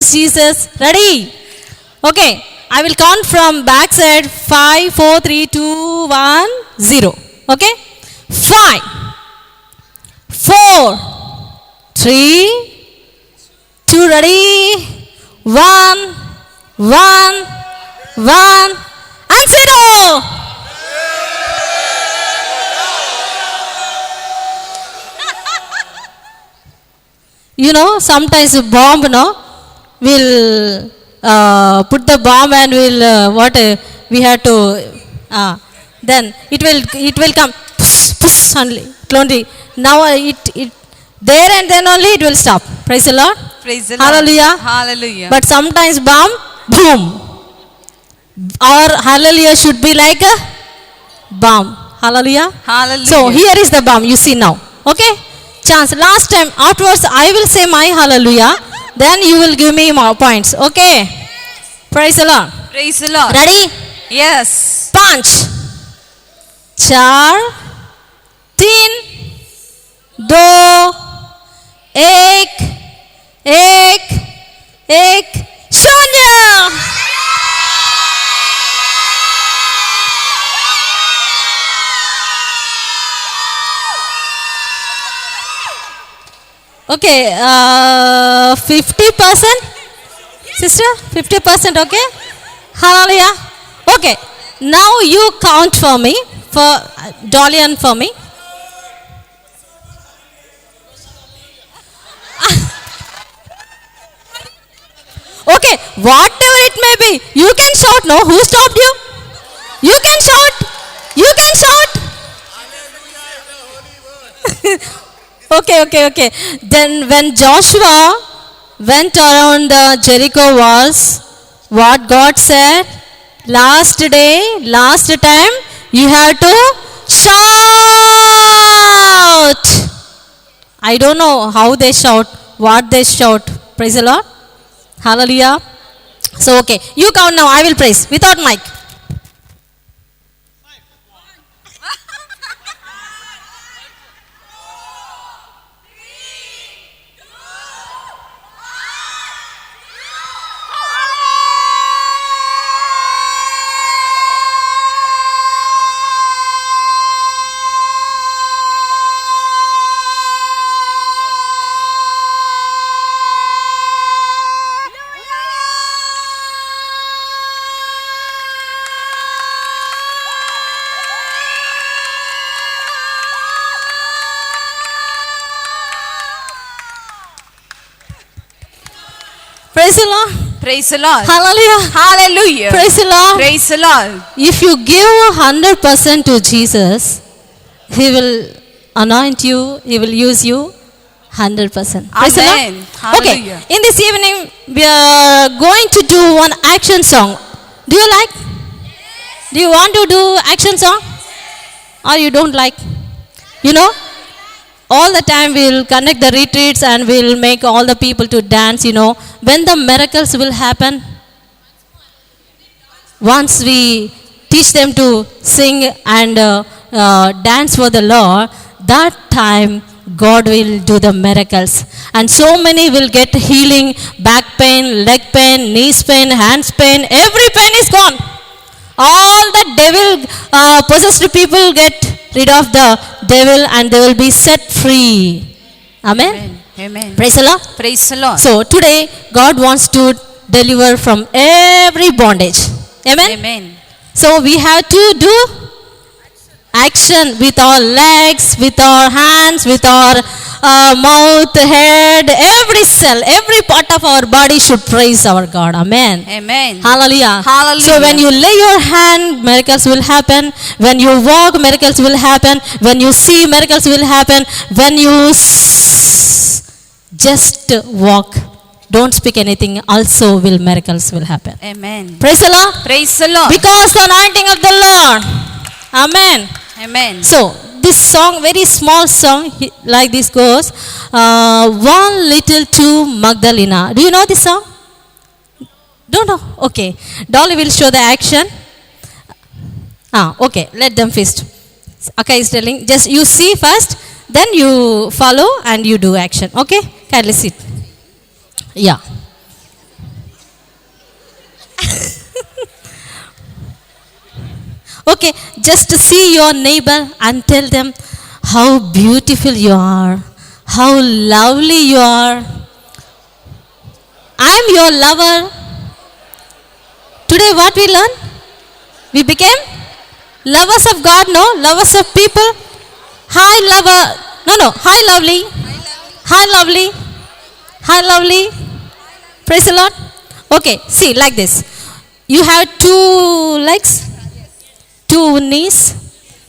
Jesus. Ready? Okay. I will count from back side. 5, 4, 3, 2, 1, 0. Okay? 5, 4, 3, 2. Ready? 1, 1, 1, and 0. You know, sometimes a bomb, no, will put the bomb and will we have to then it will come push, push only. Now it there and then only it will stop. Praise the Lord. Praise the Lord. Hallelujah. Hallelujah. But sometimes bomb, boom. Our hallelujah should be like a bomb. Hallelujah. Hallelujah. So here is the bomb. You see now. Okay. Chance. Last time afterwards I will say my hallelujah. Then you will give me more points. Okay. Praise the Lord. Praise the Lord. Ready? Yes. Punch. 4, 3, 2, 1, 0. Okay, 50%? Sister, 50%, okay? Hallelujah. Okay, now you count for me, for Dolly and for me. Okay, whatever it may be, you can shout, no? Who stopped you? You can shout. You can shout. Okay. Then when Joshua went around the Jericho walls, what God said? Last day, last time, you have to shout. I don't know how they shout, what they shout. Praise the Lord. Hallelujah. So, okay. You count now. I will praise without mic. Praise the Lord. Praise the Lord. Hallelujah. Hallelujah. Praise the Lord. Praise the Lord. If you give 100% to Jesus, He will anoint you, He will use you 100%. Praise the Lord. Amen. Okay, Hallelujah. in this evening, we are going to do one action song. Do you like? Do you want to do action song? Or you don't like? You know? All the time we will connect the retreats and we will make all the people to dance, you know. When the miracles will happen, once we teach them to sing and dance for the Lord, that time God will do the miracles. And so many will get healing, back pain, leg pain, knees pain, hands pain, every pain is gone. All the devil possessed people get rid of the devil and they will be set free. Amen. Amen. Amen. Praise the Lord. Praise the Lord. So today God wants to deliver from every bondage. Amen. Amen. So we have to do action with our legs, with our hands, with our mouth, head, every cell, every part of our body should praise our God. Amen. Amen. Hallelujah. Hallelujah. So when you lay your hand, miracles will happen. When you walk, miracles will happen. When you see, miracles will happen. When you just walk, don't speak anything, also will miracles will happen. Amen. Praise the Lord. Praise the Lord. Because the anointing of the Lord. Amen. Amen. So this song, very small song, like this goes. One little to Magdalena. Do you know this song? Don't know? Okay. Dolly will show the action. Okay. Let them feast. Okay, is telling. Just you see first, then you follow and you do action. Okay? Kindly sit. Yeah. Okay, just see your neighbor and tell them how beautiful you are, how lovely you are. I am your lover. Today what we learn? We became lovers of God, no? Lovers of people. Hi lover. No. Hi lovely. Hi lovely. Hi lovely. Praise the Lord. Okay, see like this. You have two legs, two knees,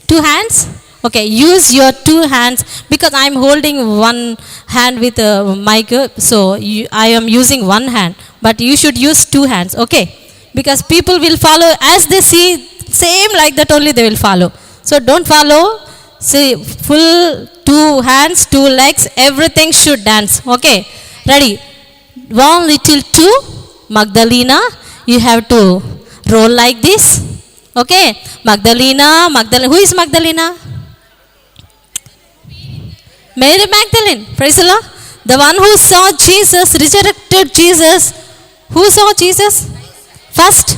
two hands. Okay, use your two hands because I am holding one hand with a mic, so I am using one hand, but you should use two hands, okay? Because people will follow as they see, same like that only they will follow. So don't follow. See, full two hands, two legs, everything should dance, okay? Ready? One little two, Magdalena, you have to roll like this, okay? Magdalena. Who is Magdalena? Mary Magdalene, praise the Lord. The one who saw Jesus, resurrected Jesus. Who saw Jesus? First,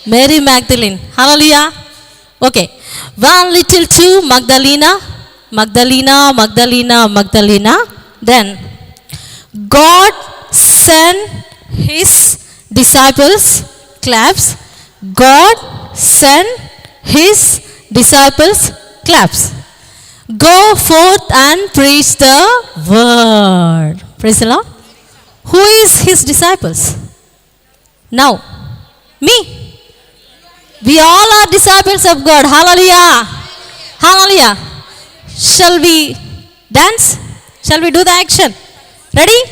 Mary Magdalene. Hallelujah. Okay. One little two, Magdalena. Then, God sent his disciples, claps. God sent his disciples, claps. Go forth and preach the word. Praise the Lord. Who is his disciples? Now, me. We all are disciples of God. Hallelujah. Hallelujah. Shall we dance? Shall we do the action? Ready?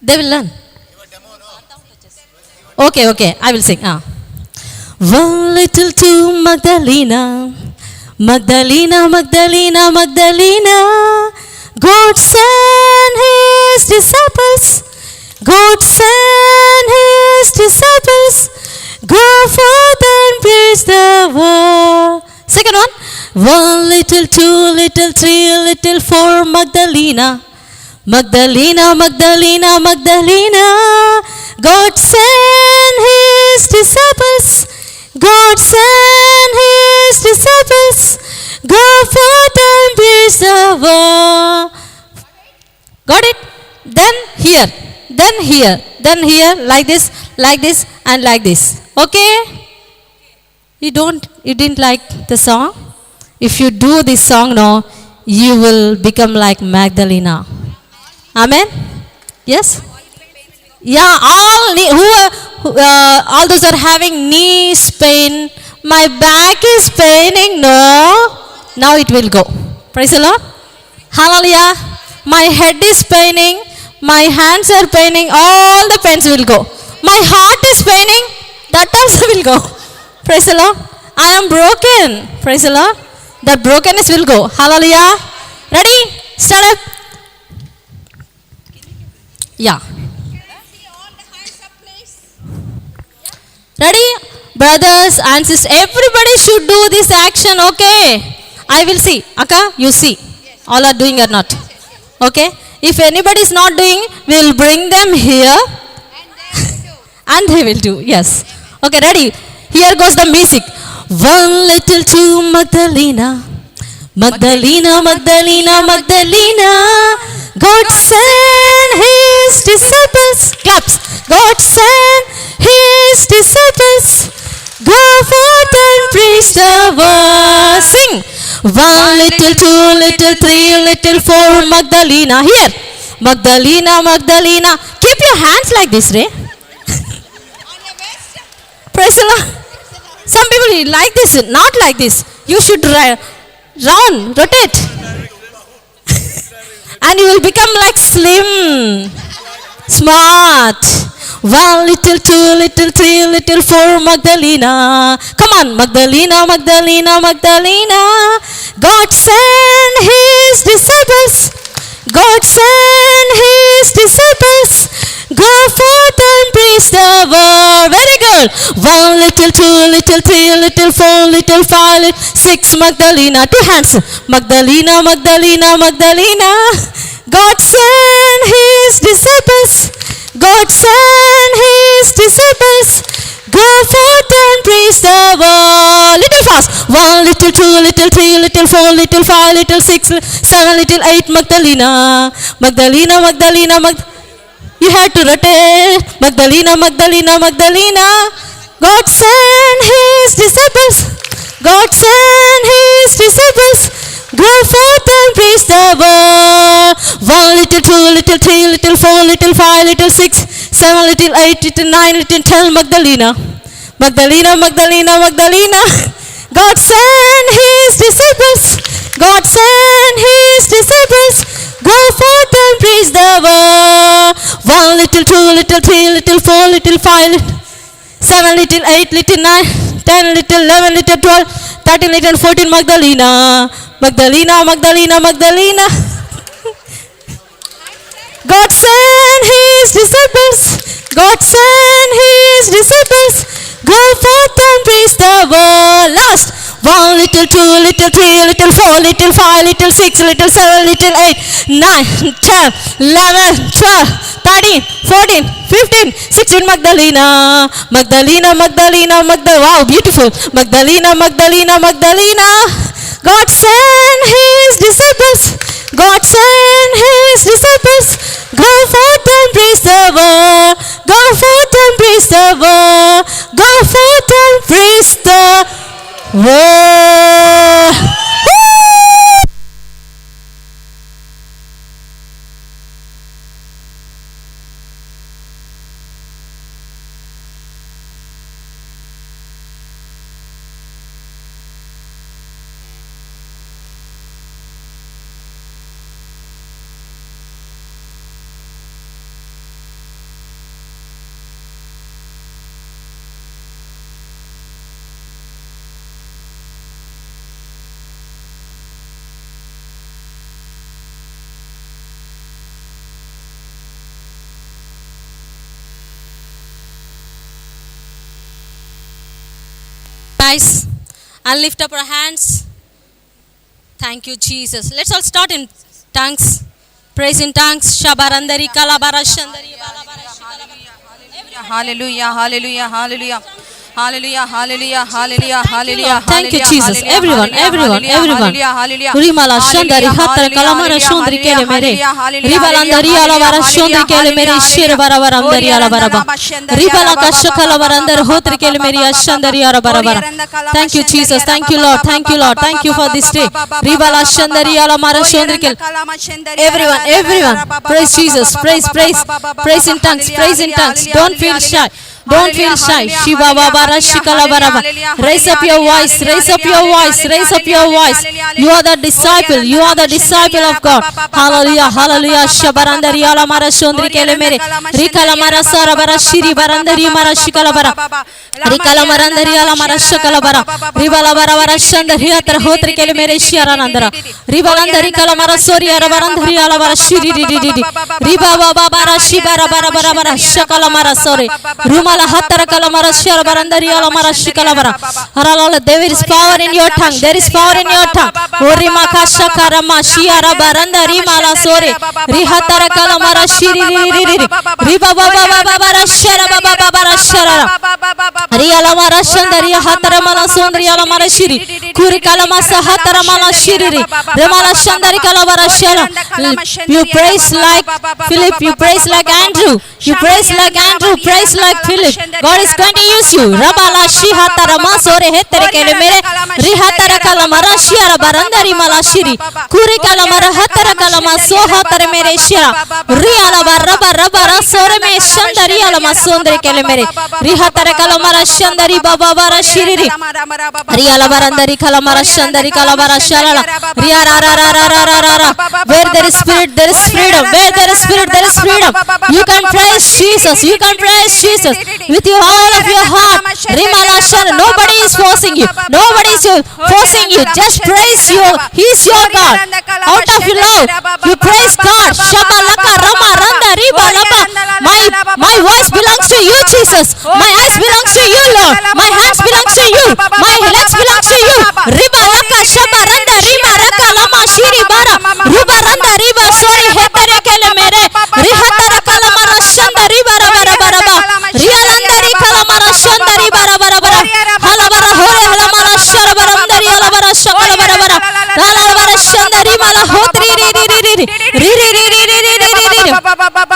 They will learn. Okay. I will sing. One little two, Magdalena. God sent his disciples. God sent his disciples. Go forth and preach the word. Second one. One little, two little, three little, four, Magdalena. God sent his disciples. God sent his disciples. Go forth and preach the word. Got it? Then here, like this, and like this. Okay? You didn't like the song? If you do this song now, you will become like Magdalena. Amen? Yes? Yeah, all those are having knees pain, my back is paining, no. Now it will go. Praise the Lord. Hallelujah. My head is paining, my hands are paining, all the pains will go. My heart is paining, that also will go. Praise the Lord. I am broken. Praise the Lord. The brokenness will go. Hallelujah. Ready? Stand up. Yeah. Ready? Brothers and sisters, everybody should do this action, okay? I will see. Akka, you see. All are doing or not. Okay? If anybody is not doing, we will bring them here. And they will do. Yes. Okay, ready? Here goes the music. One little two, Magdalena. God sent his disciples. Claps. God sent his disciples. Go forth and preach the word. Sing. One little, two little, three little, four, Magdalena. Here. Magdalena. Keep your hands like this, Ray. Praise the Lord. Some people like this, not like this. You should rotate. And you will become like slim, smart. One little, two little, three little, four, Magdalena. Come on, Magdalena. God sent his disciples. God sent his disciples. Go forth and preach the word. Very good. One little, two little, three little, four little, five little, six, Magdalena. Two hands. Magdalena. God sent his disciples. God sent his disciples. Go forth and Last. 1 little, 2 little, 3 little, 4 little, 5 little, 6, 7 little, 8. Magdalena. Magdalena, Magdalena, you had to rotate. Magdalena, Magdalena, Magdalena. God sent his disciples. God sent his disciples. Go forth and preach the word. 1 little, 2 little, 3 little, 4 little, 5 little, 6, 7 little, 8 little, 9 little, 10. Magdalena. Magdalena, Magdalena, Magdalena. God sent his disciples. God sent his disciples. Go forth and preach the word. 1 little, 2 little, 3 little, 4 little, 5 little, 7 little, 8 little, 9, 10 little, 11 little, 12, 13 little, 14. Magdalena. Magdalena, Magdalena, Magdalena. God sent his disciples. God sent his disciples. Go forth and preach the word. Last. 1 little, 2 little, 3 little, 4 little, 5 little, 6 little, 7 little, 8, 9, 10, 11, 12, 13, 14, 15, 16. Magdalena. Magdalena, Magdalena, Magdalena. Wow, beautiful. Magdalena, Magdalena, Magdalena. God sent his disciples. God sent his disciples. Go forth and preach the word. Go forth and preach the word. Go forth and preach the word. Guys, and lift up our hands. Thank you, Jesus. Let's all start in tongues. Praise in tongues. Shabarandari kalabara shandari Hallelujah, hallelujah, hallelujah. Hallelujah, hallelujah, hallelujah, hallelujah. Thank you, Jesus. Everyone. Rimala Shandari Hatar Kalamara Shundri Kele Mere. Ribalandari Alavara Shundri Kele Mere Shiravaravandari Alavaraba. Ribala Kashakalavarander Hotri Kele Mere Shandari Arabarabara. Thank you, Jesus. Thank you, Lord. Thank you, Lord. Thank you for this day. Ribala Shandari Alamara Shundri Kele. Everyone. Praise Jesus. Praise in tongues. Praise in tongues. Don't feel shy. Don't feel shy. Shiva Baba Shikala Baraba. Raise up your voice. Raise up your voice. Raise up your voice. You are the disciple. You are the disciple of God. Hallelujah. Hallelujah. Shabarandari Ala Mara Shondri Kele Mere. Rikala Mara Sarabara Shiri Barandari Mara Shikala Bara. Rikala Marandari Ala Mara Shakala Bara. Ribala Bara Shandari Atra Hotri Kele Mere Shiaranandara. Ribalandari Kala Mara Sori Arabarandari Ala Bara Shiri Riba Baba Bara Shibara Bara Shakala Mara Sori. Ruma Hatara Kalamara Shara Barandari Alamara Shikalabara. There is power in your tongue. There is power in your tongue. Urimaka Shakarama Shiara Barandari Mala Sore. Rihatara Kalamara Shiri Riba Baba Shara Baba Shara. Rialamara Shandaria Hatara Mana Sondri Alamara Shiri. Kuri Kalamasa Hatara Mana Shiri. Remala Shandari Kalamara Shara. You praise like Philip. You praise like Andrew. You praise like Andrew. Praise like Philip. God is going to use you. Rabala Shihatara Masore Hetere Kele Mere Rihatara Kalamara Shiara Barandari Malashiri Kuri Kalamara Hatara Kalama Sohatara Mere Shira Riala Rabara Sore Me Shandari Alama Sondre Kele Mere Rihatara Kalamara Shandari Baba Bara Shiri Riala Barandari Kalamara Shandari Kalabara Sharala Riara. Where there is spirit, there is freedom. Where there is spirit, there is freedom. You can praise Jesus. You can praise Jesus. With your all of your heart. Nobody is forcing you. Nobody is forcing you. Just praise you. He is your God. Out of your love, you praise God. Shabalaka Rama Randa Riba Lapa. My voice belongs to you, Jesus. My eyes belongs to you, Lord. My hands belongs to you. My legs belongs to you. Riba Laka Shaba Randa Rima Raka Lama Shiri Bara. Ruba Randa Riba Sori Hetere Kele Mere. Rihatara Kalamara Shanda Riba Rabara. Rialandari Kalamara Shandari Bara. Halabara Hore Halamara Sharabara.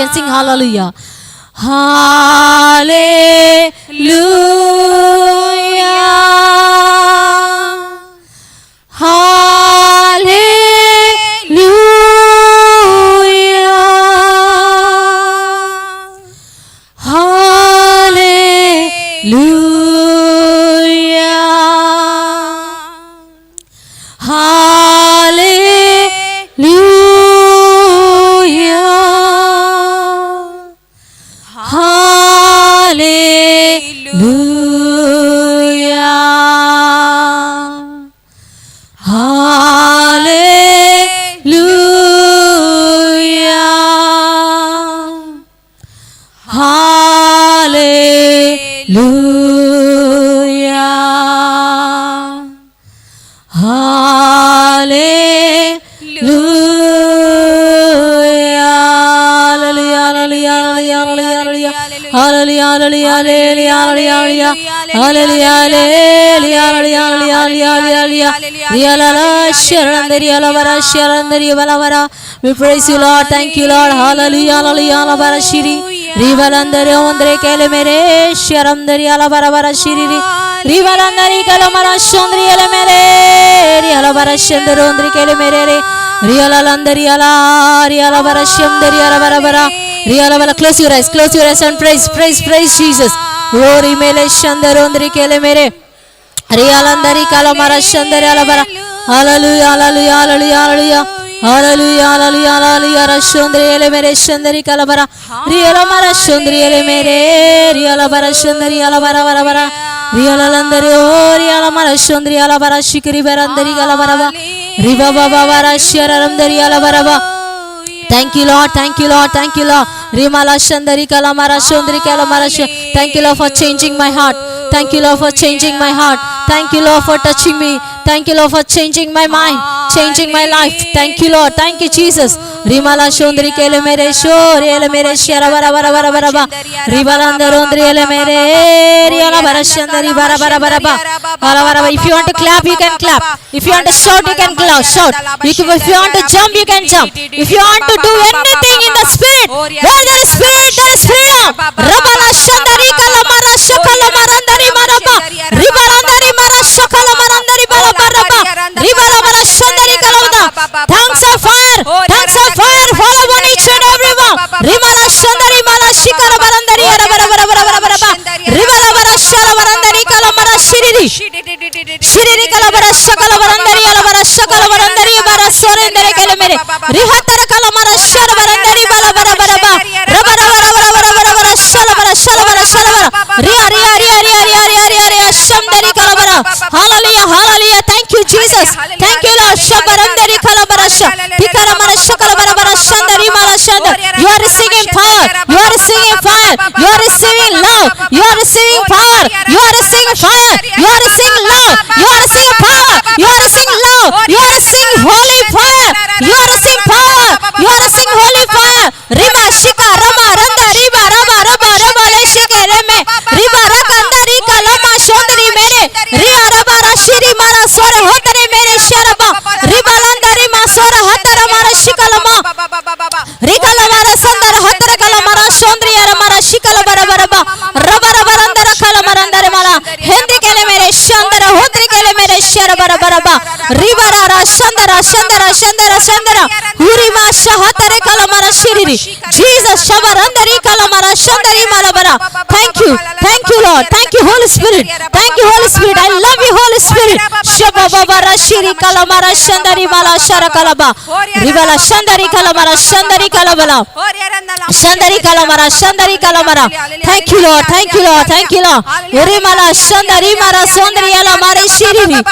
can sing hallelujah. Hallelujah. Hallelujah. We praise you, Lord. Thank you, Lord. Hallelujah. Hallelujah. Rivalandare ondre kele mere sharamdari alabara bara shiriri rivalandari kalamara shondri ele mere ri alabara shandare ondre kele mere re ri alalandari ala ri alabara shandari alabara bara ri alabara. Close your eyes and praise Jesus. Glory mele shandare ondre kele mere ri alandari kalamara shandari alabara. Hallelujah. Rashondri ele mere shandari kalabara riala mara shondri ele mere riala bara shandari ala bara bara bara riala landari o riala mara shondri ala bara shikri barandari kalabara riba baba bara shararamdari ala bara ba. Thank you, Lord. Rimala shandari kalamara shondri kalamara. Thank you, Lord, for changing my heart. Thank you, Lord, for changing my heart. Thank you, Lord, for touching me. Thank you, Lord, for changing my mind, changing my life. Thank you, Lord. Thank you, Jesus. Rimala shondri kele mere shore ele mere shara bara bara bara bara ba. Ribalandari ele mere riala bara shandari bara bara bara ba. Bara bara ba. If you want to clap, you can clap. If you want to shout, you can shout. If you want to jump, you can jump. If you want to do anything in the spirit, where there is spirit, there is freedom. Rabala shandari kalamara shakala marandari maraba. Ribalandari mara shakala marandari bara bara ba. Ribala bara shandari kalamada. Tongues of fire fall upon each and every one. Rimala shandari mala shikara barandari bara bara bara bara bara ba. Ribala bara shara barandari kalamara shiriri kalabara shakala barandari ala bara shakala barandari bara sorendere kele mere rihatara kalamara shara barandari bara bara bara ba rabara bara bara bara bara bara shala bara ria shamdari kalabara. Hallelujah. Thank you, Jesus. Thank you, Lord. Shabarandari kalabara tikara mara shakala bara bara shandari mala shanda. You are receiving power. You are receiving fire. You are receiving love. You are receiving power. You are receiving fire. You are receiving love. You are receiving power. You are receiving love. You are receiving holy fire. You are receiving power. You are receiving holy fire. Riba shika rama randa riba rama raba raba le shike reme riba rakandari kalama shondri mere ria raba rashiri mara sore hotare mere sharaba riba landari ma sore hatara mara shikalama rikala mara sandara hatara kalamara shondri ara mara shikala bara bara ba raba raba randara kalamara ndare mala hendi kele mere shandara hotri kele mere shara bara bara ba riba ra shandara huri ma shahatare kalamara shiriri Jesus shabarandari kalamara shandari mala bara. Thank you, Lord. Thank you, Holy Spirit. I love you, Holy Spirit. Shababara shiri kalamara shandari mala shara kalaba ribala shandari kalamara shandari kalabala shandari kalamara. Thank you, Lord. Urimala shandari mara sondri ala mara shiriri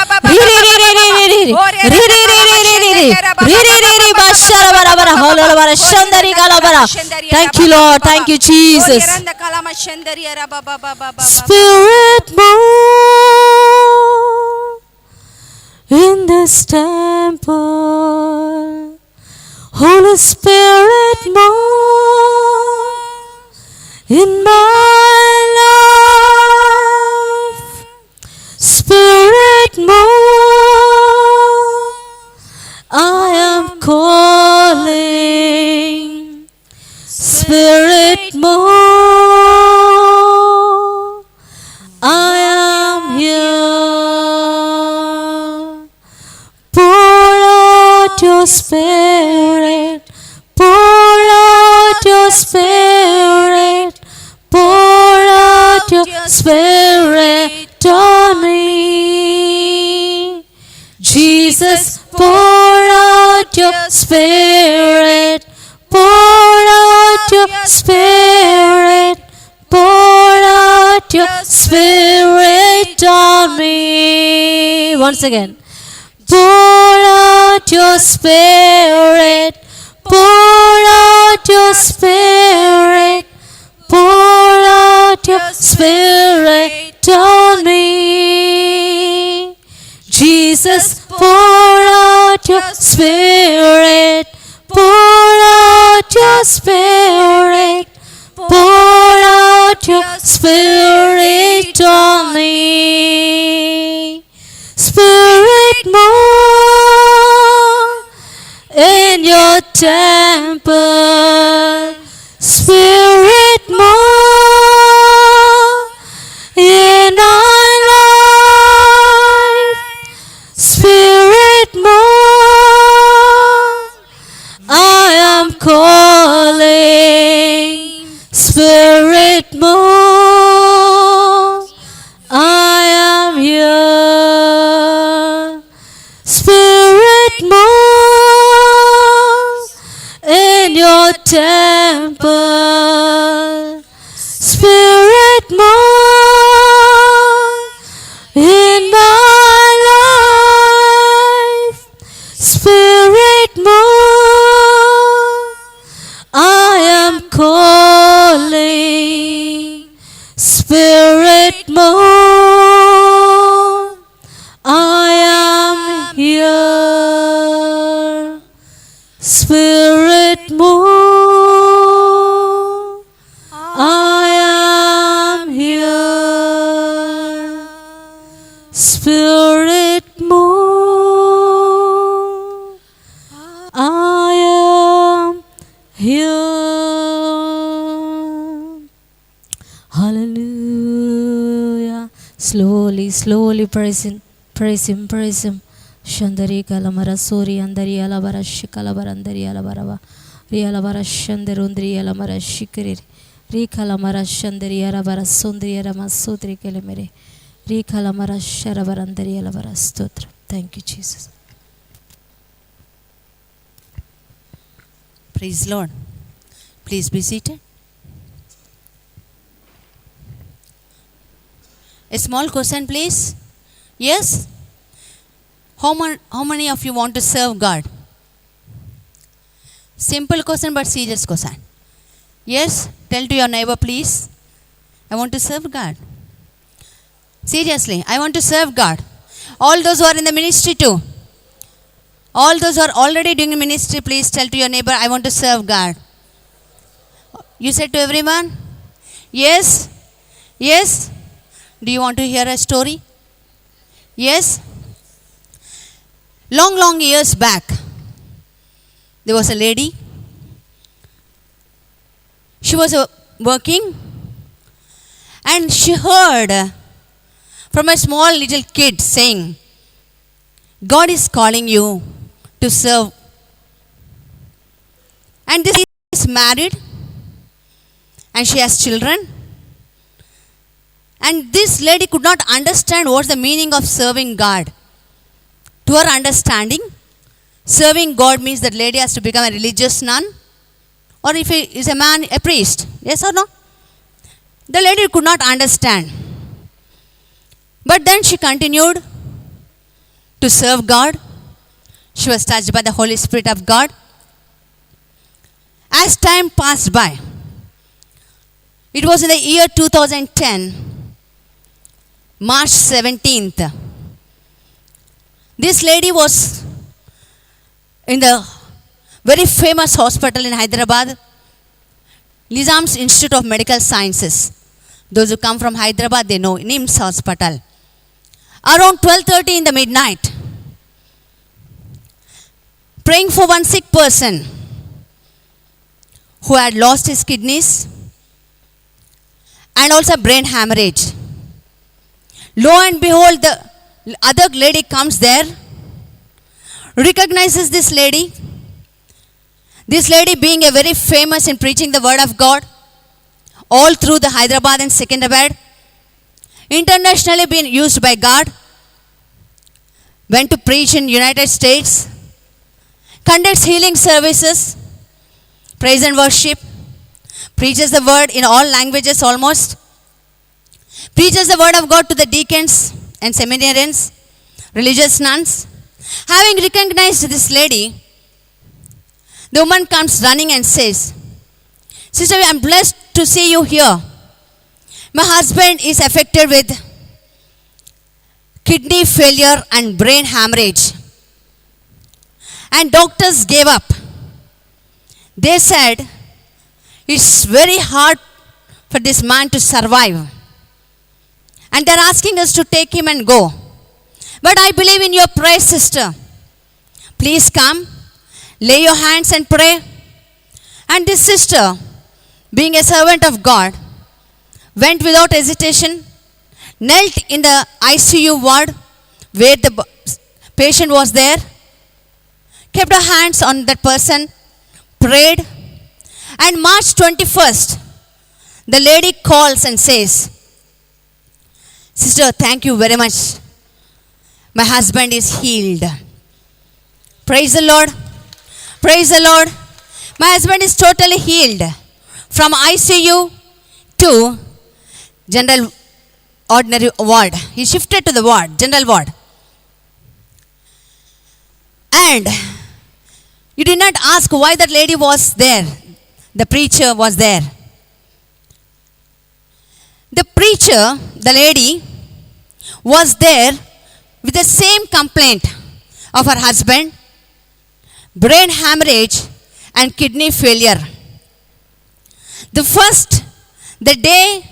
ri bashara bara bara hola bara shandari kalabara. Thank you, Lord. Thank you, Jesus. Spirit move in this temple. Holy Spirit move in my life. Spirit move. I am calling. Spirit your Spirit. Pour out your Spirit. Pour out your Spirit on me. Jesus, pour out your Spirit. Pour out your Spirit. Pour out your Spirit on me. Once again. Pour out your Spirit. Pour out your Spirit. Pour out your Spirit on me. Jesus, pour out your Spirit. Pour out your Spirit. Pour out your Spirit on me. Spirit, move in your temple. Spirit, move in our life. Spirit, move. I am calling. Spirit, move. I am here. Spirit, move in your temple. Spirit, move in my life. Spirit, move. I am calling. Spirit, move. I am here. Spirit, move. I am here. Spirit, move. I am here. Hallelujah. Slowly praise Him. Praise Him. Shandari kalamara suri andari alabara shikalabara andari alabarava. Ri alabara shandarundri alamara shikiri. Ri kalamara shandari alabara sundri alama sudri kelemere. Ri kalamara sharabara andari alabara stotra. Thank you, Jesus. Praise Lord. Please be seated. A small question, please. Yes? How many of you want to serve God? Simple question but serious question. Yes? Tell to your neighbor, please. I want to serve God. Seriously, I want to serve God. All those who are in the ministry too. All those who are already doing ministry, please tell to your neighbor, I want to serve God. You said to everyone? Yes? Yes? Do you want to hear a story? Yes? Long years back, there was a lady. She was working and she heard from a small little kid saying, God is calling you to serve. And this is married and she has children. And this lady could not understand what's the meaning of serving God. To her understanding, serving God means that lady has to become a religious nun, or if he is a man, a priest. Yes or no? The lady could not understand. But then she continued to serve God. She was touched by the Holy Spirit of God. As time passed by, it was in the year 2010, March 17th. This lady was in the very famous hospital in Hyderabad, Nizam's Institute of Medical Sciences. Those who come from Hyderabad, they know, NIMS Hospital. Around 12:30 in the midnight, praying for one sick person who had lost his kidneys and also brain hemorrhage. Lo and behold, the other lady comes there, recognizes this lady. This lady being a very famous in preaching the word of God all through the Hyderabad and Secunderabad, internationally being used by God, went to preach in United States, conducts healing services, praise and worship, preaches the word in all languages almost, preaches the word of God to the deacons and seminarians, religious nuns. Having recognized this lady, the woman comes running and says, "Sister, I am blessed to see you here. My husband is affected with kidney failure and brain hemorrhage. And doctors gave up. They said, it's very hard for this man to survive. And they're asking us to take him and go. But I believe in your prayer, sister. Please come, lay your hands and pray." And this sister, being a servant of God, went without hesitation, knelt in the ICU ward where the patient was there, kept her hands on that person, prayed, and March 21st, the lady calls and says, "Sister, thank you very much. My husband is healed." Praise the Lord. Praise the Lord. My husband is totally healed from ICU to general ordinary ward. He shifted to the ward, general ward. And you did not ask why that lady was there. The preacher was there. The preacher, the lady, was there with the same complaint of her husband, brain hemorrhage and kidney failure. The day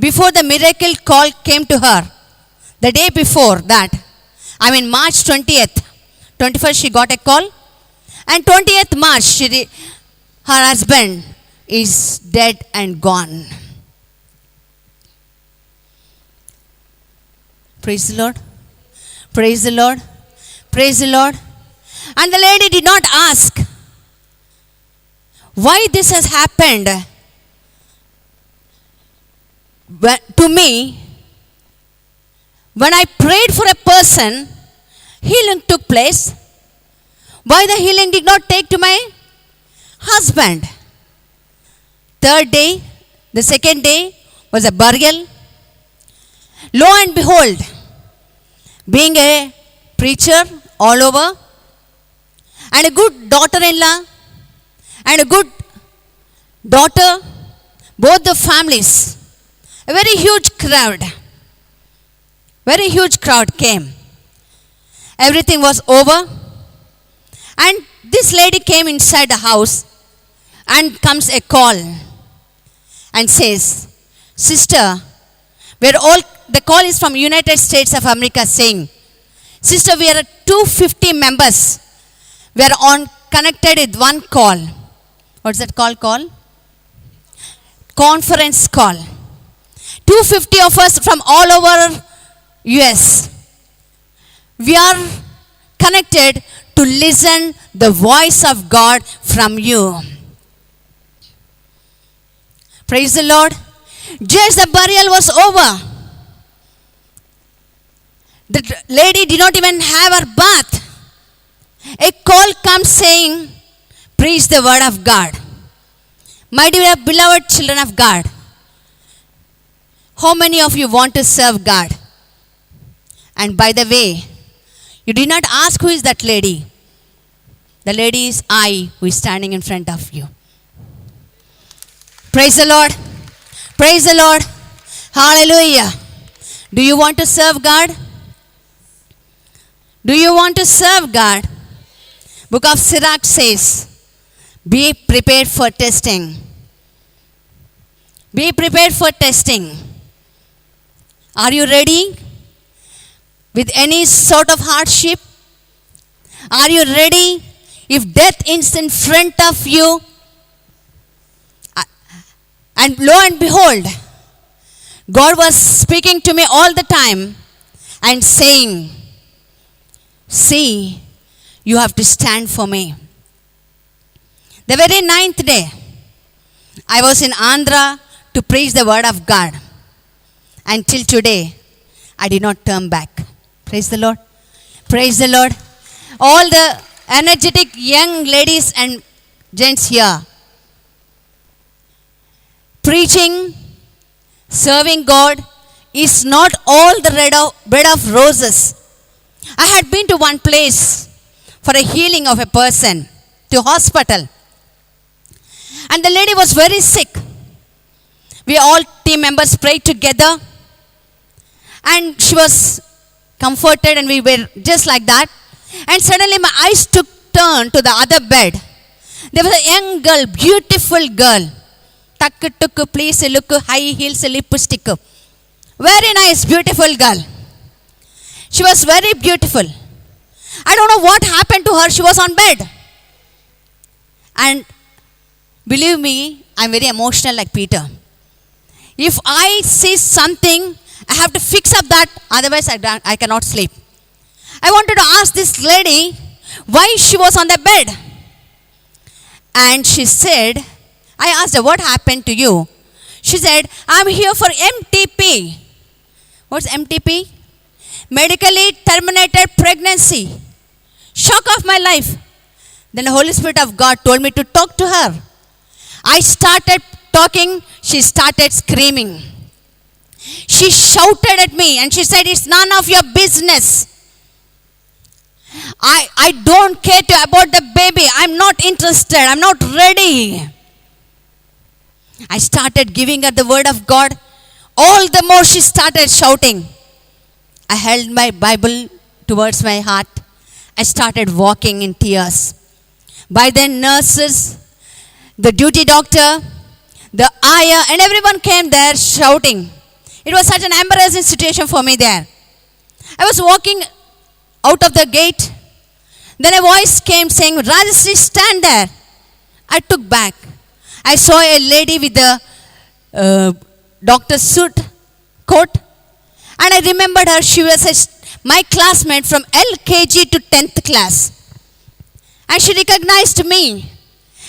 before the miracle call came to her, the day before that, March 20th, 21st she got a call, and 20th March her husband is dead and gone. Praise the Lord. Praise the Lord. Praise the Lord. And the lady did not ask why this has happened to me. When I prayed for a person, healing took place. Why the healing did not take to my husband? Third day, the second day was a burial. Lo and behold, being a preacher all over, and a good daughter-in-law, and a good daughter, both the families, a very huge crowd came. Everything was over, and this lady came inside the house, and comes a call, and says, "Sister, the call is from United States of America saying, sister, we are 250 members. We are connected with one call." What's that call called? Conference call. 250 of us from all over US. We are connected to listen the voice of God from you. Praise the Lord. Just the burial was over. The lady did not even have her bath. A call comes saying, "Preach the word of God." My dear beloved children of God, how many of you want to serve God? And by the way, you did not ask who is that lady. The lady is I who is standing in front of you. Praise the Lord. Praise the Lord. Hallelujah. Do you want to serve God? Do you want to serve God? Book of Sirach says, be prepared for testing. Be prepared for testing. Are you ready with any sort of hardship? Are you ready if death is in front of you? And lo and behold, God was speaking to me all the time and saying, see, you have to stand for me. The very ninth day, I was in Andhra to preach the word of God. Until today, I did not turn back. Praise the Lord. Praise the Lord. All the energetic young ladies and gents here, preaching, serving God is not all the bed of roses. I had been to one place for a healing of a person, to hospital. And the lady was very sick. We all team members prayed together. And she was comforted and we were just like that. And suddenly my eyes took turn to the other bed. There was a young girl, beautiful girl. Takku tukku, please look, high heels, lipstick. Very nice, beautiful girl. She was very beautiful. I don't know what happened to her. She was on bed. And believe me, I'm very emotional like Peter. If I see something, I have to fix up that, otherwise I cannot sleep. I wanted to ask this lady why she was on the bed. And she said, I asked her, what happened to you? She said, I'm here for MTP. What's MTP? Medically terminated pregnancy. Shock of my life. Then the Holy Spirit of God told me to talk to her. I started talking, she started screaming. She shouted at me and she said, it's none of your business. I don't care about the baby. I'm not interested. I'm not ready. I started giving her the word of God. All the more she started shouting. I held my Bible towards my heart. I started walking in tears. By then, nurses, the duty doctor, the ayah, and everyone came there shouting. It was such an embarrassing situation for me there. I was walking out of the gate. Then a voice came saying, Rajashree, stand there. I took back. I saw a lady with the doctor's suit, coat. And I remembered her. She was my classmate from LKG to 10th class. And she recognized me.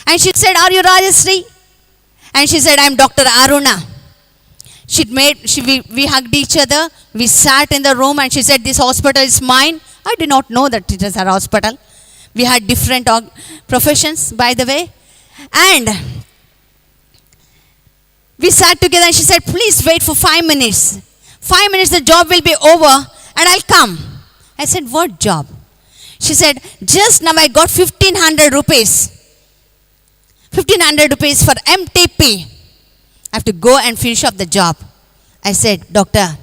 And she said, are you Rajashree? And she said, I'm Dr. Aruna. We hugged each other. We sat in the room and she said, this hospital is mine. I did not know that it was her hospital. We had different professions, by the way. And we sat together and she said, please wait for 5 minutes. 5 minutes, the job will be over and I'll come. I said, what job? She said, just now I got 1500 rupees. 1500 rupees for MTP. I have to go and finish up the job. I said, doctor,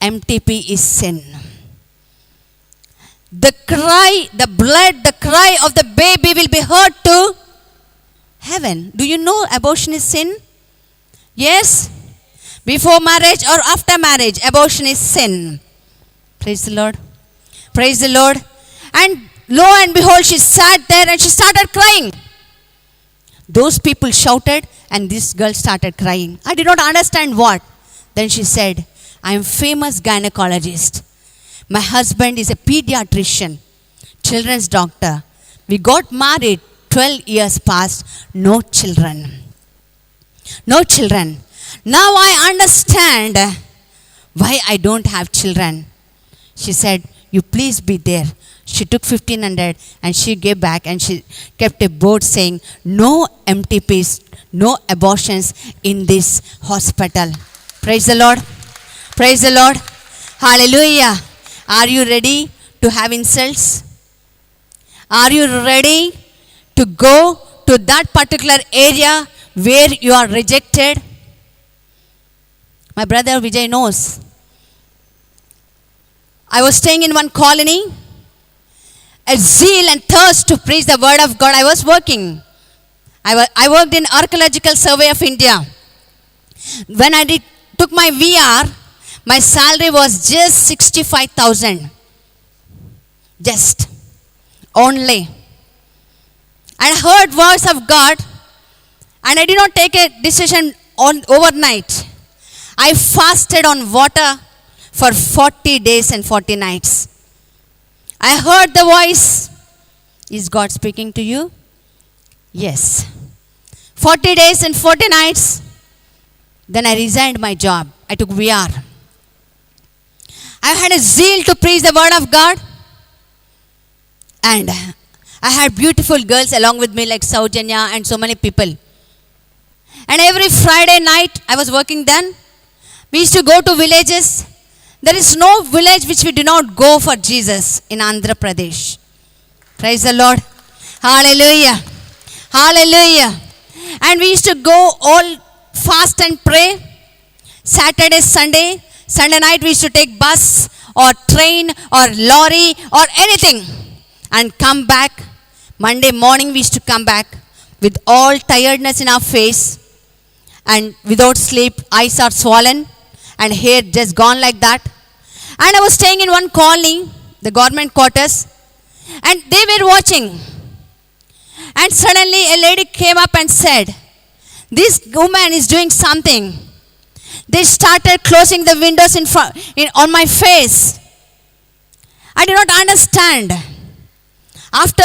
MTP is sin. The cry, the blood, the cry of the baby will be heard to heaven. Do you know abortion is sin? Yes. Before marriage or after marriage, abortion is sin. Praise the Lord. Praise the Lord. And lo and behold, she sat there and she started crying. Those people shouted and this girl started crying. I did not understand what. Then she said, I am famous gynecologist. My husband is a pediatrician, children's doctor. We got married, 12 years passed, no children. No children. Now I understand why I don't have children. She said, you please be there. She took 1500 and she gave back and she kept a board saying, no MTPs, no abortions in this hospital. Praise the Lord. Praise the Lord. Hallelujah. Are you ready to have insults? Are you ready to go to that particular area where you are rejected? My brother Vijay knows. I was staying in one colony. A zeal and thirst to preach the word of God. I was working. I worked in Archaeological Survey of India. When I took my VR, my salary was just 65,000. Just. Only. And I heard voice of God. And I did not take a decision overnight. I fasted on water for 40 days and 40 nights. I heard the voice. Is God speaking to you? Yes. 40 days and 40 nights. Then I resigned my job. I took VR. I had a zeal to preach the word of God. And I had beautiful girls along with me like Saujanya and so many people. And every Friday night I was working then. We used to go to villages. There is no village which we do not go for Jesus in Andhra Pradesh. Praise the Lord. Hallelujah. Hallelujah. And we used to go all fast and pray. Saturday, Sunday. Sunday night we used to take bus or train or lorry or anything and come back. Monday morning we used to come back with all tiredness in our face and without sleep, eyes are swollen and hair just gone like that. And I was staying in one colony, the government quarters, and they were watching. And suddenly a lady came up and said, this woman is doing something. They started closing the windows on my face. I did not understand. After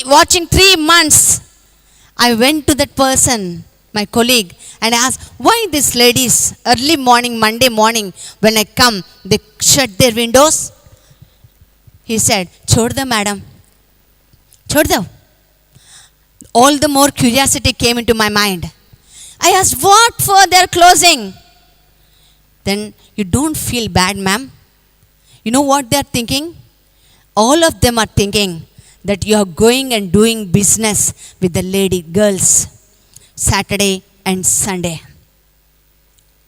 watching 3 months, I went to that person, my colleague, and asked, why these ladies early morning, Monday morning, when I come, they shut their windows? He said, chhod do madam. Chhod do. All the more curiosity came into my mind. I asked, what for they are closing? Then you don't feel bad, ma'am. You know what they are thinking? All of them are thinking that you are going and doing business with the lady girls Saturday and Sunday.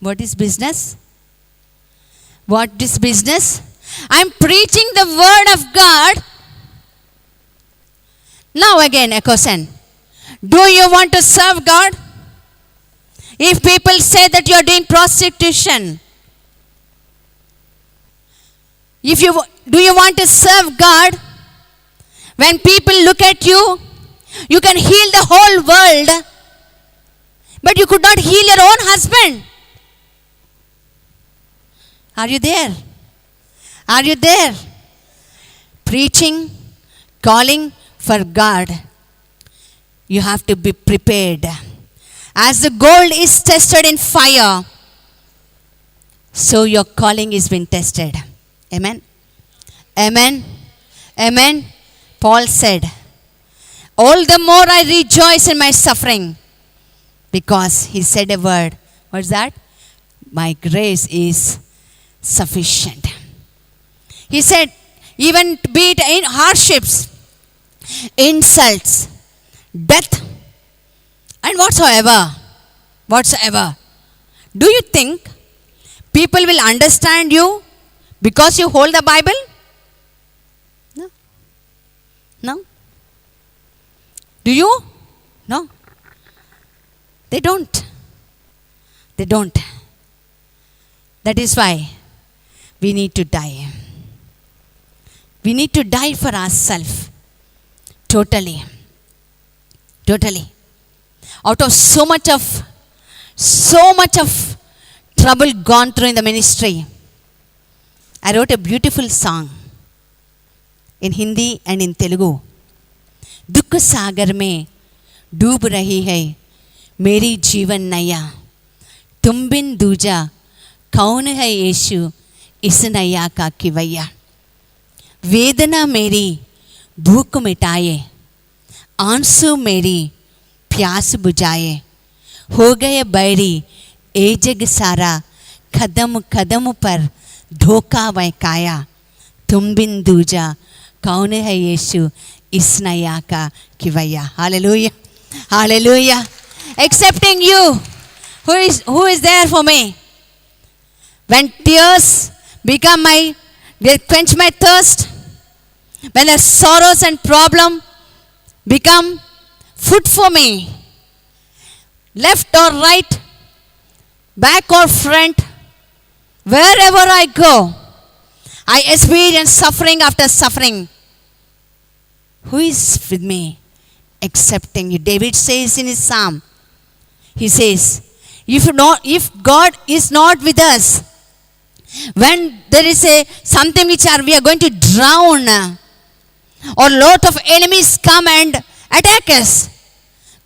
What is business? What is business? I am preaching the word of God. Now again a question. Do you want to serve God? If people say that you are doing prostitution, do you want to serve God? When people look at you, you can heal the whole world, but you could not heal your own husband. Are you there? Are you there? Preaching, calling for God. You have to be prepared. As the gold is tested in fire, so your calling is being tested. Amen. Amen. Amen. Paul said, all the more I rejoice in my suffering, because he said a word. What's that? My grace is sufficient. He said, even be it in hardships, insults, death, and whatsoever. Do you think people will understand you because you hold the Bible? No. No. Do you? No. They don't. They don't. That is why we need to die. We need to die for ourselves. Totally. Totally. Out of so much of trouble gone through in the ministry, I wrote a beautiful song in Hindi and in Telugu. दुख सागर में डूब रही है मेरी जीवन नैया, तुम बिन दूजा कौन है यीशु इस नैया का किवैया। वेदना मेरी भूख मिटाए, आंसू मेरी प्यास बुझाए, हो गए बैरी ए जग सारा, कदम कदम पर धोखा वहकाया, तुम बिन दूजा कौन है यीशु इस नैया का किवैया। Hallelujah, hallelujah. Accepting you, who is there for me? When tears become they quench my thirst, when the sorrows and problem become food for me, left or right, back or front, wherever I go, I experience suffering after suffering. Who is with me? Accepting you. David says in his psalm, he says, if God is not with us, when there is something which we are going to drown, or lot of enemies come and attack us.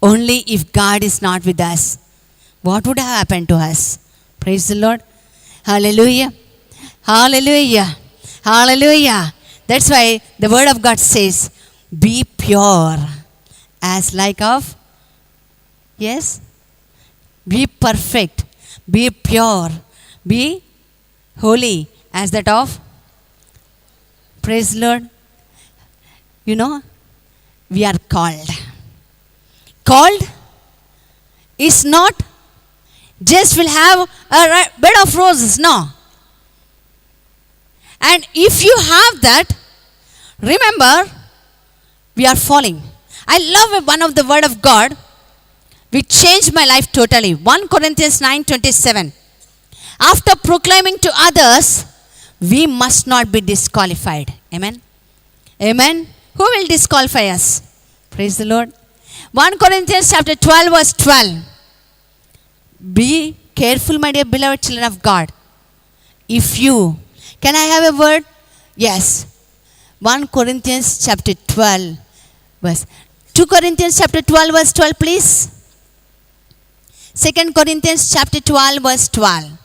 Only if God is not with us, what would have happened to us? Praise the Lord. Hallelujah. Hallelujah. Hallelujah. That's why the word of God says, be pure as like of, yes, be perfect, be pure, be holy as that of, praise the Lord. You know, we are called. Called is not just will have a bed of roses, no. And if you have that, remember, we are falling. I love one of the word of God which changed my life totally. 1 Corinthians 9:27. After proclaiming to others, we must not be disqualified. Amen. Amen. Who will disqualify us? Praise the Lord. 1 Corinthians chapter 12 verse 12. Be careful, my dear beloved children of God. If you, can I have a word? Yes. 1 Corinthians chapter 12 verse 2 Corinthians chapter 12 verse 12, please. 2 Corinthians chapter 12 verse 12.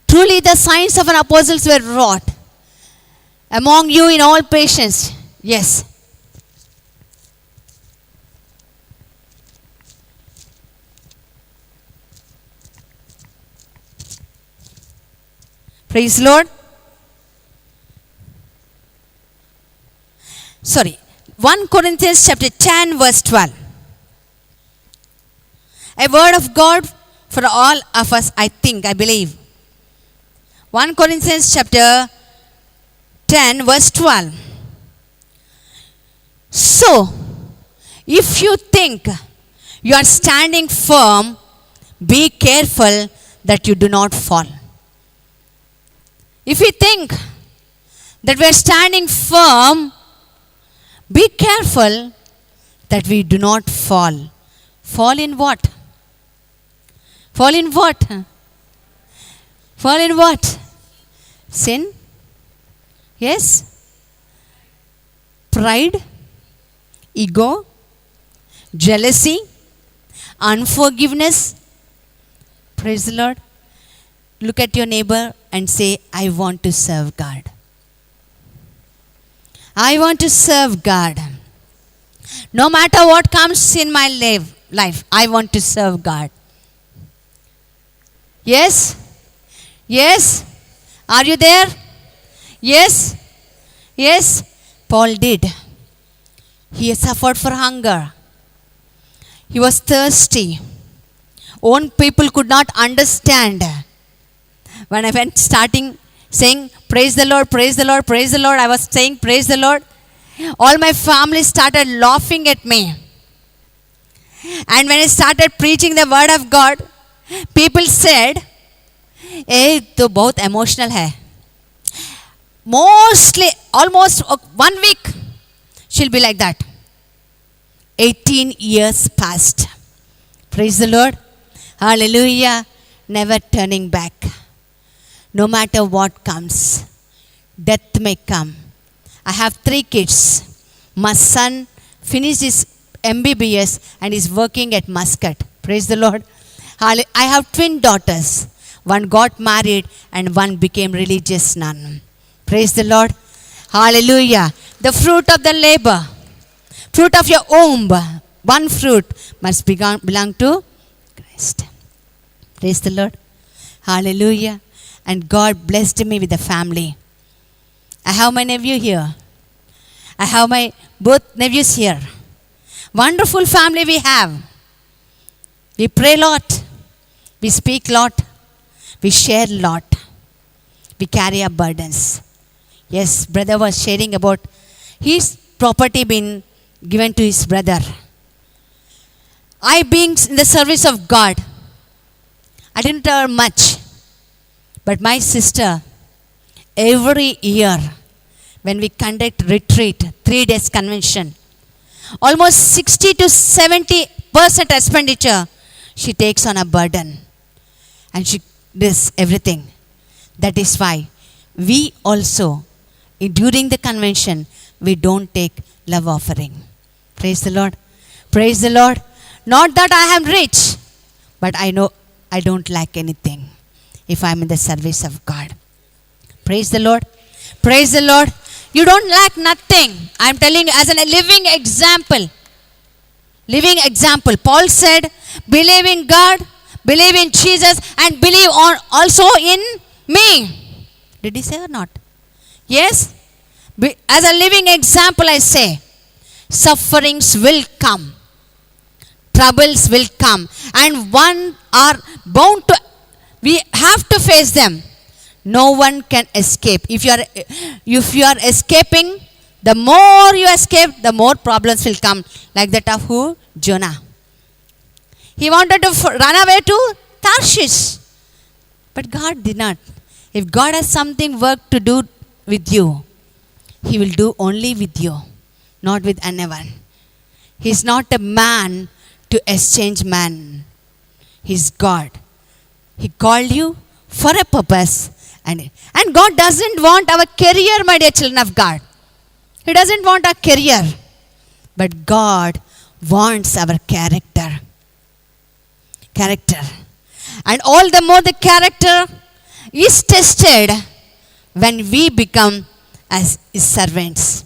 Truly the signs of an apostles were wrought among you in all patience. Yes. Praise the Lord. Sorry. 1 Corinthians chapter 10 verse 12. A word of God for all of us, I think, I believe. 1 Corinthians chapter 10 verse 12. So, if you think you are standing firm, be careful that you do not fall. If you think that we are standing firm, be careful that we do not fall. Fall in what? Fall in what? Fall in what? Sin? Yes? Pride? Ego? Jealousy? Unforgiveness? Praise the Lord. Look at your neighbor and say, I want to serve God. I want to serve God. No matter what comes in my life, I want to serve God. Yes? Yes? Are you there? Yes? Yes? Paul did. He suffered for hunger. He was thirsty. Own people could not understand. When I went starting saying, praise the Lord, praise the Lord, praise the Lord, I was saying, praise the Lord. All my family started laughing at me. And when I started preaching the word of God, people said, "Eh, to bahut emotional hai." Mostly, almost 1 week, she'll be like that. 18 years passed. Praise the Lord. Hallelujah. Never turning back. No matter what comes, death may come. I have 3 kids. My son finished his MBBS and is working at Muscat. Praise the Lord. I have twin daughters. One got married and one became religious nun. Praise the Lord. Hallelujah. The fruit of the labor, fruit of your womb, one fruit must belong to Christ. Praise the Lord. Hallelujah. And God blessed me with a family. I have my nephew here. I have my both nephews here. Wonderful family we have. We pray a lot. We speak a lot. We share a lot. We carry our burdens. Yes, brother was sharing about his property being given to his brother. I being in the service of God, I didn't earn much. But my sister, every year when we conduct retreat, 3 days convention, almost 60 to 70% expenditure she takes on a burden. And she does everything. That is why we also, during the convention, we don't take love offering. Praise the Lord. Praise the Lord. Not that I am rich, but I know I don't lack anything if I am in the service of God. Praise the Lord. Praise the Lord. You don't lack nothing. I am telling you as a living example. Living example. Paul said, believe in God, believe in Jesus, and believe also in me. Did he say or not? Yes. As a living example, I say, sufferings will come, troubles will come, and one are bound to, we have to face them. No one can escape. If you are escaping, the more you escape, the more problems will come. Like that of who? Jonah. He wanted to run away to Tarshish, but God did not. If God has something work to do with you, He will do only with you, not with anyone. He is not a man to exchange man. He is God. He called you for a purpose. And God doesn't want our career, my dear children of God. He doesn't want our career. But God wants our character. Character. And all the more the character is tested when we become as His servants.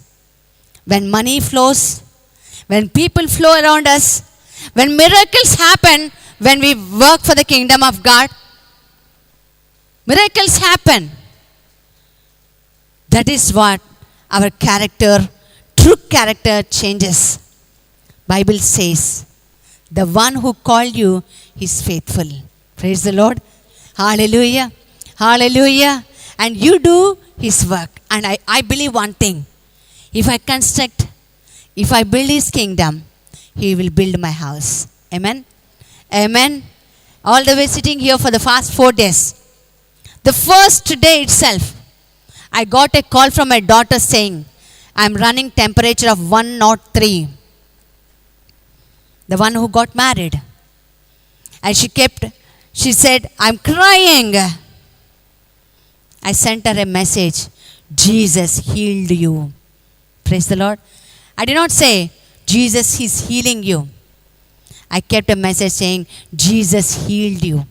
When money flows, when people flow around us, when miracles happen, when we work for the kingdom of God, miracles happen. That is what our character, true character changes. Bible says, the one who called you is faithful. Praise the Lord. Hallelujah. Hallelujah. And you do His work. And I believe one thing. If I construct, if I build His kingdom, He will build my house. Amen. Amen. All the way sitting here for the past 4 days. The first day itself, I got a call from my daughter saying, I'm running temperature of 103. The one who got married. And she said, I'm crying. I sent her a message. Jesus healed you. Praise the Lord. I did not say, Jesus is healing you. I kept a message saying, Jesus healed you.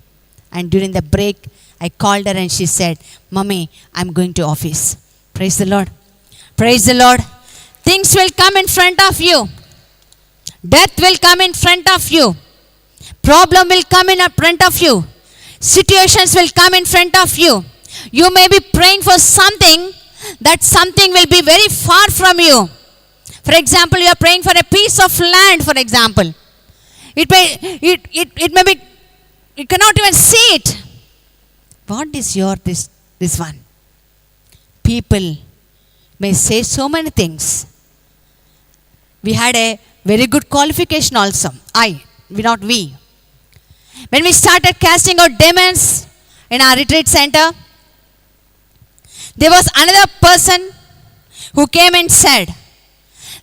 And during the break, I called her and she said, Mommy, I'm going to office. Praise the Lord. Praise the Lord. Things will come in front of you. Death will come in front of you. Problem will come in front of you. Situations will come in front of you. You may be praying for something, that something will be very far from you. For example, you are praying for a piece of land, for example. It may be, you cannot even see it. What is this one? People may say so many things. We had a very good qualification also. Not we. When we started casting out demons in our retreat center, there was another person who came and said,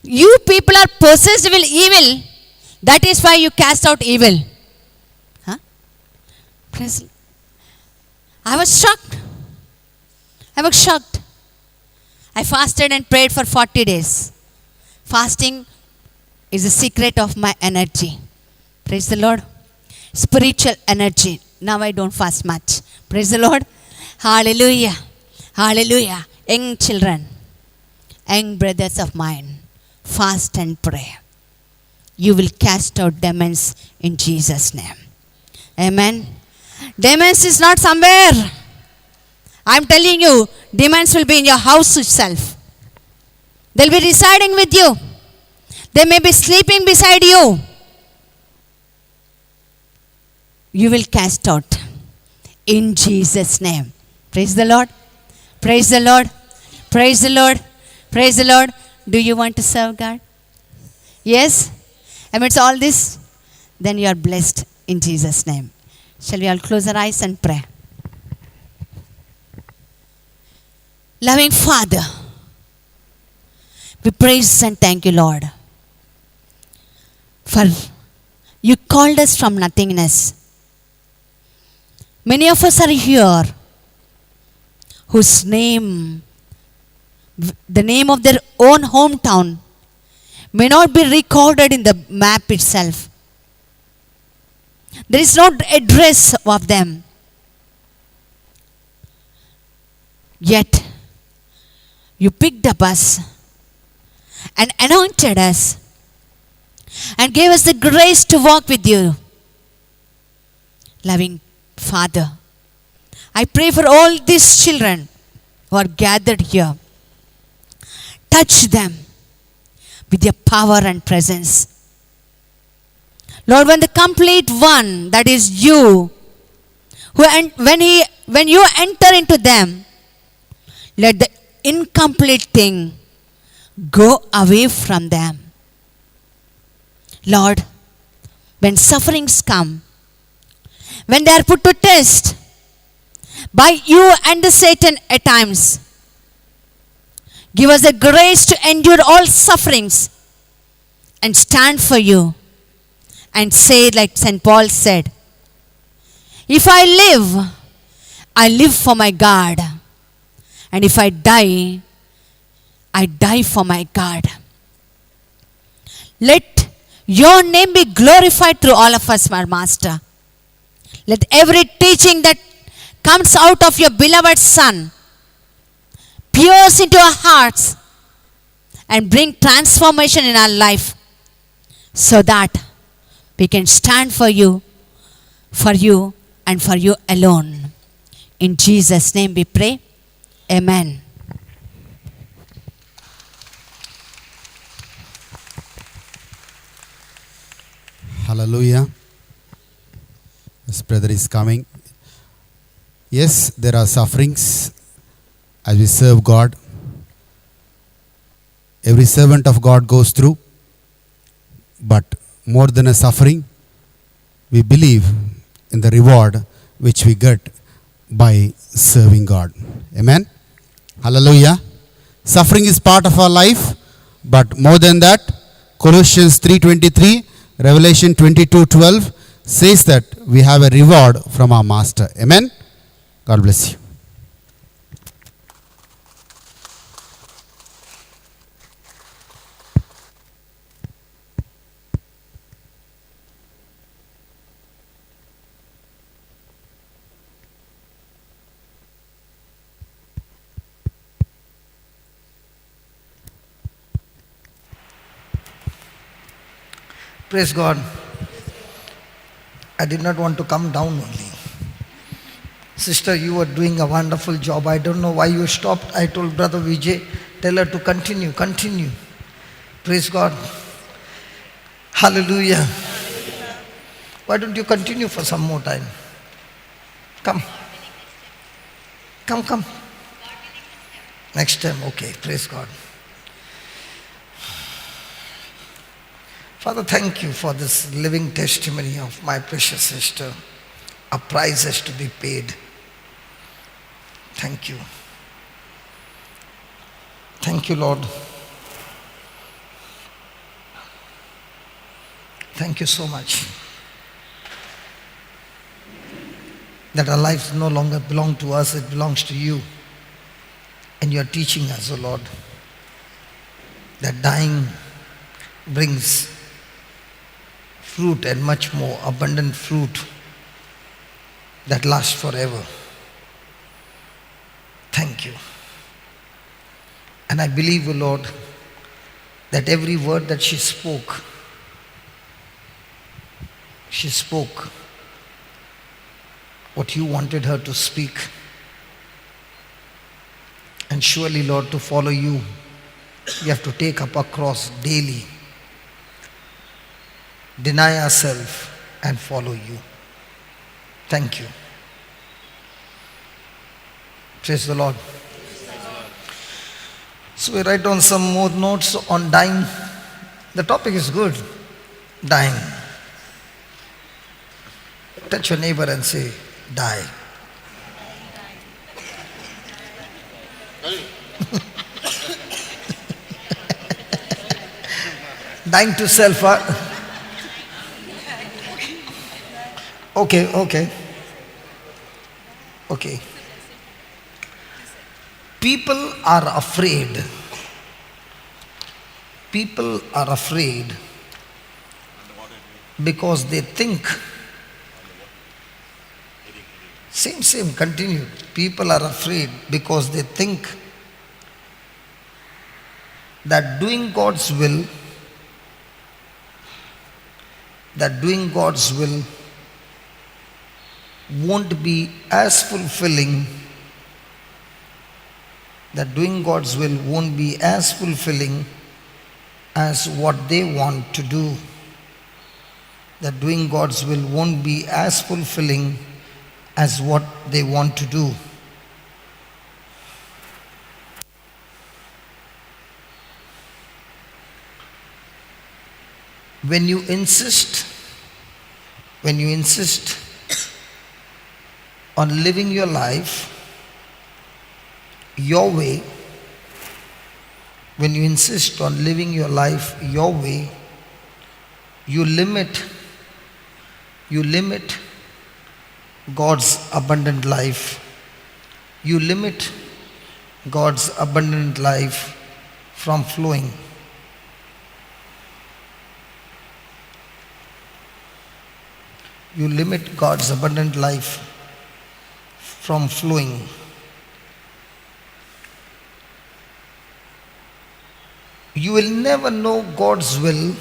you people are possessed with evil. That is why you cast out evil. Huh? I was shocked. I fasted and prayed for 40 days. Fasting is the secret of my energy. Praise the Lord. Spiritual energy. Now I don't fast much. Praise the Lord. Hallelujah. Hallelujah. Young children, young brothers of mine, fast and pray. You will cast out demons in Jesus' name. Amen. Demons is not somewhere. I'm telling you, demons will be in your house itself. They'll be residing with you. They may be sleeping beside you. You will cast out in Jesus' name. Praise the Lord. Praise the Lord. Praise the Lord. Praise the Lord. Do you want to serve God? Yes? Amidst all this, then you are blessed in Jesus' name. Shall we all close our eyes and pray? Loving Father, we praise and thank you, Lord, for you called us from nothingness. Many of us are here whose name, the name of their own hometown, may not be recorded in the map itself. There is no address of them. Yet, you picked up us and anointed us and gave us the grace to walk with you. Loving Father, I pray for all these children who are gathered here. Touch them with your power and presence. Lord, when the complete one, that is you, when you enter into them, let the incomplete thing go away from them. Lord, when sufferings come, when they are put to test by you and the Satan at times, give us the grace to endure all sufferings and stand for you and say like St. Paul said, if I live for my God. And if I die for my God. Let your name be glorified through all of us, my Master. Let every teaching that comes out of your beloved Son pierce into our hearts and bring transformation in our life so that we can stand for you and for you alone. In Jesus' name we pray. Amen. Hallelujah. This brother is coming. Yes, there are sufferings as we serve God. Every servant of God goes through. But more than a suffering, we believe in the reward which we get by serving God. Amen. Hallelujah. Suffering is part of our life, but more than that, Colossians 3:23, Revelation 22:12 says that we have a reward from our Master. Amen. God bless you. Praise God. I did not want to come down only. Sister, you were doing a wonderful job. I don't know why you stopped. I told Brother Vijay, tell her to continue. Praise God. Hallelujah. Why don't you continue for some more time? Come. Next time, okay. Praise God. Father, thank you for this living testimony of my precious sister. A price has to be paid. Thank you. Thank you, Lord. Thank you so much. That our lives no longer belong to us, it belongs to you. And you are teaching us, O Lord, that dying brings fruit and much more abundant fruit that lasts forever. Thank you. And I believe, O Lord, that every word that she spoke what you wanted her to speak. And surely, Lord, to follow you, we have to take up our cross daily, deny ourselves and follow you. Thank you. Praise the Lord. So we write down some more notes on dying. The topic is good. Dying. Touch your neighbor and say, die. Dying to self, huh? Okay. People are afraid. People are afraid because they think. Same, continue. People are afraid because they think that doing God's will, won't be as fulfilling, as what they want to do. That doing God's will won't be as fulfilling as what they want to do. When you insist on living your life your way, you limit God's abundant life. You limit God's abundant life from flowing. You limit God's abundant life from flowing. You will never know God's will.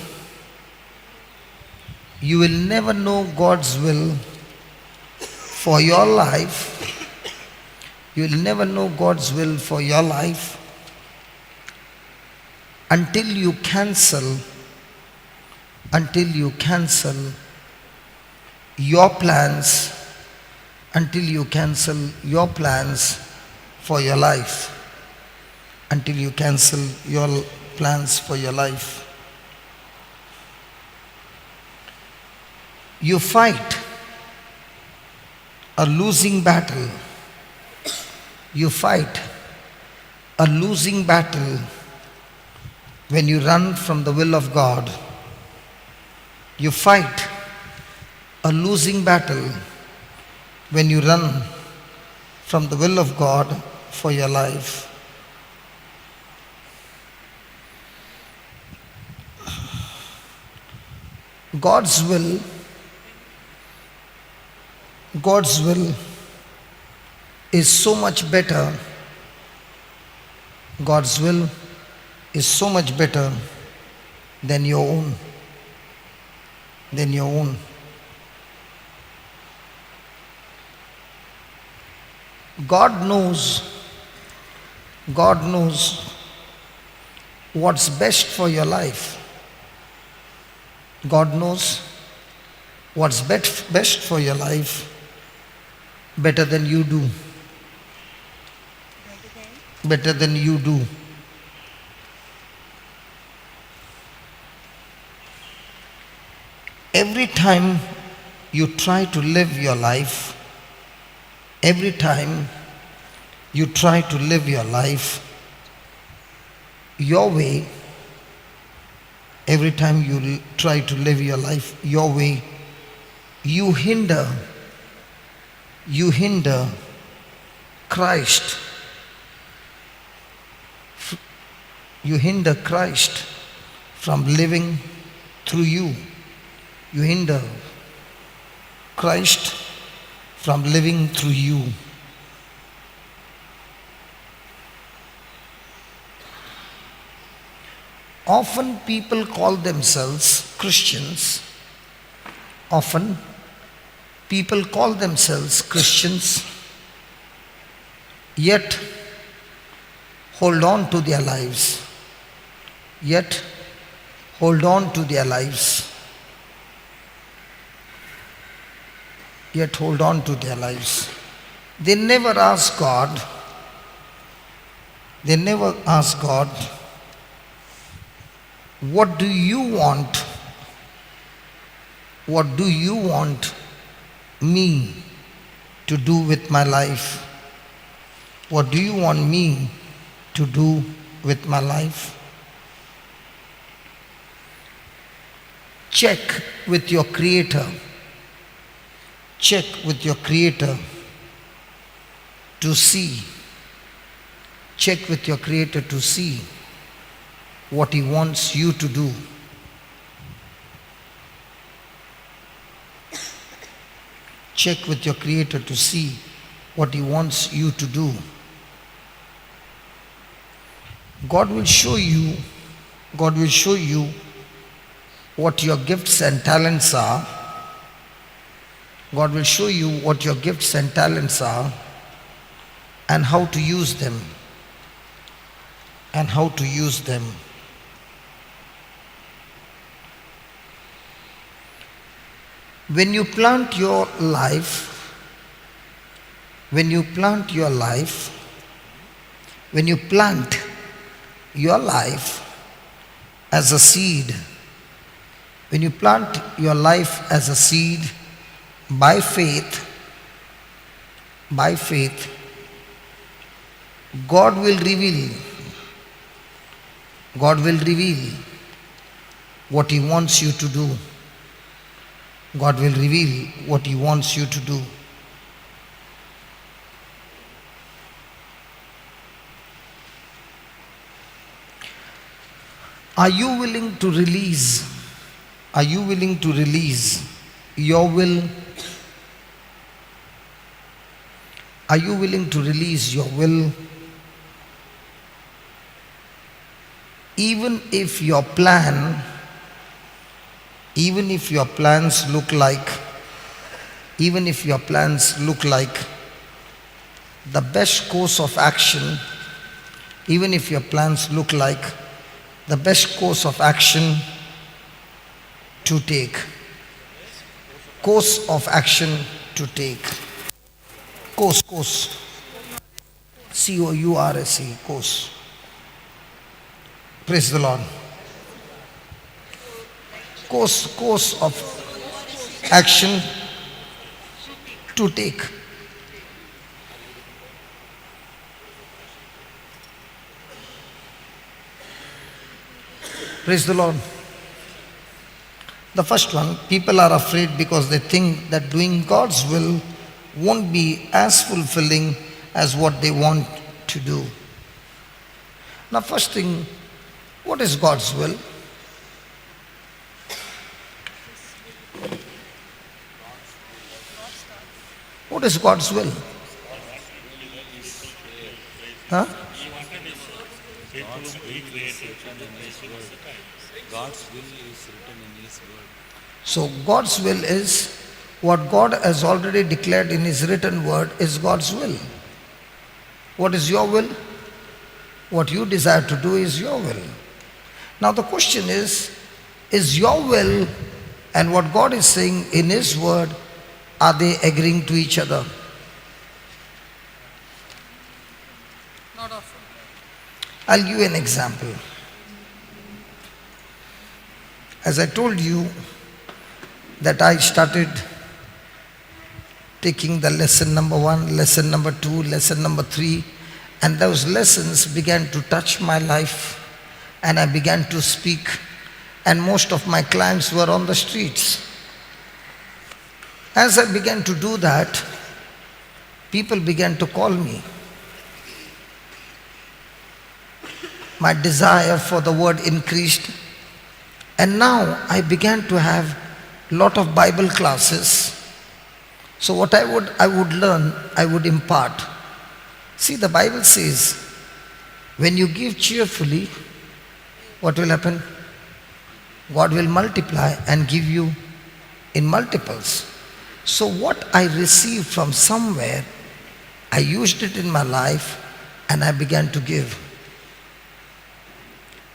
For your life. You will never know God's will for your life until you cancel your plans, for your life. You fight a losing battle. When you run from the will of God. You fight a losing battle when you run from the will of God for your life. God's will is so much better. God's will is so much better than your own. God knows what's best for your life. God knows what's best for your life better than you do. Every time you try to live your life, your way, you hinder Christ. You hinder Christ from living through you. You hinder Christ from living through you. Often people call themselves Christians. Yet hold on to their lives. They never ask God. What do you want? What do you want me to do with my life? What do you want me to do with my life? Check with your Creator. To see Check with your Creator to see what He wants you to do. Check with your Creator to see what He wants you to do. God will show you what your gifts and talents are. God will show you what your gifts and talents are and how to use them. And how to use them. When you plant your life, when you plant your life as a seed, when you plant your life as a seed by faith, God will reveal what He wants you to do. God will reveal what He wants you to do. Are you willing to release? Are you willing to release your will? Are you willing to release your will? Even if your plans look like the best course of action, even if your plans look like the best course of action to take, course, C-O-U-R-S-E, course. Praise the Lord. Course of action to take. Praise the Lord. The first one, people are afraid because they think that doing God's will won't be as fulfilling as what they want to do. Now, first thing, what is God's will? What is God's will? Huh? God's will is written in His word. So God's will is what God has already declared in His written word is God's will. What is your will? What you desire to do is your will. Now the question is your will and what God is saying in His word, are they agreeing to each other? Not often. I'll give you an example. As I told you that I started taking the lesson number 1, lesson number 2, lesson number 3, and those lessons began to touch my life and I began to speak, and most of my clients were on the streets. As I began to do that, people began to call me. My desire for the word increased, and now I began to have a lot of Bible classes. So what I would learn, I would impart. See, the Bible says, when you give cheerfully, what will happen? God will multiply and give you in multiples. So what I received from somewhere, I used it in my life and I began to give.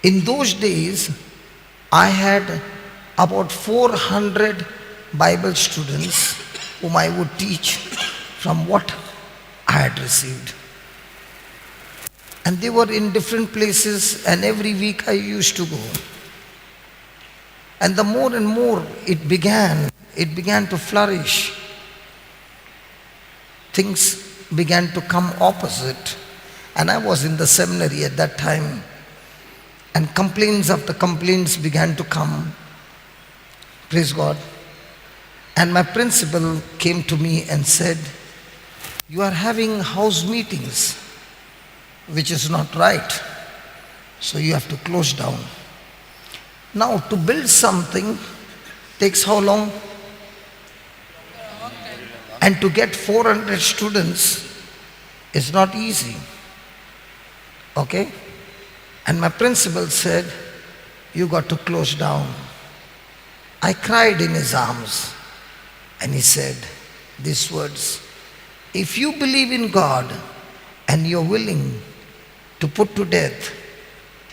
In those days, I had about 400 Bible students whom I would teach from what I had received. And they were in different places, and every week I used to go. And the more and more it began to flourish. Things began to come opposite. And I was in the seminary at that time. And complaints after complaints began to come. Praise God. And my principal came to me and said, "You are having house meetings. which is not right. So you have to close down. Now to build something takes how long? And to get 400 students is not easy. Okay? And my principal said, you got to close down. I cried in his arms and he said these words, if you believe in God and you're willing to put to death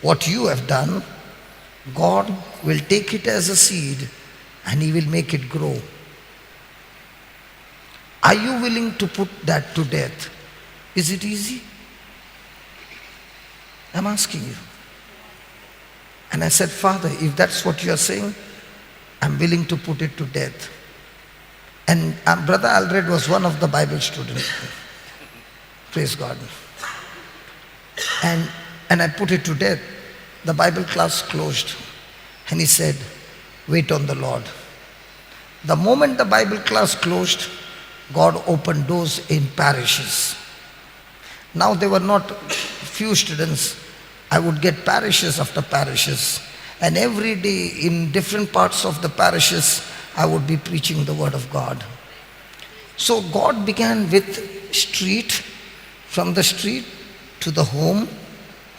what you have done, God will take it as a seed and he will make it grow. Are you willing to put that to death? Is it easy? I'm asking you. And I said, Father, if that's what you're saying, I'm willing to put it to death. And Brother Alred was one of the Bible students. Praise God. And I put it to death. The Bible class closed. And he said, wait on the Lord. The moment the Bible class closed, God opened doors in parishes. Now there were not few students. I would get parishes after parishes. And every day in different parts of the parishes, I would be preaching the word of God. So God began with street, from the street to the home.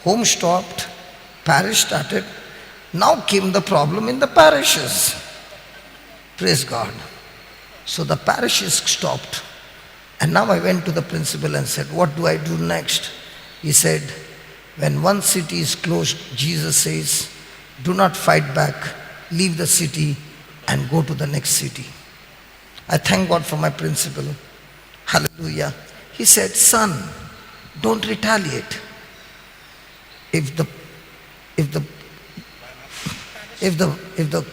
Home stopped, parish started. Now came the problem in the parishes. Praise God. So the parishes stopped. And now I went to the principal and said, what do I do next? He said, when one city is closed, Jesus says, do not fight back, leave the city and go to the next city. I thank God for my principal. Hallelujah. He said, son, don't retaliate. If the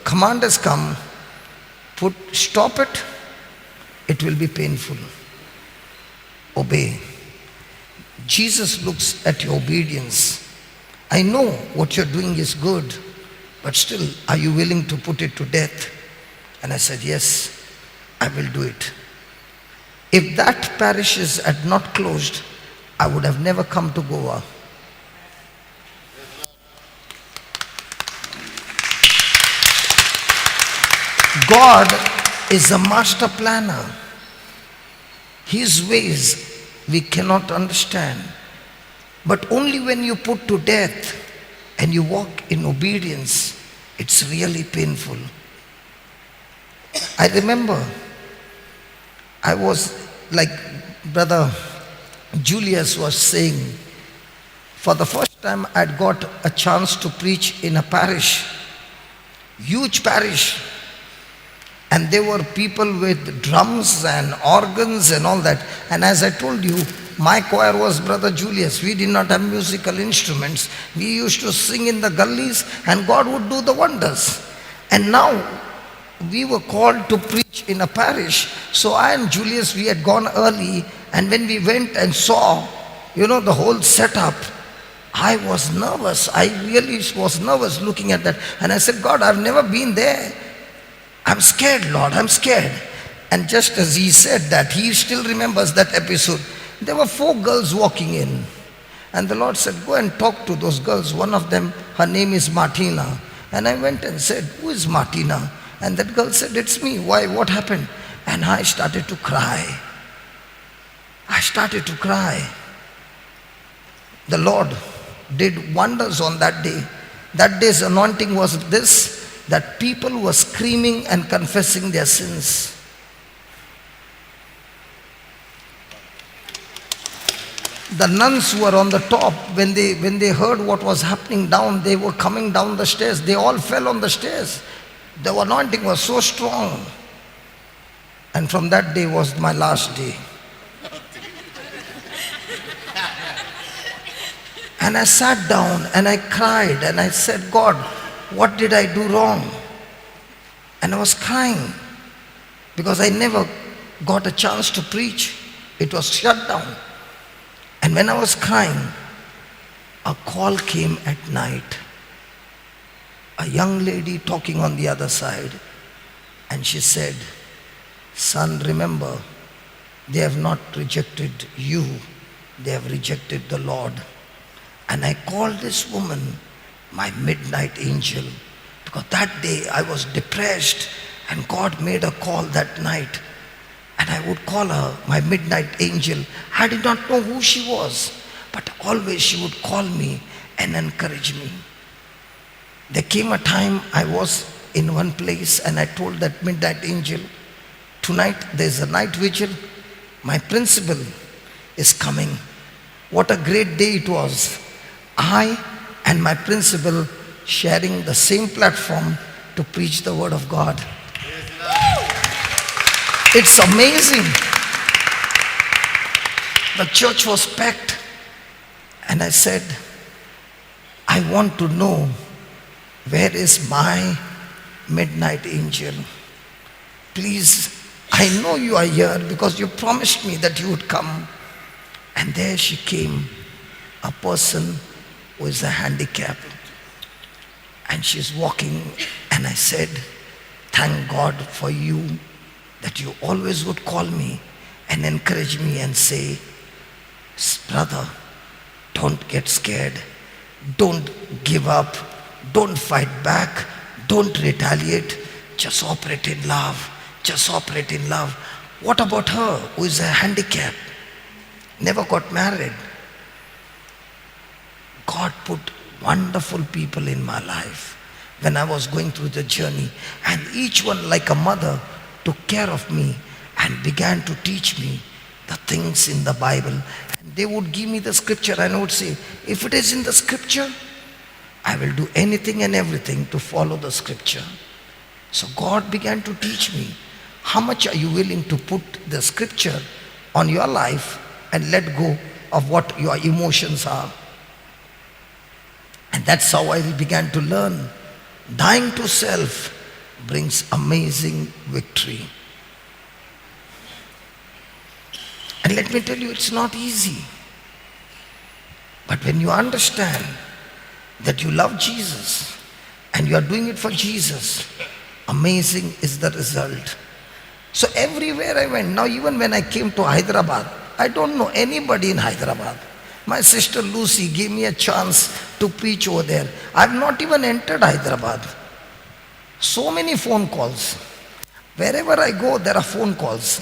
commanders come, stop it, it will be painful. Obey. Jesus looks at your obedience. I know what you're doing is good, but still, are you willing to put it to death? And I said, yes, I will do it. If that parishes had not closed, I would have never come to Goa. God is a master planner. His ways we cannot understand. But only when you put to death and you walk in obedience, it's really painful. I remember I was like Brother Julius was saying, for the first time I'd got a chance to preach in a parish, huge parish. And there were people with drums and organs and all that. And as I told you, my choir was Brother Julius. We did not have musical instruments. We used to sing in the gullies and God would do the wonders. And now we were called to preach in a parish. So I and Julius, we had gone early. And when we went and saw, the whole setup, I was nervous. I really was nervous looking at that. And I said, God, I've never been there. I'm scared, Lord, I'm scared. And just as he said that, he still remembers that episode. There were 4 girls walking in. And the Lord said, go and talk to those girls. One of them, her name is Martina. And I went and said, who is Martina? And that girl said, it's me. Why? What happened? And I started to cry. The Lord did wonders on that day. That day's anointing was this, that people were screaming and confessing their sins. The nuns were on the top. When they heard what was happening down, they were coming down the stairs. They all fell on the stairs. The anointing was so strong. And from that day was my last day. And I sat down and I cried and I said, God, what did I do wrong? And I was crying because I never got a chance to preach. It was shut down. And when I was crying, a call came at night. A young lady talking on the other side. And she said, son, remember, they have not rejected you. They have rejected the Lord. And I called this woman my midnight angel, because that day I was depressed and God made a call that night. And I would call her my midnight angel. I did not know who she was, but always she would call me and encourage me. There came a time I was in one place and I told that midnight angel, tonight there's a night vigil. My principal is coming. What a great day it was. I and my principal sharing the same platform to preach the word of God. It's amazing. The church was packed and I said, I want to know, where is my midnight angel? Please, I know you are here because you promised me that you would come. And there she came, a person who is a handicap. And she's walking, and I said, thank God for you, that you always would call me and encourage me and say, brother, don't get scared. Don't give up. Don't fight back. Don't retaliate. Just operate in love. Just operate in love. What about her who is a handicap? Never got married. God put wonderful people in my life when I was going through the journey, and each one like a mother took care of me and began to teach me the things in the Bible. And they would give me the scripture and I would say, if it is in the scripture, I will do anything and everything to follow the scripture. So God began to teach me, how much are you willing to put the scripture on your life and let go of what your emotions are? And that's how I began to learn. Dying to self brings amazing victory. And let me tell you, it's not easy. But when you understand that you love Jesus and you are doing it for Jesus, amazing is the result. So everywhere I went, now even when I came to Hyderabad, I don't know anybody in Hyderabad. My sister Lucy gave me a chance to preach over there. I've not even entered Hyderabad. So many phone calls. Wherever I go, there are phone calls.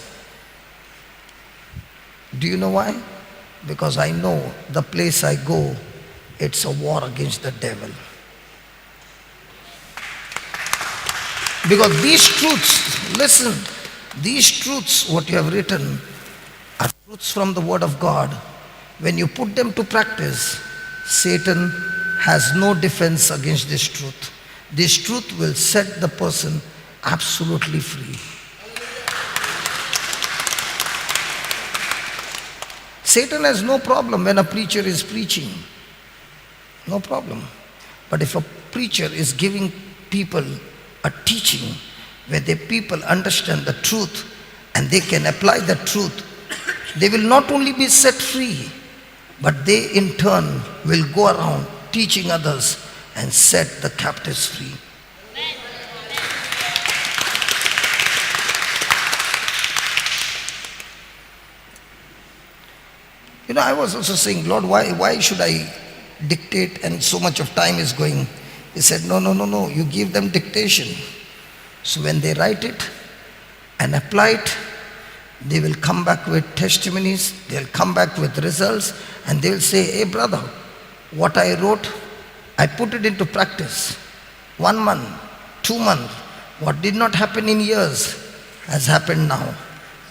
Do you know why? Because I know the place I go, it's a war against the devil. Because these truths, listen, these truths, what you have written, are truths from the Word of God. When you put them to practice, Satan has no defense against this truth. This truth will set the person absolutely free. Satan has no problem when a preacher is preaching. No problem. But if a preacher is giving people a teaching where the people understand the truth and they can apply the truth, they will not only be set free, but they in turn will go around teaching others and set the captives free. You know, I was also saying, Lord, why should I dictate and so much of time is going? He said, no, you give them dictation. So when they write it and apply it, they will come back with testimonies, they'll come back with results, and they will say, hey brother, what I wrote, I put it into practice. 1 month, 2 months, what did not happen in years has happened now.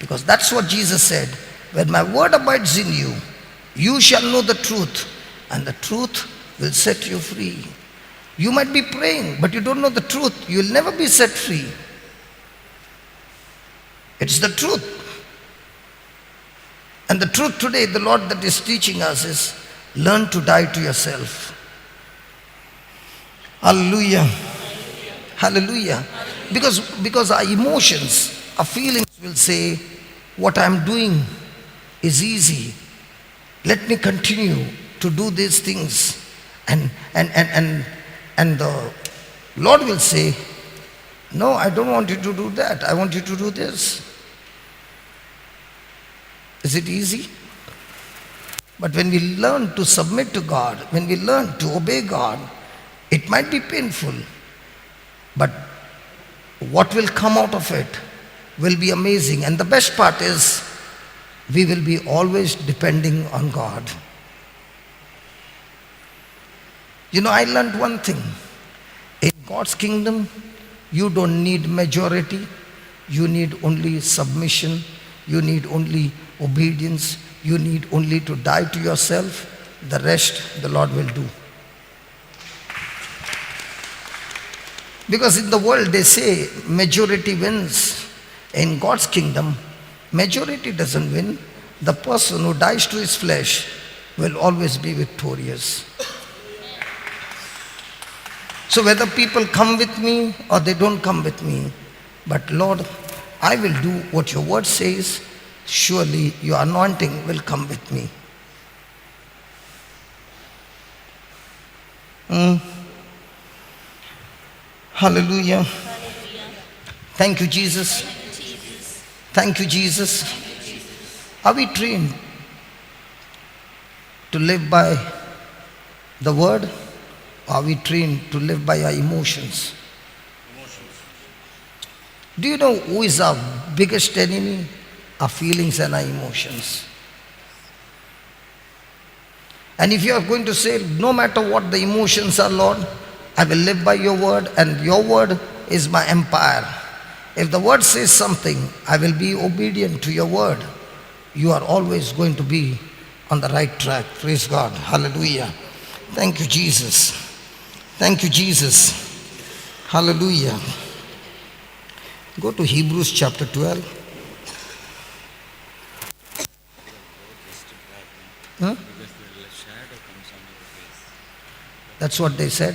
Because that's what Jesus said, when my word abides in you, you shall know the truth, and the truth will set you free. You might be praying, but you don't know the truth, you'll never be set free. It's the truth. And the truth today, the Lord that is teaching us is, learn to die to yourself. Hallelujah. Hallelujah. Because our emotions, our feelings will say, what I'm doing is easy. Let me continue to do these things. And the Lord will say, no, I don't want you to do that. I want you to do this. Is it easy? But when we learn to submit to God, when we learn to obey God, it might be painful, but what will come out of it will be amazing. And the best part is, we will be always depending on God. You know, I learned one thing. In God's kingdom, you don't need majority. You need only submission. You need only obedience. You need only to die to yourself. The rest, the Lord will do. Because in the world, they say majority wins. In God's kingdom, majority doesn't win. The person who dies to his flesh will always be victorious. So whether people come with me or they don't come with me, but Lord, I will do what your word says. Surely your anointing will come with me. Hallelujah. Thank you, Jesus. Thank you, Jesus. Are we trained to live by the word? Are we trained to live by our emotions? Do you know who is our biggest enemy? Our feelings and our emotions. And if you are going to say, no matter what the emotions are, Lord, I will live by your word, and your word is my empire. If the word says something, I will be obedient to your word. You are always going to be on the right track. Praise God. Hallelujah. Thank you, Jesus. Thank you, Jesus. Hallelujah. Go to Hebrews chapter 12. Huh? Because the shadow comes on your face. That's what they said.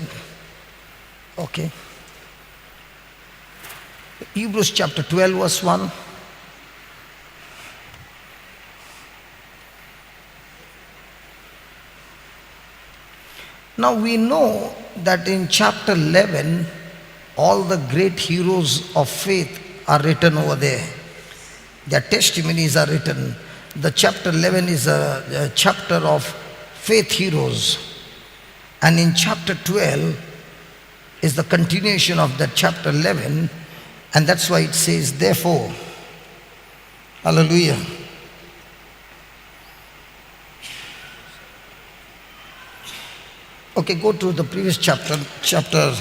Okay. Hebrews chapter 12 verse 1. Now we know that in chapter 11, all the great heroes of faith are written over there. Their testimonies are written. The chapter 11 is a chapter of faith heroes. And in chapter 12 is the continuation of that chapter 11. And that's why it says, therefore. Hallelujah. Okay, go to the previous chapter, chapter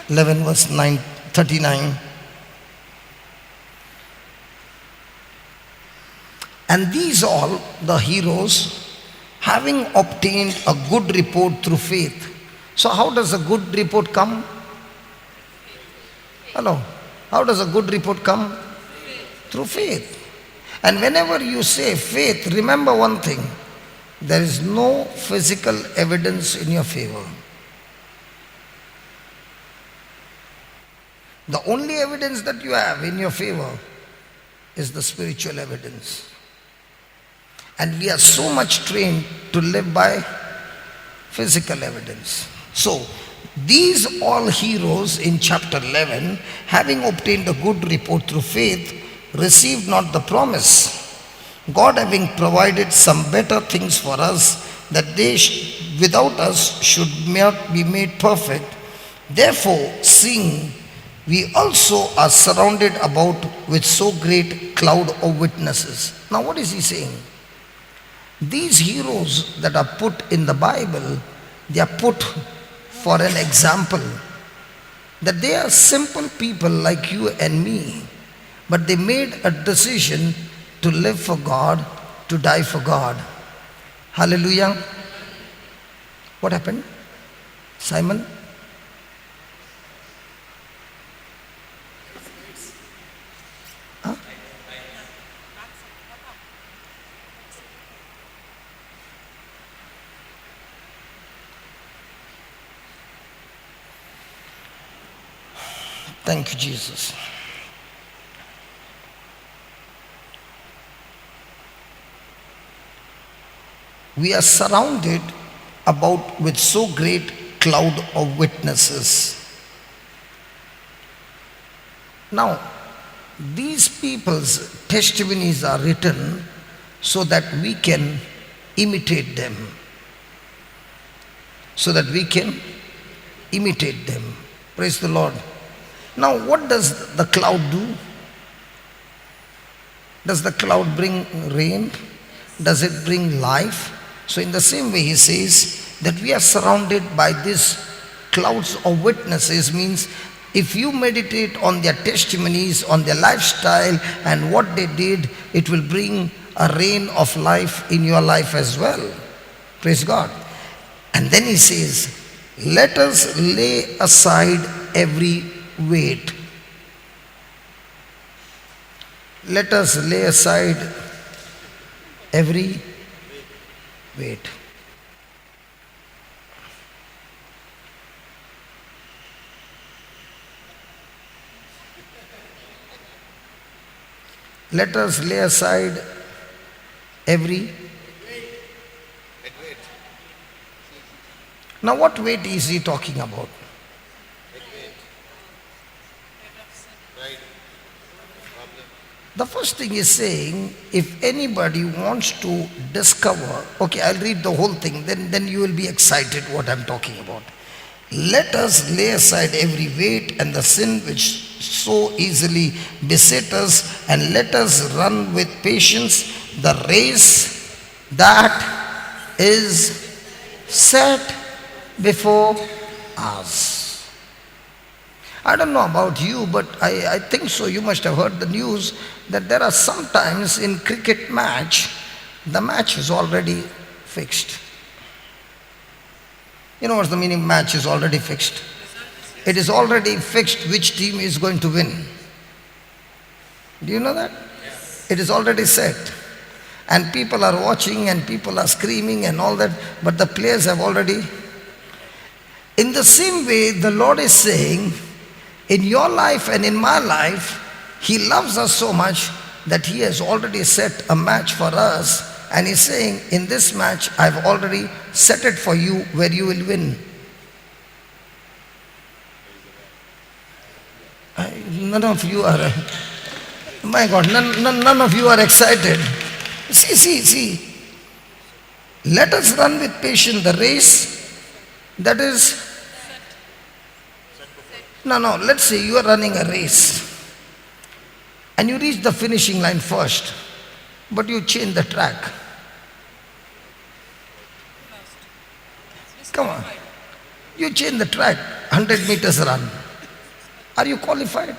11, verse 39. And these all, the heroes, having obtained a good report through faith. So how does a good report come? Hello? How does a good report come? Through faith. And whenever you say faith, remember one thing. There is no physical evidence in your favor. The only evidence that you have in your favor is the spiritual evidence. And we are so much trained to live by physical evidence. So, these all heroes in chapter 11, having obtained a good report through faith, received not the promise. God having provided some better things for us, that they without us should not be made perfect. Therefore, seeing we also are surrounded about with so great cloud of witnesses. Now what is he saying? These heroes that are put in the Bible, they are put for an example. That they are simple people like you and me, but they made a decision to live for God, to die for God. Hallelujah. What happened? Simon? Huh? Thank you, Jesus. We are surrounded about with so great cloud of witnesses. Now, these people's testimonies are written so that we can imitate them. So that we can imitate them. Praise the Lord. Now what does the cloud do? Does the cloud bring rain? Does it bring life? So in the same way he says that we are surrounded by these clouds of witnesses, means if you meditate on their testimonies, on their lifestyle and what they did, it will bring a rain of life in your life as well. Praise God. And then he says, let us lay aside every weight. Let us lay aside every weight. Let us lay aside every. Now what weight is he talking about? The first thing is saying, if anybody wants to discover, okay, I'll read the whole thing, then you will be excited what I'm talking about. Let us lay aside every weight and the sin which so easily beset us, and let us run with patience the race that is set before us. I don't know about you, but I think so. You must have heard the news that there are sometimes in cricket match, the match is already fixed. You know what's the meaning? Match is already fixed. It is already fixed which team is going to win. Do you know that? Yes. It is already set. And people are watching and people are screaming and all that, but the players have already. In the same way, the Lord is saying, in your life and in my life, He loves us so much that He has already set a match for us. And He's saying, in this match, I've already set it for you where you will win. None of you are, my God, none of you are excited. See. Let us run with patience the race that is. No, let's say you are running a race and you reach the finishing line first, but you change the track. Come on. You change the track, 100 meters run. Are you qualified?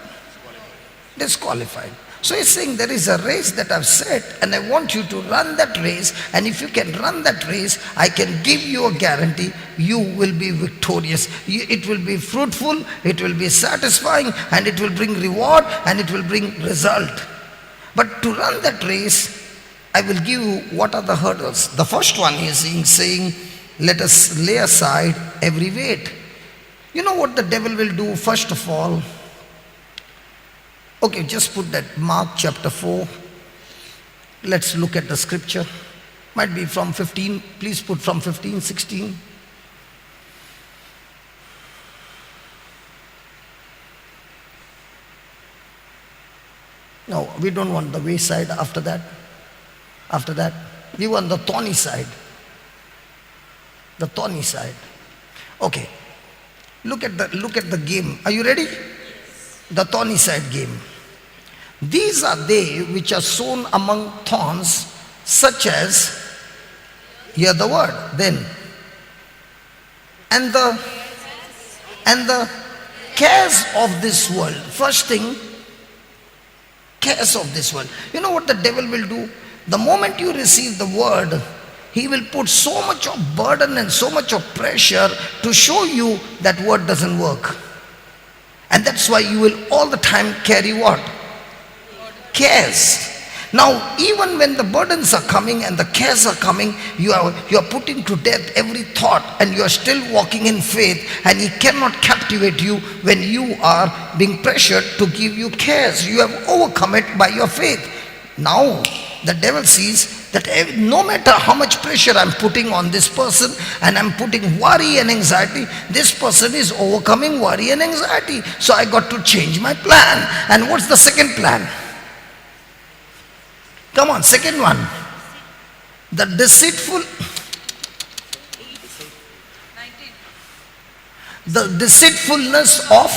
Disqualified. So he's saying there is a race that I've set and I want you to run that race, and if you can run that race, I can give you a guarantee you will be victorious. It will be fruitful, it will be satisfying, and it will bring reward and it will bring result. But to run that race, I will give you what are the hurdles. The first one is saying, let us lay aside every weight. You know what the devil will do first of all? Okay, just put that Mark chapter 4. Let's look at the scripture. Might be from 15. Please put from 15, 16. No, we don't want the wayside after that. After that, we want the thorny side. The thorny side. Okay. Look at the game. Are you ready? The thorny side game. These are they which are sown among thorns, such as, hear the word, then, and the cares of this world. First thing, cares of this world. You know what the devil will do? The moment you receive the word, he will put so much of burden and so much of pressure to show you that word doesn't work. And that's why you will all the time carry what? Cares. Now, even when the burdens are coming and the cares are coming, you are putting to death every thought, and you are still walking in faith, and he cannot captivate you when you are being pressured to give you cares. You have overcome it by your faith. Now, the devil sees that no matter how much pressure I'm putting on this person, and I'm putting worry and anxiety, this person is overcoming worry and anxiety. So I got to change my plan. And what's the second plan? Come on, second one. The deceitful, the deceitfulness of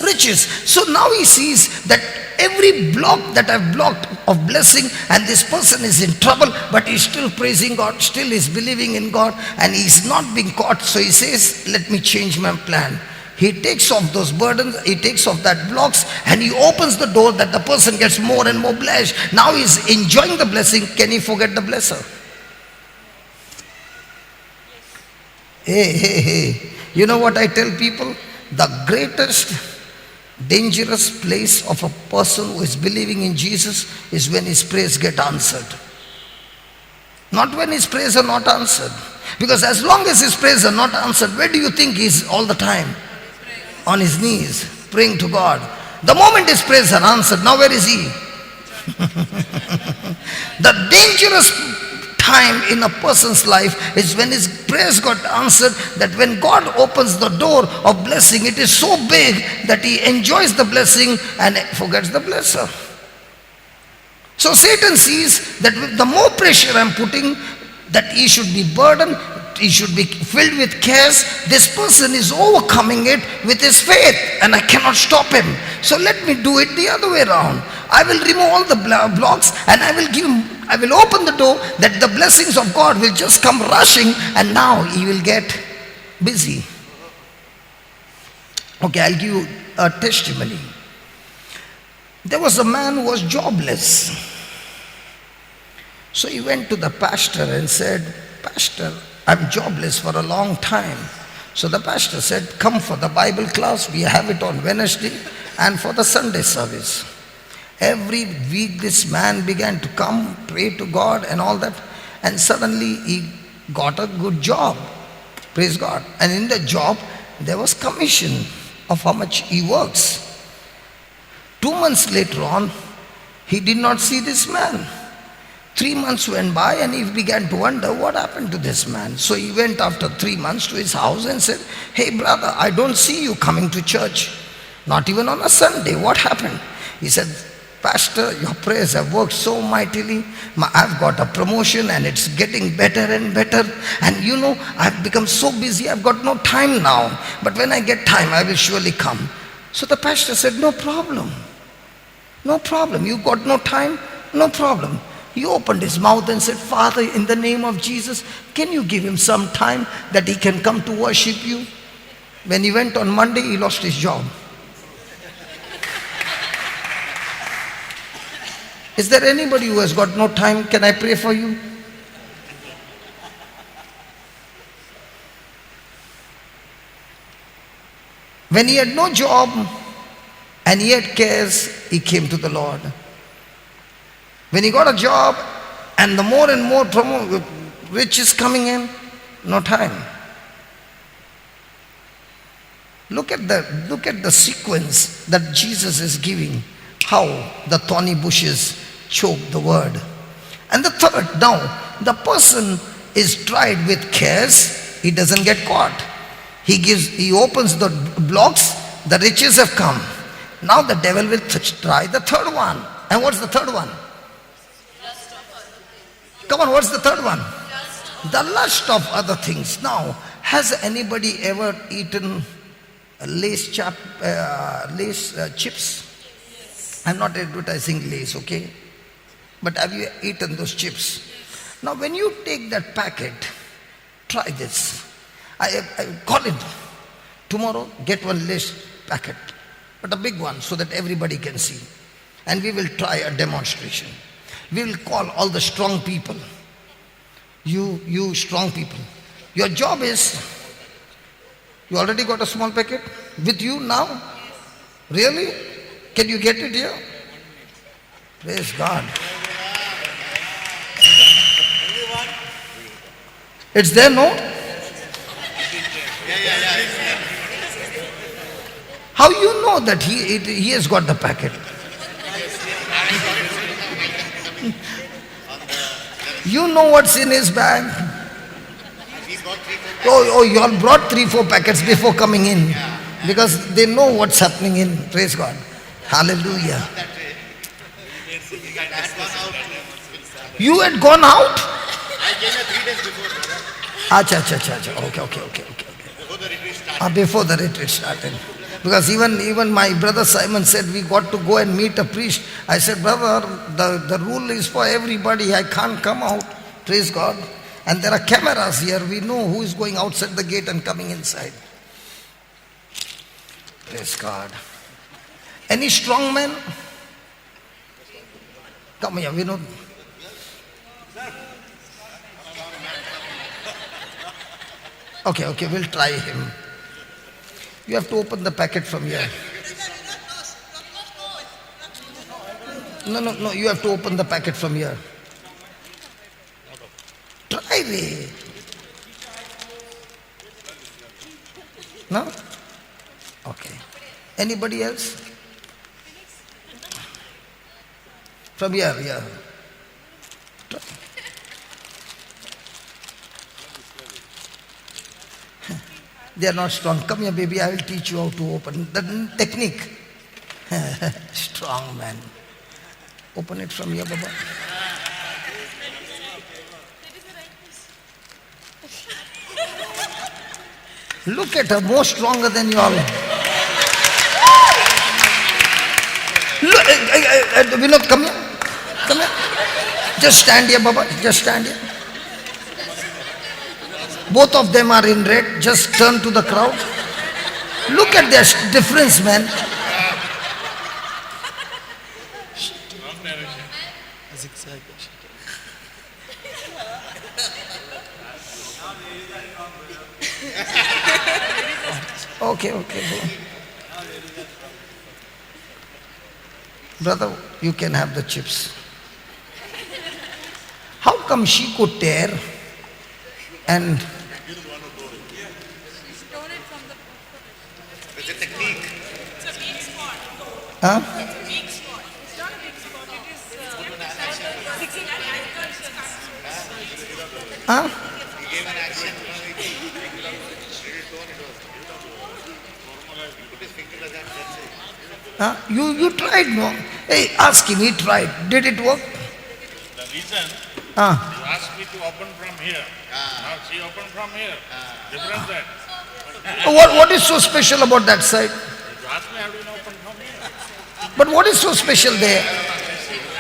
riches. So now he sees that every block that I've blocked of blessing, and this person is in trouble, but he's still praising God, still is believing in God, and he's not being caught. So he says, let me change my plan. He takes off those burdens, he takes off that blocks, and he opens the door that the person gets more and more blessed. Now he's enjoying the blessing. Can he forget the blesser? Hey. You know what I tell people? The greatest dangerous place of a person who is believing in Jesus is when his prayers get answered. Not when his prayers are not answered. Because as long as his prayers are not answered, where do you think he's all the time? On his knees, praying to God. The moment his prayers are answered, now where is he? The dangerous time in a person's life is when his prayers got answered, that when God opens the door of blessing, it is so big that he enjoys the blessing and forgets the blesser. So Satan sees that with the more pressure I'm putting, that he should be burdened, he should be filled with cares. This person is overcoming it with his faith, and I cannot stop him. So let me do it the other way around. I will remove all the blocks, and I will open the door that the blessings of God will just come rushing, and now he will get busy. Okay, I'll give you a testimony. There was a man who was jobless. So he went to the pastor and said, Pastor, I'm jobless for a long time. So the pastor said, come for the Bible class. We have it on Wednesday, and for the Sunday service. Every week this man began to come, pray to God and all that. And suddenly he got a good job. Praise God. And in the job, there was commission of how much he works. 2 months later on, he did not see this man. 3 months went by, and he began to wonder what happened to this man. So he went after 3 months to his house and said, hey brother, I don't see you coming to church. Not even on a Sunday. What happened? He said, Pastor, your prayers have worked so mightily. I've got a promotion, and it's getting better and better. And you know, I've become so busy, I've got no time now. But when I get time, I will surely come. So the pastor said, no problem. No problem. You got no time? No problem. He opened his mouth and said, Father, in the name of Jesus, can you give him some time that he can come to worship you? When he went on Monday, he lost his job. Is there anybody who has got no time? Can I pray for you? When he had no job and he had cares, he came to the Lord. When he got a job and the more and more riches coming in, no time. Look at the sequence that Jesus is giving, how the thorny bushes choke the word. And the third, now the person is tried with cares, he doesn't get caught. He opens the blocks, the riches have come. Now the devil will try the third one. And what's the third one? Come on, what's the third one? The lust of other things. Now, has anybody ever eaten Lace chips? I'm not advertising Lace, okay? But have you eaten those chips? Now, when you take that packet, try this. I call it tomorrow, get one Lace packet, but a big one so that everybody can see. And we will try a demonstration. We will call all the strong people. You strong people. Your job is, you already got a small packet with you now? Really? Can you get it here? Praise God. It's there, no? How you know that he has got the packet? You know what's in his bag. Oh, you all brought 3-4 packets before coming in, because they know what's happening in. Praise God. Hallelujah. You had gone out? Acha. Okay. Before the retreat started. Because even my brother Simon said we got to go and meet a priest. I said, brother, the rule is for everybody. I can't come out. Praise God. And there are cameras here. We know who is going outside the gate and coming inside. Praise God. Any strong man? Come here, Vinod. Okay, we'll try him. You have to open the packet from here. No, you have to open the packet from here. Try it. No? Okay. Anybody else? From here, yeah. Try. They are not strong. Come here, baby. I will teach you how to open. The technique. Strong man. Open it from here, Baba. Look at her, more stronger than you all. Look, Vinod, come here. Come here. Just stand here, Baba. Just stand here. Both of them are in red. Just turn to the crowd. Look at their difference, man. Okay, go. Brother, you can have the chips. How come she could tear and... It's a technique. It's a weak spot. Huh? It's a weak spot. It's not a big spot. It is Huh? He gave an action. Huh? You tried, no? Hey, ask him, he tried. Did it work? The reason you asked me to open from here. Now she opened from here. Difference that. What is so special about that side? You asked me how do you open from here. But what is so special there?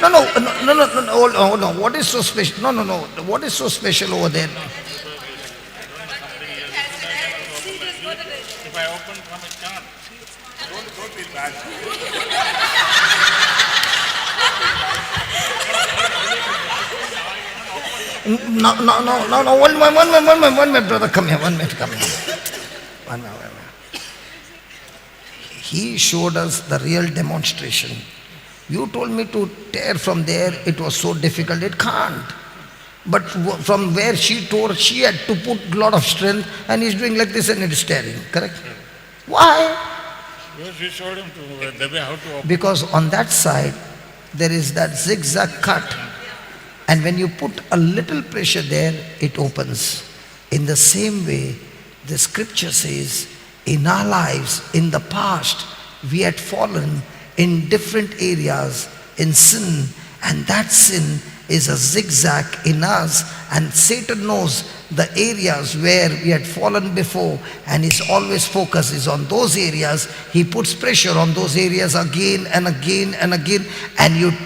No. Hold on. What is so special? No. What is so special over there? If I open from a chart, don't feel bad. No. One minute, brother. Come here. One minute. He showed us the real demonstration. You told me to tear from there. It was so difficult. It can't. But from where she tore, she had to put a lot of strength, and he's doing like this and it is tearing. Correct? Why? Because we showed him to the way how to open. Because on that side, there is that zigzag cut. And when you put a little pressure there, it opens. In the same way, the scripture says, in our lives, in the past, we had fallen in different areas in sin, and that sin is a zigzag in us, and Satan knows the areas where we had fallen before, and his always focus is on those areas. He puts pressure on those areas again and again, and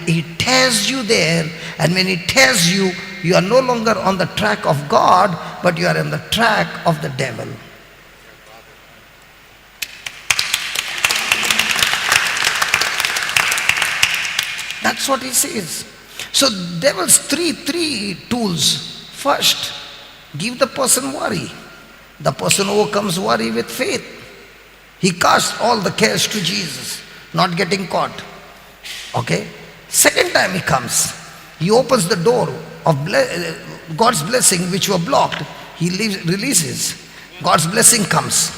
he tears you there. And when he tears you, you are no longer on the track of God, but you are on the track of the devil. That's what he says. So devil's three tools. First, give the person worry. The person overcomes worry with faith. He casts all the cares to Jesus, not getting caught. Okay? Second time he comes, he opens the door of God's blessing which were blocked. He releases. God's blessing comes.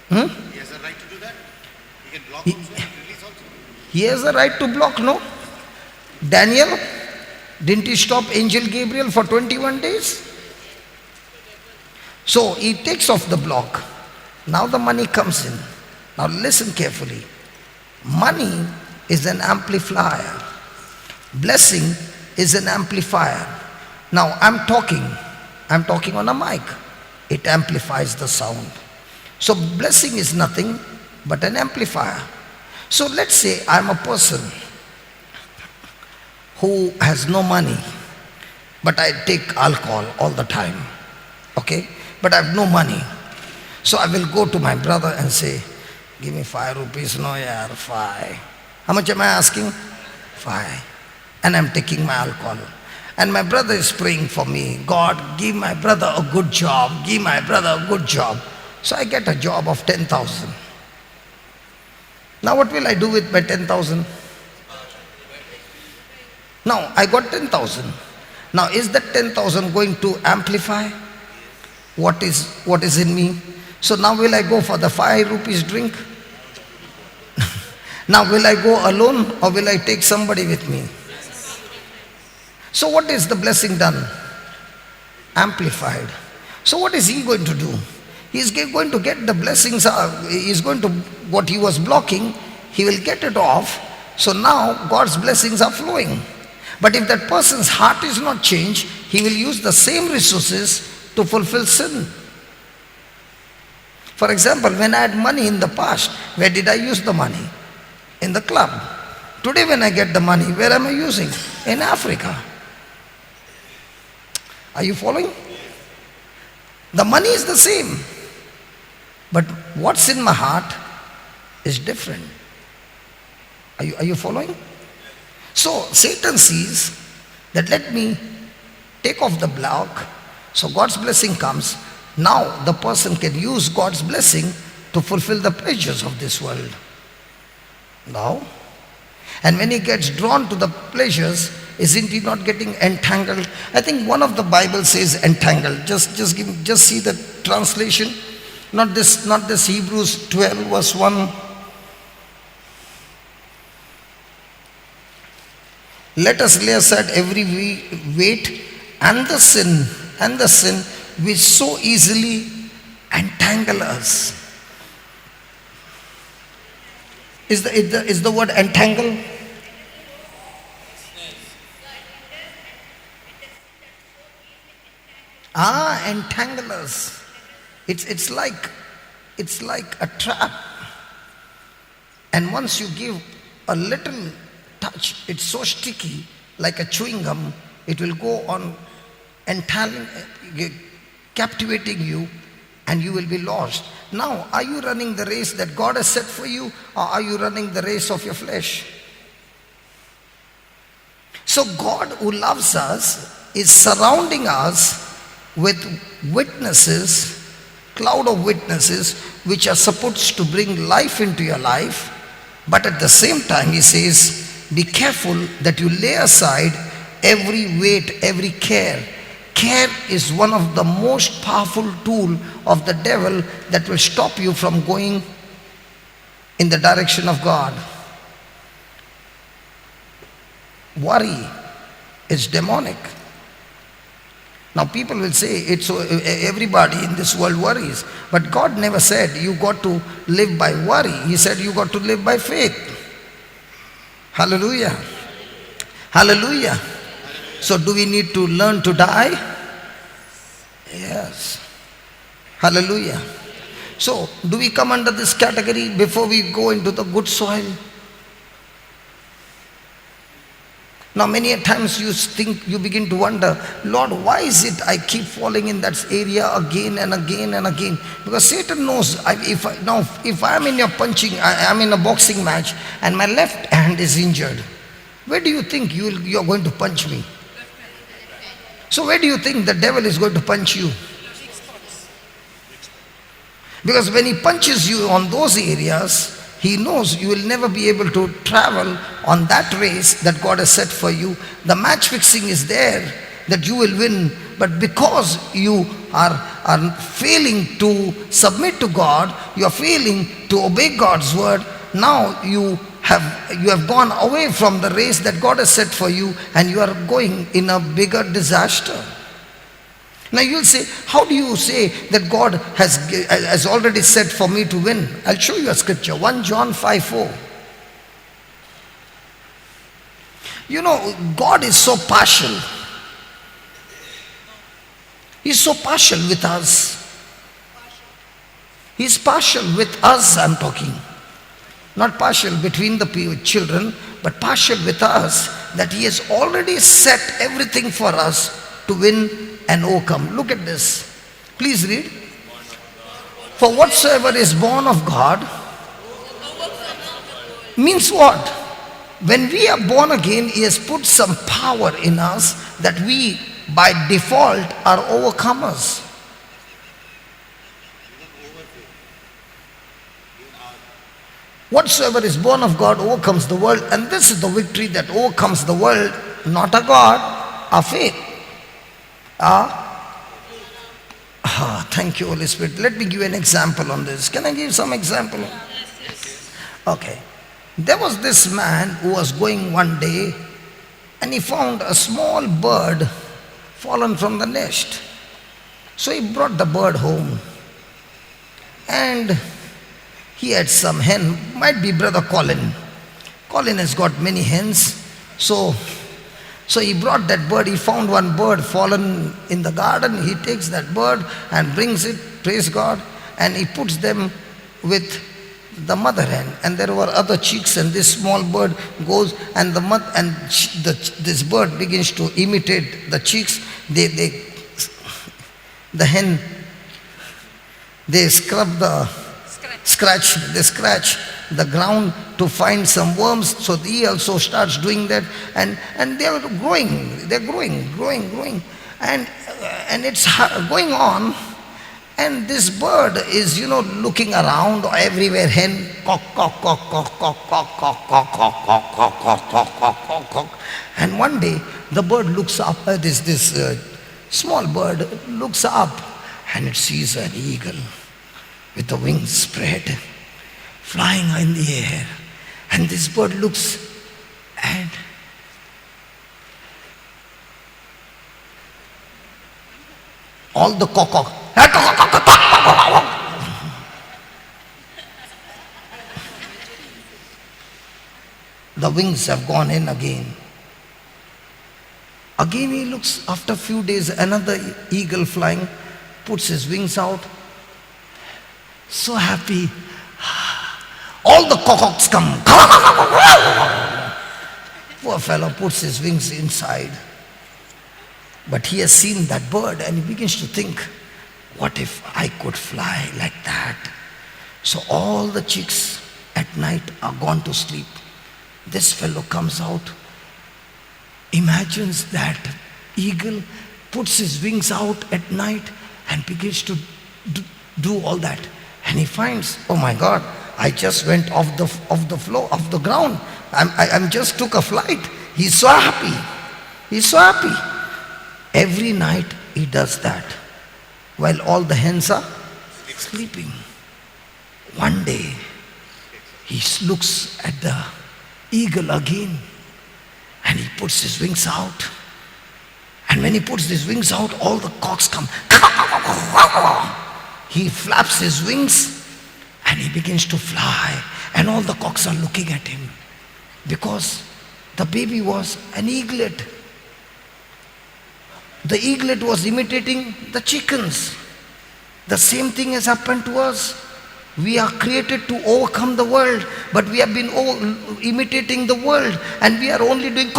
He has a right to do that. He can block also and release also. He has a right to block, no? Daniel, didn't he stop Angel Gabriel for 21 days? So he takes off the block. Now the money comes in. Now listen carefully. Money is an amplifier. Blessing is an amplifier. Now I'm talking on a mic. It amplifies the sound. So blessing is nothing but an amplifier. So let's say I'm a person who has no money, but I take alcohol all the time. Okay? But I have no money. So I will go to my brother and say, give me 5 rupees. No, yaar, 5. How much am I asking? 5. And I'm taking my alcohol. And my brother is praying for me. God, give my brother a good job. Give my brother a good job. So I get a job of 10,000. Now what will I do with my 10,000? Now I got 10,000. Now is that 10,000 going to amplify what is in me? So now will I go for the 5 rupees drink? Now will I go alone or will I take somebody with me? So what is the blessing done? Amplified. So what is he going to do? He is going to get the blessings, what he was blocking, he will get it off. So now God's blessings are flowing. But if that person's heart is not changed, he will use the same resources to fulfill sin. For example, when I had money in the past, where did I use the money? In the club. Today when I get the money, where am I using? In Africa. Are you following? The money is the same. But what's in my heart is different. Are you following? So Satan sees that let me take off the block, so God's blessing comes. Now the person can use God's blessing to fulfill the pleasures of this world. Now, and when he gets drawn to the pleasures, isn't he not getting entangled? I think one of the Bible says entangled. Just see the translation. Not this Hebrews 12 verse 1. Let us lay aside every weight and the sin which so easily entangle us. Is the word entangle? Entangle us. It's like a trap. And once you give a little touch, it's so sticky, like a chewing gum, it will go on captivating you, and you will be lost. Now, are you running the race that God has set for you, or are you running the race of your flesh? So God, who loves us, is surrounding us with witnesses, cloud of witnesses, which are supposed to bring life into your life. But at the same time, he says, be careful that you lay aside every weight, every care. Care is one of the most powerful tool of the devil that will stop you from going in the direction of God. Worry is demonic. Now people will say everybody in this world worries, but God never said you got to live by worry. He said you got to live by faith. Hallelujah. Hallelujah. So do we need to learn to die? Yes. Hallelujah. So do we come under this category before we go into the good soil? Now many a times you begin to wonder, Lord, why is it I keep falling in that area again and again and again? Because Satan knows, if I'm in I'm in a boxing match and my left hand is injured, where do you think you're going to punch me? So where do you think the devil is going to punch you? Because when he punches you on those areas, he knows you will never be able to travel on that race that God has set for you. The match fixing is there that you will win, but because you are failing to submit to God, you are failing to obey God's word, now you have gone away from the race that God has set for you, and you are going in a bigger disaster. Now you'll say, how do you say that God has already said for me to win? I'll show you a scripture, 1 John 5:4. You know, God is so partial. He's so partial with us. He's partial with us, I'm talking. Not partial between the children, but partial with us, that he has already set everything for us to win and overcome. Look at this. Please read. For whatsoever is born of God means what? When we are born again, he has put some power in us that we by default are overcomers. Whatsoever is born of God overcomes the world, and this is the victory that overcomes the world, not a God, a faith. Thank you, Holy Spirit. Let me give you an example on this. Can I give some example? Okay. There was this man who was going one day and he found a small bird fallen from the nest. So he brought the bird home and he had some hen, might be Brother Colin. Colin has got many hens. So he brought that bird. He found one bird fallen in the garden. He takes that bird and brings it, praise God, and he puts them with the mother hen. And there were other chicks, and this small bird goes and this bird begins to imitate the chicks. The hen, they scratch the ground to find some worms. So he also starts doing that, and they are growing. They're growing, and it's going on. And this bird is, looking around everywhere. Hen, cock, cock, cock, cock, cock, cock, cock, cock, cock, cock, cock, cock, cock, cock, cock, cock. And one day the bird looks up. This small bird looks up, and it sees an eagle with the wings spread, flying in the air. And this bird looks and all the cock. The wings have gone in again. Again he looks, after a few days, another eagle flying, puts his wings out. So happy. All the cocks come. Poor fellow puts his wings inside. But he has seen that bird and he begins to think, what if I could fly like that? So all the chicks at night are gone to sleep. This fellow comes out, imagines that eagle, puts his wings out at night and begins to do all that. And he finds, oh my God, I just went off the floor, off the ground. I'm just took a flight. He's so happy. He's so happy. Every night he does that while all the hens are sleeping. One day he looks at the eagle again and he puts his wings out. And when he puts his wings out, all the cocks come. He flaps his wings and he begins to fly, and all the cocks are looking at him because the baby was an eaglet. The eaglet was imitating the chickens. The same thing has happened to us. We are created to overcome the world, but we have been imitating the world, and we are only doing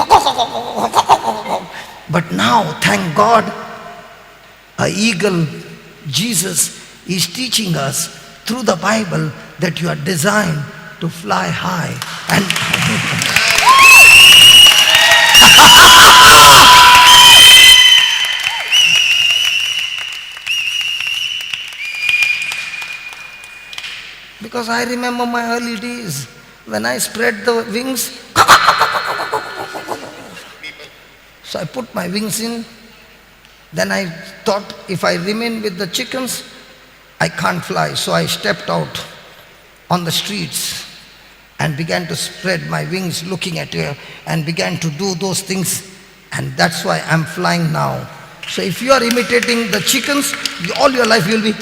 but now, thank God, a eagle, Jesus, is teaching us through the Bible that you are designed to fly high. And because I remember my early days when I spread the wings. So I put my wings in. Then I thought if I remain with the chickens, I can't fly. So I stepped out on the streets and began to spread my wings looking at her and began to do those things. And that's why I'm flying now. So if you are imitating the chickens, all your life you'll be.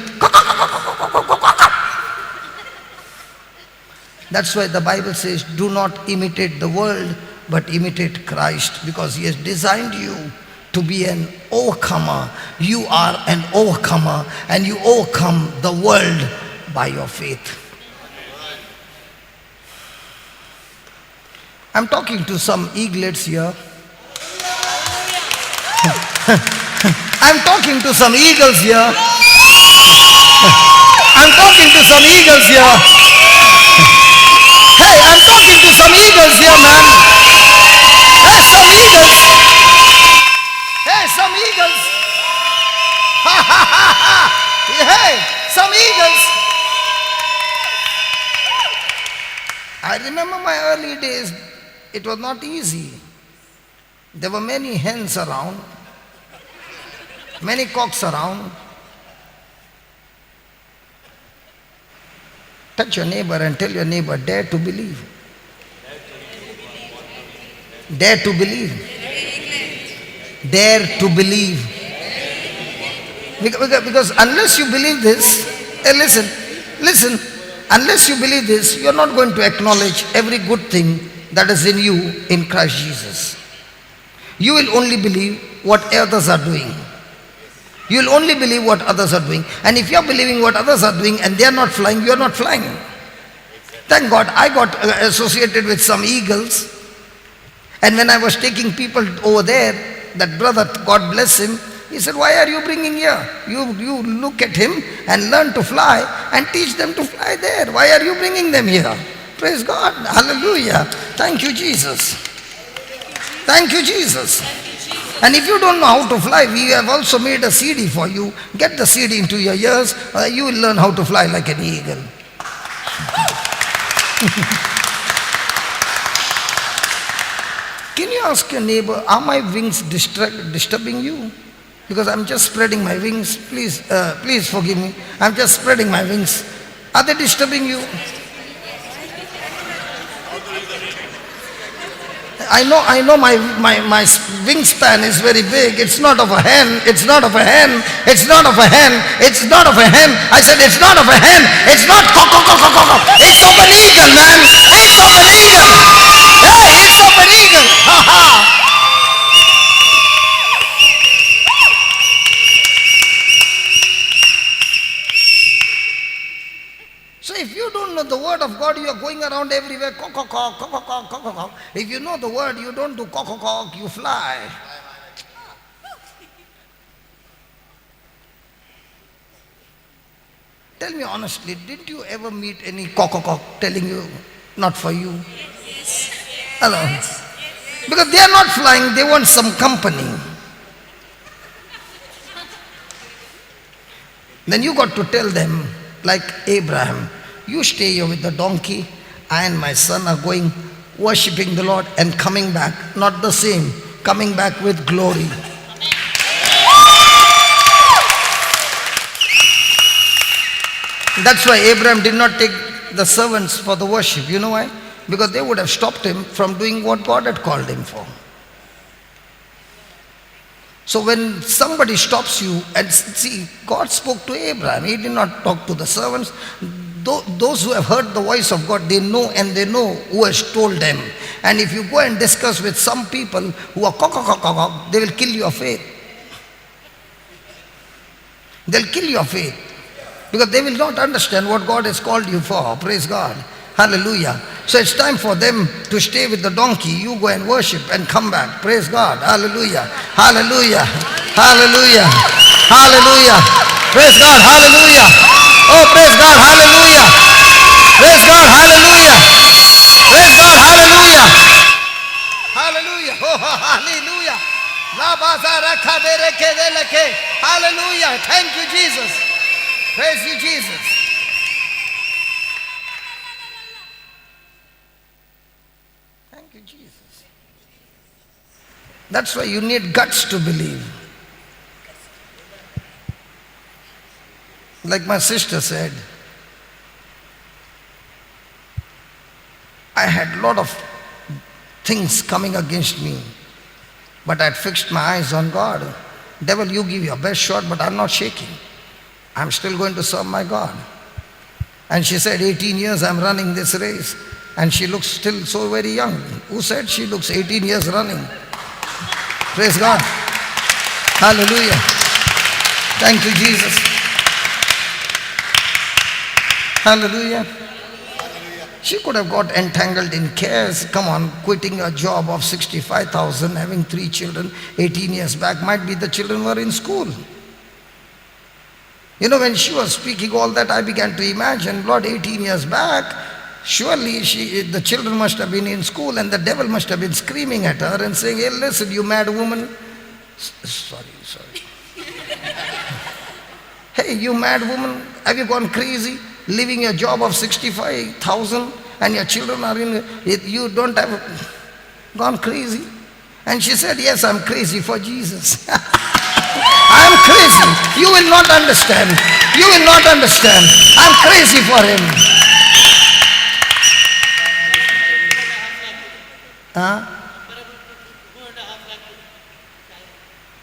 That's why the Bible says, do not imitate the world, but imitate Christ, because He has designed you to be an overcomer. You are an overcomer, and you overcome the world by your faith. I'm talking to some eaglets here. I'm talking to some eagles here. I'm talking to some eagles here. Hey, I'm talking to some eagles here, man. Hey, some eagles. Hey, some eagles. Hey, some eagles. I remember my early days. It was not easy. There were many hens around, many cocks around. Touch your neighbor and tell your neighbor, dare to believe. Dare to believe. Dare to believe. Because unless you believe this, listen, unless you believe this, you're not going to acknowledge every good thing that is in you in Christ Jesus. You will only believe what others are doing. You will only believe what others are doing. And if you are believing what others are doing and they are not flying, you are not flying. Thank God I got associated with some eagles. And when I was taking people over there, that brother, God bless him, he said, why are you bringing here? You look at him and learn to fly and teach them to fly there. Why are you bringing them here? Praise God. Hallelujah. Thank you, Jesus. Thank you, Jesus. And if you don't know how to fly, we have also made a CD for you. Get the CD into your ears. You will learn how to fly like an eagle. Can you ask your neighbor, are my wings disturbing you? Because I'm just spreading my wings. Please forgive me. I'm just spreading my wings. Are they disturbing you? I know my wingspan is very big. It's not of a hen. It's not of a hen. It's not of a hen. It's not of a hen. I said it's not of a hen. It's not cock. It's of an eagle, man. It's of an eagle. Hey, it's of an eagle. Ha ha. So if you don't know the word of God, you are going around everywhere, cock. If you know the word, you don't do cock, you fly. Tell me honestly, did you ever meet any cock telling you, not for you? Hello? Because they are not flying, they want some company. Then you got to tell them, like Abraham, you stay here with the donkey. I and my son are going worshipping the Lord and coming back. Not the same, coming back with glory. That's why Abraham did not take the servants for the worship. You know why? Because they would have stopped him from doing what God had called him for. So when somebody stops you, and see, God spoke to Abraham. He did not talk to the servants. Those who have heard the voice of God, they know, and they know who has told them. And if you go and discuss with some people who are cock, they will kill your faith. They'll kill your faith. Because they will not understand what God has called you for. Praise God. Hallelujah. So it's time for them to stay with the donkey. You go and worship and come back. Praise God. Hallelujah. Hallelujah. Hallelujah. Hallelujah. Praise God. Hallelujah. Oh, praise God. Hallelujah. Praise God. Hallelujah. Praise God. Hallelujah. Hallelujah. Oh, hallelujah. Hallelujah. Thank you, Jesus. Praise you, Jesus. Thank you, Jesus. That's why you need guts to believe. Like my sister said, I had a lot of things coming against me, but I had fixed my eyes on God. Devil, you give your best shot, but I'm not shaking. I'm still going to serve my God. And she said, 18 years I'm running this race. And she looks still so very young. Who said she looks 18 years running? Praise God. Hallelujah. Thank you, Jesus. Hallelujah. She could have got entangled in cares. Come on, quitting a job of 65,000, having 3 children 18 years back. Might be the children were in school. You know, when she was speaking all that, I began to imagine, Lord, 18 years back, surely the children must have been in school and the devil must have been screaming at her and saying, hey, listen, you mad woman. Sorry. Hey, you mad woman, have you gone crazy? Leaving a job of 65,000 and your children are in, you don't have gone crazy? And she said, yes, I'm crazy for Jesus. I'm crazy. You will not understand. You will not understand. I'm crazy for him. Huh?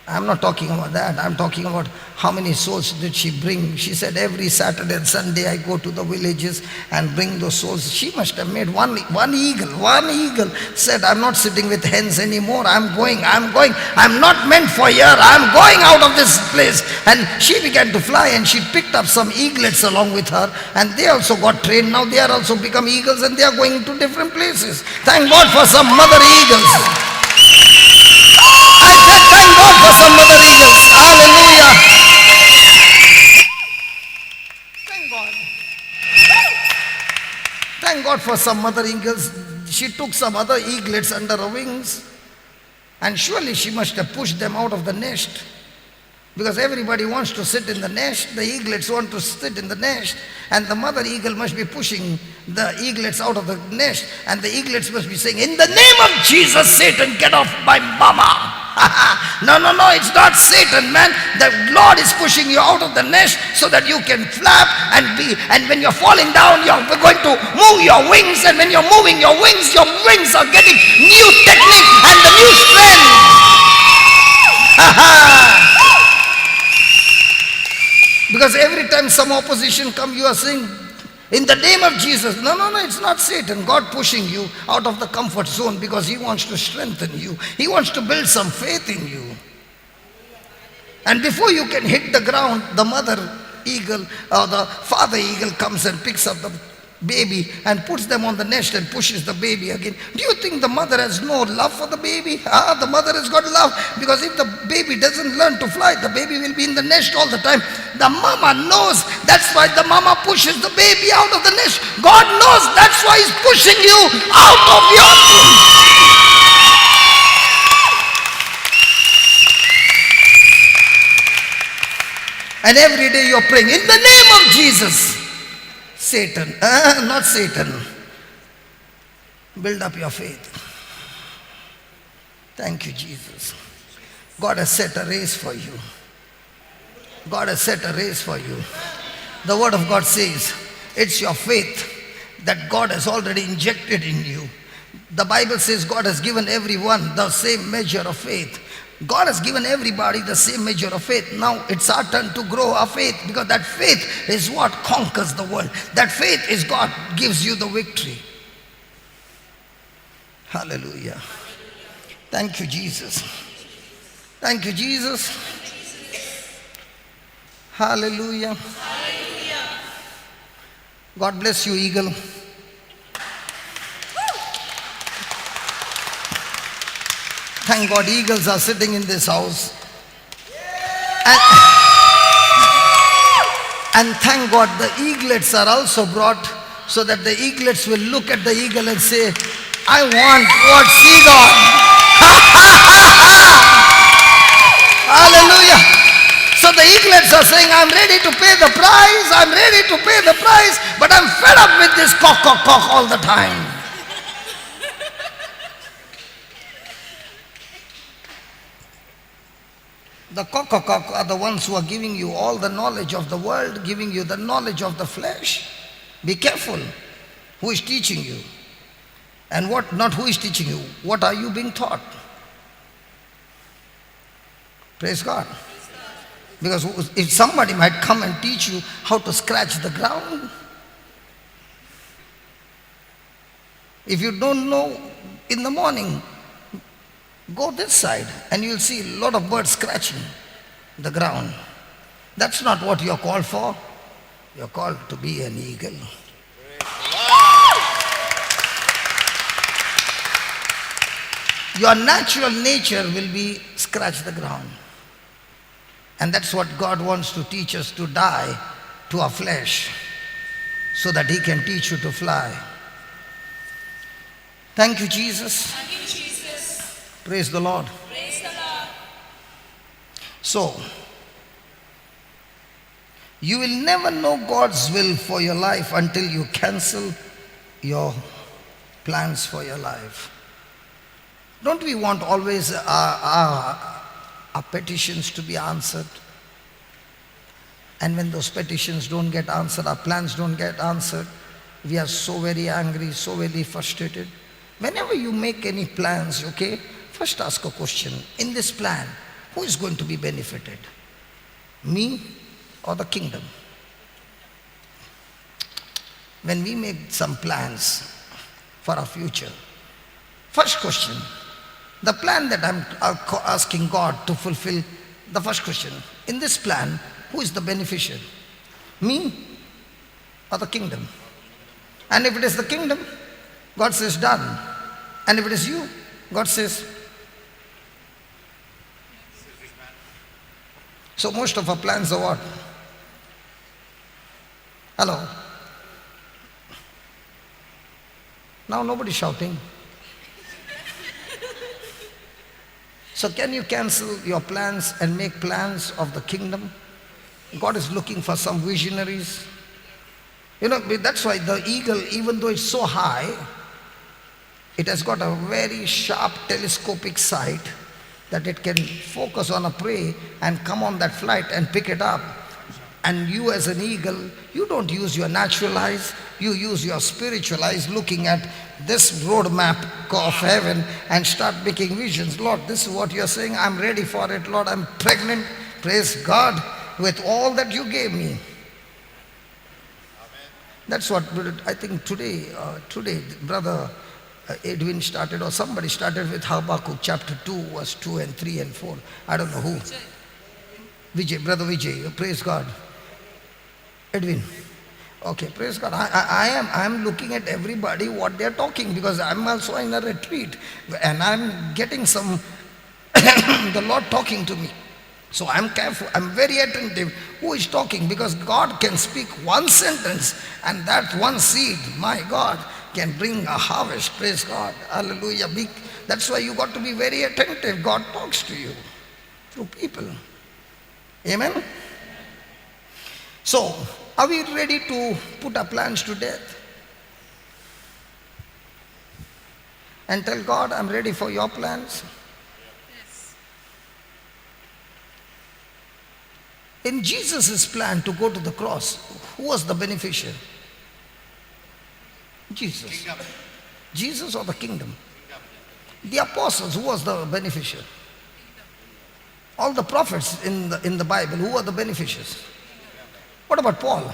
I'm not talking about that. I'm talking about how many souls did she bring. She said every Saturday and Sunday I go to the villages and bring those souls. She must have made one eagle said, I'm not sitting with hens anymore. I'm going. I'm not meant for here. I'm going out of this place. And she began to fly and she picked up some eaglets along with her and they also got trained. Now they are also become eagles and they are going to different places. Thank God for some mother eagles. I said, thank God for some mother eagles. Hallelujah. Thank God. Thank God for some mother eagles. She took some other eaglets under her wings and surely she must have pushed them out of the nest. Because everybody wants to sit in the nest. The eaglets want to sit in the nest. And the mother eagle must be pushing the eaglets out of the nest. And the eaglets must be saying, in the name of Jesus, Satan, get off my mama. No, it's not Satan, man. The Lord is pushing you out of the nest so that you can flap and when you're falling down, you're going to move your wings. And when you're moving your wings are getting new technique and the new strength. Because every time some opposition comes, you are saying, in the name of Jesus. No, it's not Satan. God pushing you out of the comfort zone because he wants to strengthen you. He wants to build some faith in you. And before you can hit the ground, the mother eagle or the father eagle comes and picks up the baby and puts them on the nest and pushes the baby again. Do you think the mother has no love for the baby? The mother has got love, because if the baby doesn't learn to fly, the baby will be in the nest all the time. The mama knows. That's why the mama pushes the baby out of the nest. God knows. That's why he's pushing you out of your and every day you're praying, in the name of Jesus. Satan, not Satan. Build up your faith. Thank you, Jesus. God has set a race for you. God has set a race for you. The word of God says, it's your faith that God has already injected in you. The Bible says God has given everyone the same measure of faith. God has given everybody the same measure of faith. Now it's our turn to grow our faith, because that faith is what conquers the world. That faith is God gives you the victory. Hallelujah. Thank you, Jesus. Thank you, Jesus. Hallelujah. God bless you, eagle. Thank God eagles are sitting in this house. And thank God the eaglets are also brought, so that the eaglets will look at the eagle and say, I want what she got. Hallelujah. So the eaglets are saying, I'm ready to pay the price. I'm ready to pay the price. But I'm fed up with this cock all the time. The cock are the ones who are giving you all the knowledge of the world, giving you the knowledge of the flesh. Be careful who is teaching you. And what, not who is teaching you, what are you being taught? Praise God. Because if somebody might come and teach you how to scratch the ground, if you don't know, in the morning, go this side and you'll see a lot of birds scratching. the ground. That's not what you're called for. You're called to be an eagle. Your natural nature will be scratch the ground. And that's what God wants to teach us, to die to our flesh so that He can teach you to fly. Thank you, Jesus. Thank you, Jesus. Praise the Lord. Praise the Lord. So, you will never know God's will for your life until you cancel your plans for your life. Don't we want always our petitions to be answered? And when those petitions don't get answered, our plans don't get answered, we are so very angry, so very frustrated. Whenever you make any plans, okay, first ask a question. In this plan, who is going to be benefited? Me or the kingdom? When we make some plans for our future, first question, the plan that I'm asking God to fulfill, the first question, in this plan, who is the beneficiary? Me or the kingdom? And if it is the kingdom, God says done. And if it is you, God says. So most of our plans are what? Hello? Now nobody's shouting. So can you cancel your plans and make plans of the kingdom? God is looking for some visionaries. You know, that's why the eagle, even though it's so high, it has got a very sharp telescopic sight that it can focus on a prey and come on that flight and pick it up. And you as an eagle, you don't use your natural eyes, you use your spiritual eyes looking at this roadmap of heaven and start making visions. Lord, this is what you're saying, I'm ready for it. Lord, I'm pregnant, praise God, with all that you gave me. That's what I think today, Brother Edwin started, or somebody started with Habakkuk chapter 2, verse 2 and 3 and 4. I don't know who. Vijay, Brother Vijay, praise God. Edwin. Okay, praise God. I'm looking at everybody what they're talking, because I'm also in a retreat and I'm getting some the Lord talking to me. So I'm careful, I'm very attentive who is talking, because God can speak one sentence and that one seed, my God, can bring a harvest. Praise God. Hallelujah. That's why you got to be very attentive. God talks to you through people. Amen. So, are we ready to put our plans to death? And tell God, I'm ready for your plans. Yes. In Jesus' plan to go to the cross, who was the beneficiary? Jesus. Kingdom. Jesus or the kingdom? The apostles, who was the beneficiary? All the prophets in the Bible, who are the beneficiaries? What about Paul?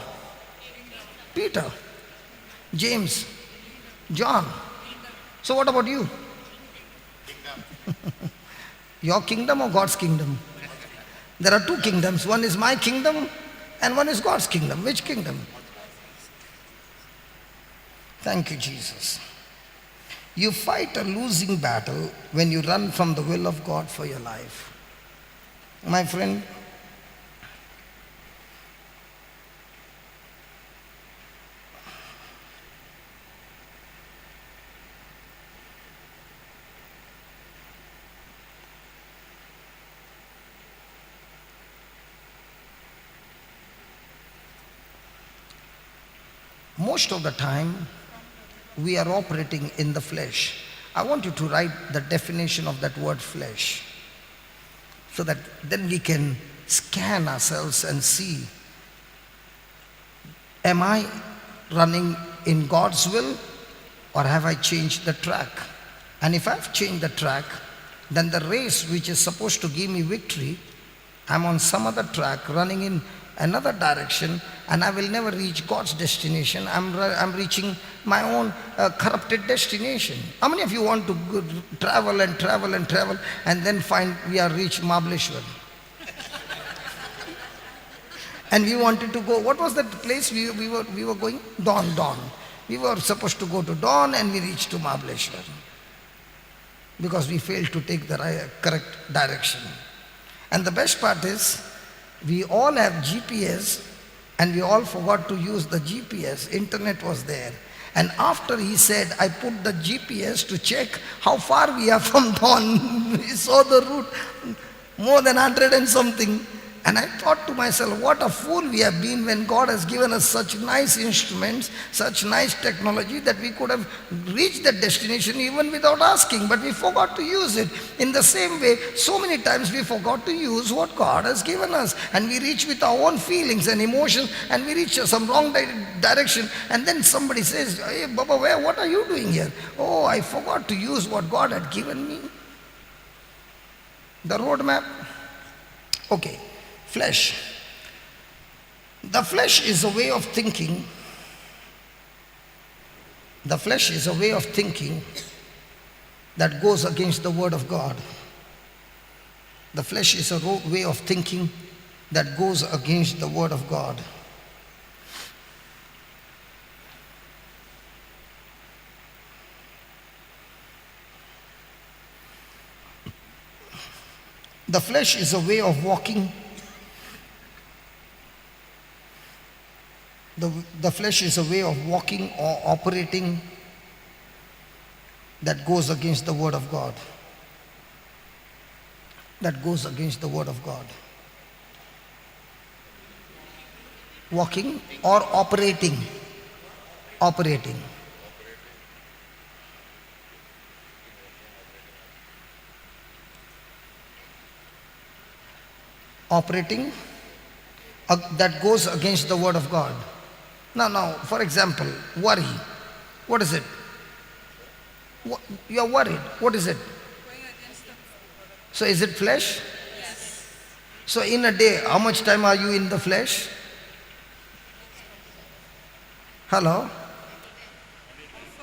Peter? James? John? So what about you? Your kingdom or God's kingdom? There are two kingdoms. One is my kingdom and one is God's kingdom. Which kingdom? Thank you, Jesus. You fight a losing battle when you run from the will of God for your life. My friend, most of the time we are operating in the flesh. I want you to write the definition of that word flesh, so that then we can scan ourselves and see, am I running in God's will or have I changed the track? And if I've changed the track, then the race which is supposed to give me victory, I'm on some other track running in another direction, and I will never reach God's destination. I'm reaching my own corrupted destination. How many of you want to travel and travel and travel and then find we are reached Mahabaleshwar? And we wanted to go. What was that place we were going? Dawn. We were supposed to go to Dawn and we reached to Mahabaleshwar. Because we failed to take the correct direction. And the best part is, we all have GPS and we all forgot to use the GPS. Internet was there. And after he said, I put the GPS to check how far we are from Dawn. We saw the route, more than 100 and something. And I thought to myself, what a fool we have been when God has given us such nice instruments, such nice technology that we could have reached that destination even without asking, but we forgot to use it. In the same way, so many times we forgot to use what God has given us, and we reach with our own feelings and emotions, and we reach some wrong direction, and then somebody says, hey Baba, what are you doing here? Oh, I forgot to use what God had given me. The roadmap. Okay. Flesh. The flesh is a way of thinking. The flesh is a way of thinking that goes against the word of God. The flesh is a way of thinking that goes against the word of God. The flesh is a way of walking. The flesh is a way of walking or operating that goes against the word of God. That goes against the word of God. Walking or operating. Operating. Operating that goes against the word of God. Now, for example, worry. What is it? You are worried. What is it? So is it flesh? Yes. So in a day, how much time are you in the flesh? Hello?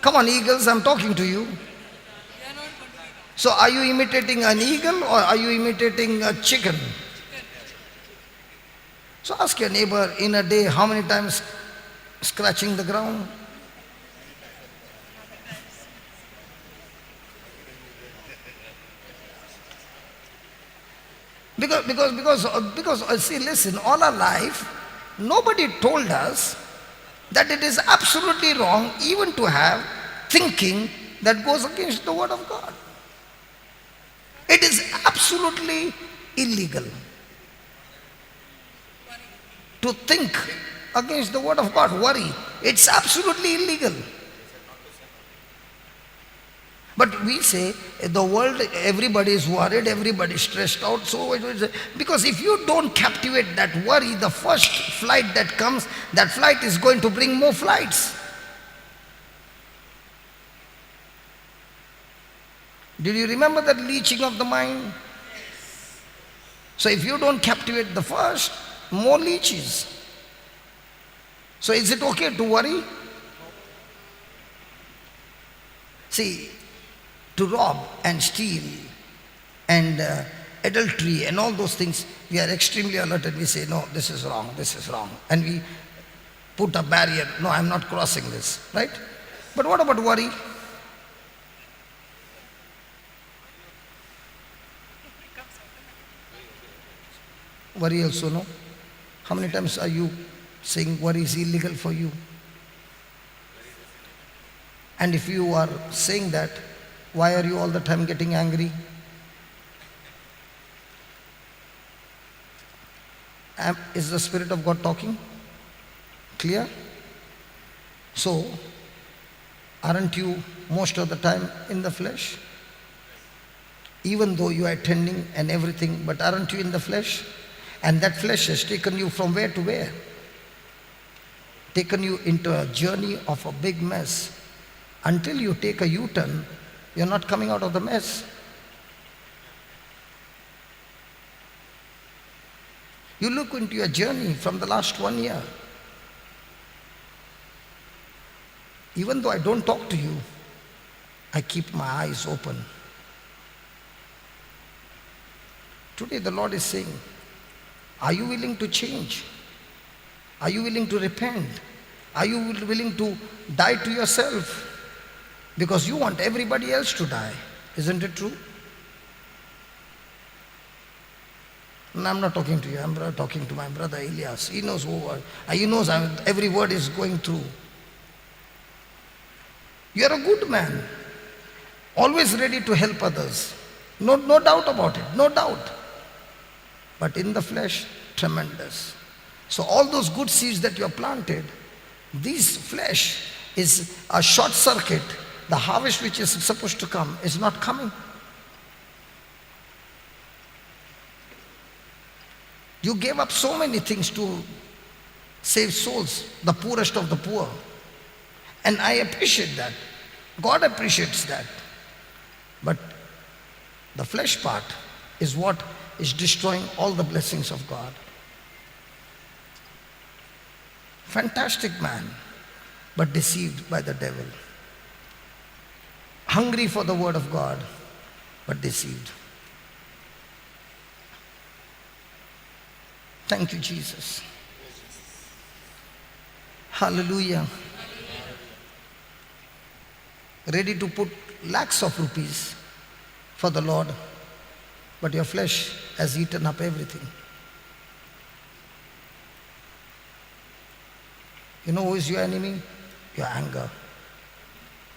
Come on, eagles, I'm talking to you. So are you imitating an eagle or are you imitating a chicken? So ask your neighbor, in a day, how many times scratching the ground? Because see, listen, all our life, nobody told us that it is absolutely wrong even to have thinking that goes against the word of God. It is absolutely illegal to think against the word of God. Worry. It's absolutely illegal. But we say the world, everybody is worried, everybody is stressed out. So because if you don't captivate that worry, the first flight that comes, that flight is going to bring more flights. Did you remember that leeching of the mind? So if you don't captivate the first, more leeches. So is it okay to worry? See, to rob and steal and adultery and all those things, we are extremely alert and we say, no, this is wrong, this is wrong. And we put a barrier, no, I'm not crossing this, right? But what about worry? Worry also, no? How many times are you saying worry is illegal for you? And if you are saying that, why are you all the time getting angry? Is the Spirit of God talking? Clear? So, aren't you most of the time in the flesh? Even though you are attending and everything, but aren't you in the flesh? And that flesh has taken you from where to where? Taken you into a journey of a big mess. Until you take a U-turn, you're not coming out of the mess. You look into your journey from the last 1 year. Even though I don't talk to you, I keep my eyes open. Today the Lord is saying, are you willing to change? Are you willing to repent? Are you willing to die to yourself? Because you want everybody else to die. Isn't it true? And I'm not talking to you. I'm talking to my brother Elias. He knows every word is going through. You're a good man. Always ready to help others. No doubt about it. No doubt. But in the flesh, tremendous. So all those good seeds that you have planted, this flesh is a short circuit. The harvest which is supposed to come is not coming. You gave up so many things to save souls, the poorest of the poor. And I appreciate that. God appreciates that. But the flesh part is what is destroying all the blessings of God. Fantastic man, but deceived by the devil. Hungry for the word of God, but deceived. Thank you, Jesus. Hallelujah. Ready to put lakhs of rupees for the Lord, but your flesh has eaten up everything. You know who is your enemy? Your anger.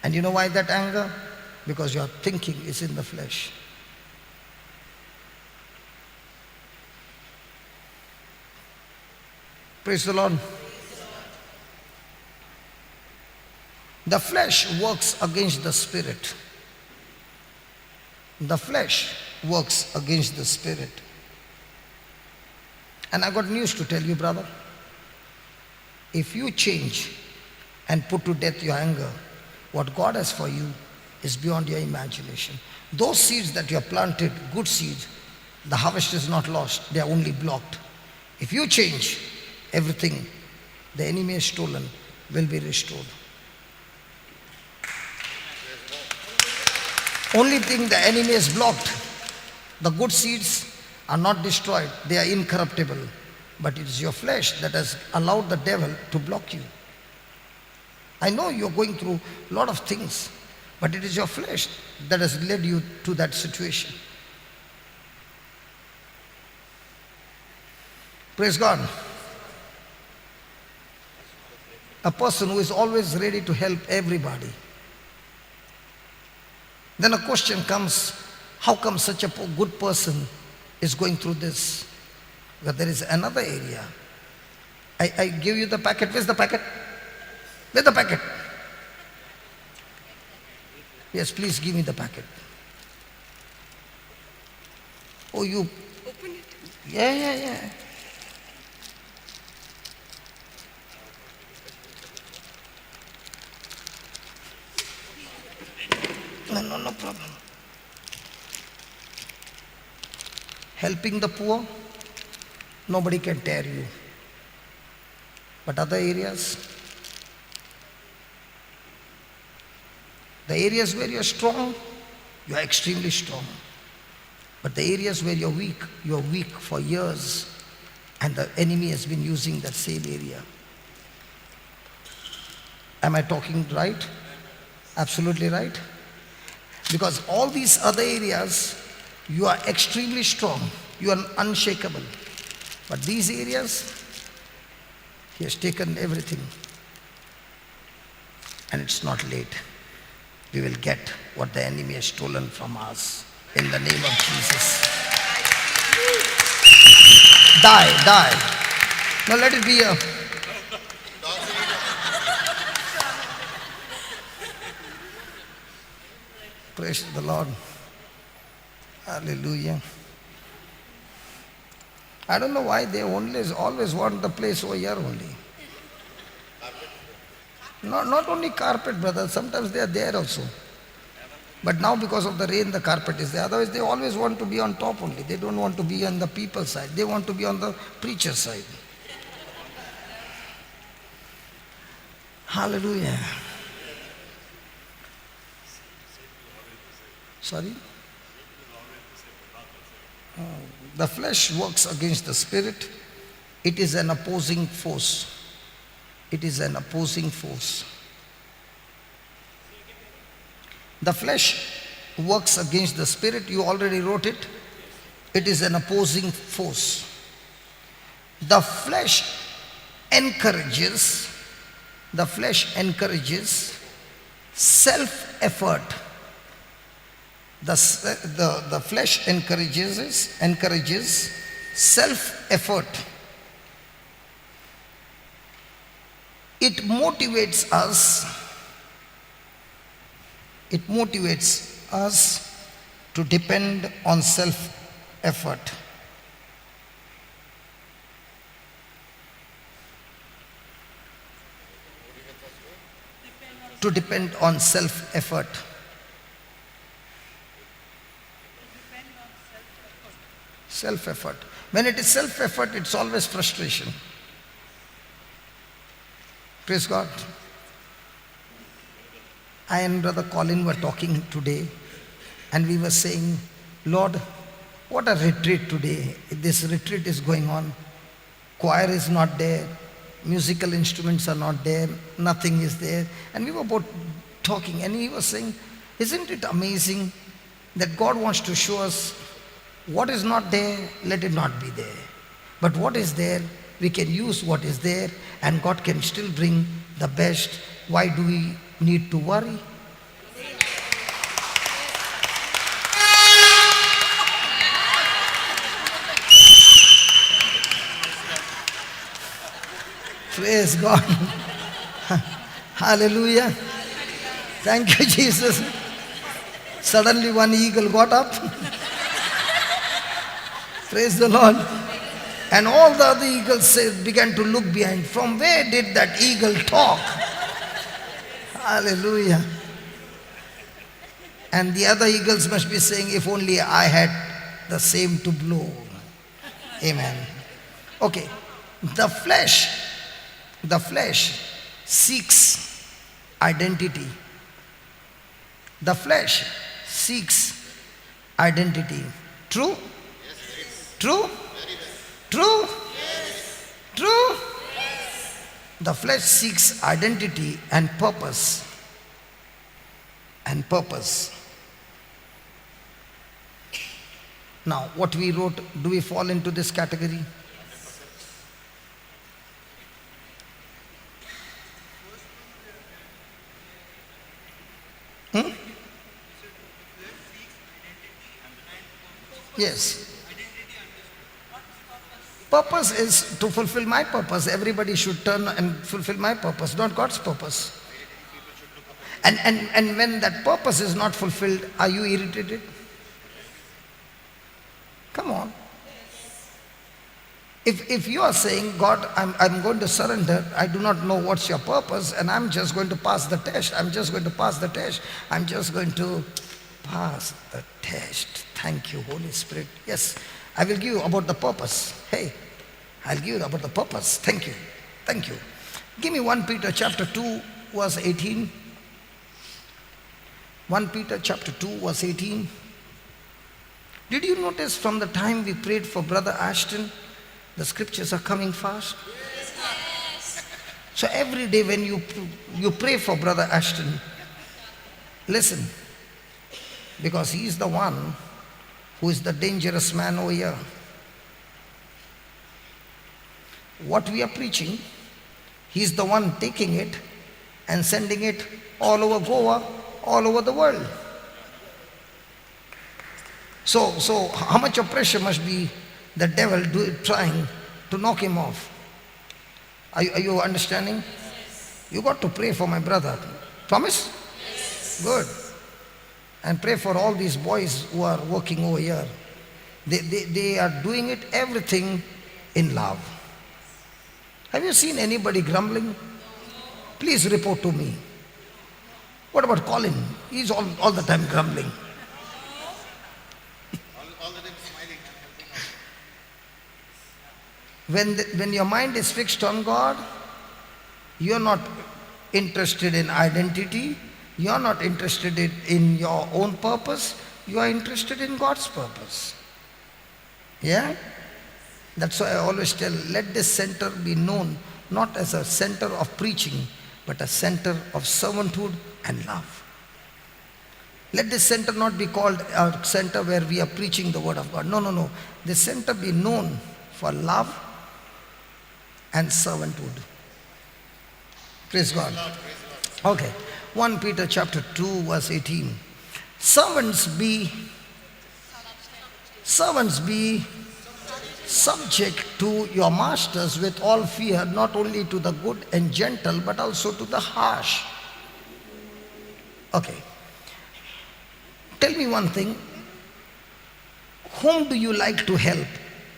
And you know why that anger? Because your thinking is in the flesh. Praise the Lord. The flesh works against the spirit. The flesh works against the spirit. And I got news to tell you, brother. If you change and put to death your anger, what God has for you is beyond your imagination. Those seeds that you have planted, good seeds, the harvest is not lost, they are only blocked. If you change, everything the enemy has stolen will be restored. Only thing the enemy has blocked, the good seeds are not destroyed, they are incorruptible. But it is your flesh that has allowed the devil to block you. I know you're going through a lot of things, but it is your flesh that has led you to that situation. Praise God. A person who is always ready to help everybody. Then a question comes, how come such a good person is going through this? But there is another area. I give you the packet. Where's the packet? Where's the packet? Yes, please give me the packet. Oh, you open it? Yeah. No problem. Helping the poor, nobody can tear you. But other areas, the areas where you're strong, you are extremely strong. But the areas where you're weak for years, and the enemy has been using that same area. Am I talking right? Absolutely right. Because all these other areas, you are extremely strong. You are unshakable. But these areas, he has taken everything. And it's not late. We will get what the enemy has stolen from us. In the name of Jesus. Die. Now let it be a... Praise the Lord. Hallelujah. I don't know why they always want the place over here only. Not only carpet, brother. Sometimes they are there also. But now because of the rain, the carpet is there. Otherwise, they always want to be on top only. They don't want to be on the people's side. They want to be on the preacher's side. Hallelujah. Sorry? The flesh works against the spirit, It is an opposing force. It is an opposing force. The flesh works against the spirit. You already wrote it. It is an opposing force. The flesh encourages self-effort. The flesh encourages self-effort. It motivates us to depend on self-effort. To depend on self-effort. Self-effort. When it is self-effort, it's always frustration. Praise God. I and Brother Colin were talking today, and we were saying, Lord, what a retreat today. This retreat is going on. Choir is not there. Musical instruments are not there. Nothing is there. And we were both talking, and he was saying, isn't it amazing that God wants to show us what is not there, let it not be there. But what is there, we can use what is there, and God can still bring the best. Why do we need to worry? Praise God. Hallelujah. Thank you, Jesus. Suddenly one eagle got up. Praise the Lord. And all the other eagles began to look behind. From where did that eagle talk? Hallelujah. And the other eagles must be saying, if only I had the same to blow. Amen. Okay. The flesh seeks identity. The flesh seeks identity. True? True? True? True? The flesh seeks identity and purpose. And purpose. Now, what we wrote, do we fall into this category? Yes. Purpose is to fulfill my purpose. Everybody should turn and fulfill my purpose, not God's purpose. And when that purpose is not fulfilled, are you irritated? Come on. If you are saying, God, I'm going to surrender, I do not know what's your purpose, and I'm just going to pass the test. I'm just going to pass the test. I'm just going to pass the test. Thank you, Holy Spirit. Yes, I will give you about the purpose. Hey, I'll give you about the purpose. Thank you. Thank you. Give me 1 Peter chapter 2, verse 18. 1 Peter chapter 2, verse 18. Did you notice from the time we prayed for Brother Ashton, the scriptures are coming fast? Yes. So every day when you pray for Brother Ashton, listen, because he is the one who is the dangerous man over here. What we are preaching, he is the one taking it and sending it all over Goa, all over the world. So how much of pressure must be the devil trying to knock him off? Are you understanding? Yes. You got to pray for my brother. Promise? Yes. Good. And pray for all these boys who are working over here. They are doing it, everything in love. Have you seen anybody grumbling? Please report to me. What about Colin? He's all the time grumbling. All the time smiling. When your mind is fixed on God, you're not interested in identity. You're not interested in your own purpose. You are interested in God's purpose. Yeah? That's why I always tell, let this center be known not as a center of preaching, but a center of servanthood and love. Let this center not be called a center where we are preaching the word of God. No, no, no. This center be known for love and servanthood. Praise God. Okay. 1 Peter chapter 2 verse 18. Servants be subject to your masters with all fear, not only to the good and gentle, but also to the harsh. Okay. Tell me one thing. Whom do you like to help?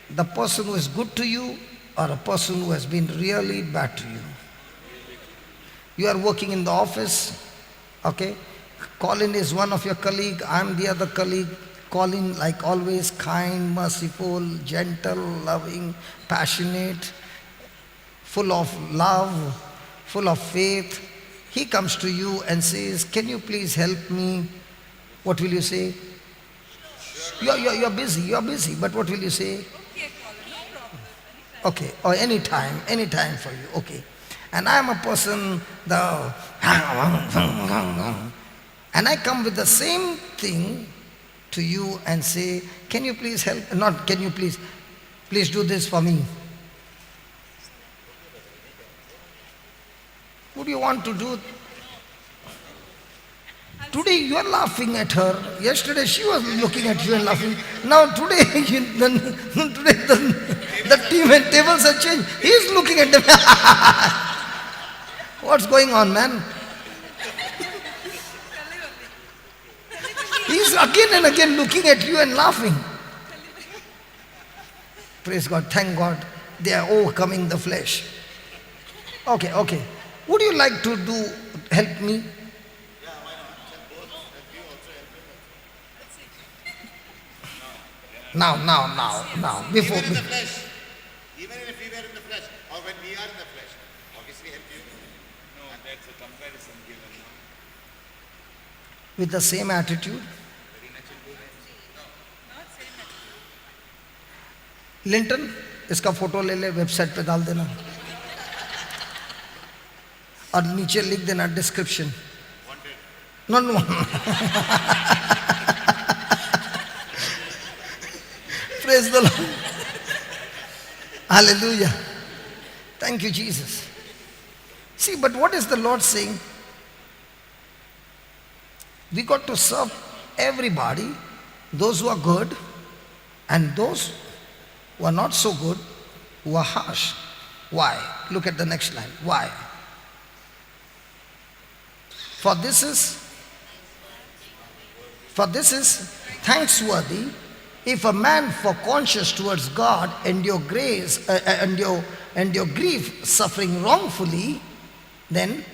The person who is good to you or a person who has been really bad to you? You are working in the office, okay? Colin is one of your colleague, I'm the other colleague. Colin, like always, kind, merciful, gentle, loving, passionate, full of love, full of faith. He comes to you and says, can you please help me? What will you say? You're busy, but what will you say? Okay, Colin, no problem. Okay, or anytime for you, okay. And I am a person, and I come with the same thing to you and say, can you please help, not can you please do this for me. What do you want to do? Today you are laughing at her. Yesterday she was looking at you and laughing. Now today, the team and tables have changed. He is looking at them. What's going on, man? He's again and again looking at you and laughing. Praise God, thank God. They are overcoming the flesh. Okay. Would you like to help me? Now. Before. Even in the flesh. Even if we were in the flesh, or when we are in the flesh, obviously help you. No, that's a comparison given. No? With the same attitude. Linton इसका photo ले ले, website पे डाल देना और नीचे लिख देना description. No. Praise the Lord. Hallelujah. Thank you, Jesus. See, but what is the Lord saying? We got to serve everybody, those who are good and those who are not so good, who are harsh. Why? Look at the next line. Why? For this is thanksworthy if a man for conscience towards God endure grief suffering wrongfully, then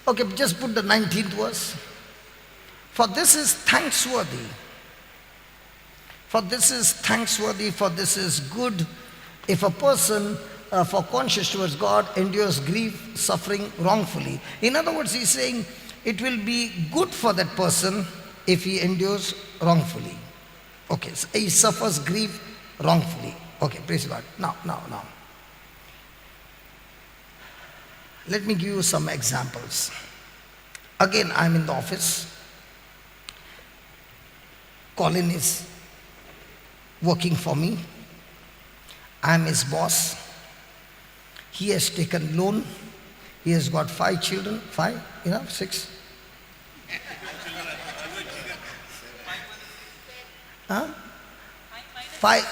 okay, just put the 19th verse. For this is thanksworthy. For this is good if a person for conscience towards God endures grief, suffering wrongfully. In other words, he's saying it will be good for that person if he endures wrongfully. Okay, so he suffers grief wrongfully. Okay, praise God. Now. Let me give you some examples. Again, I'm in the office. Colin is working for me. I'm his boss. He has taken loan. He has got 5 children. 5? Enough? 6? Huh? 5?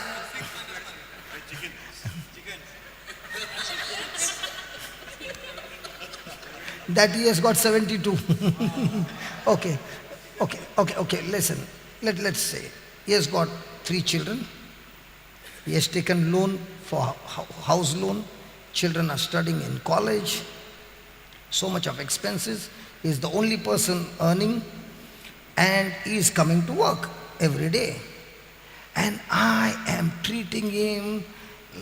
That he has got 72. Okay. Listen. Let's say he has got 3 children. He has taken loan for house loan. Children are studying in college. So much of expenses. He is the only person earning, and he is coming to work every day. And I am treating him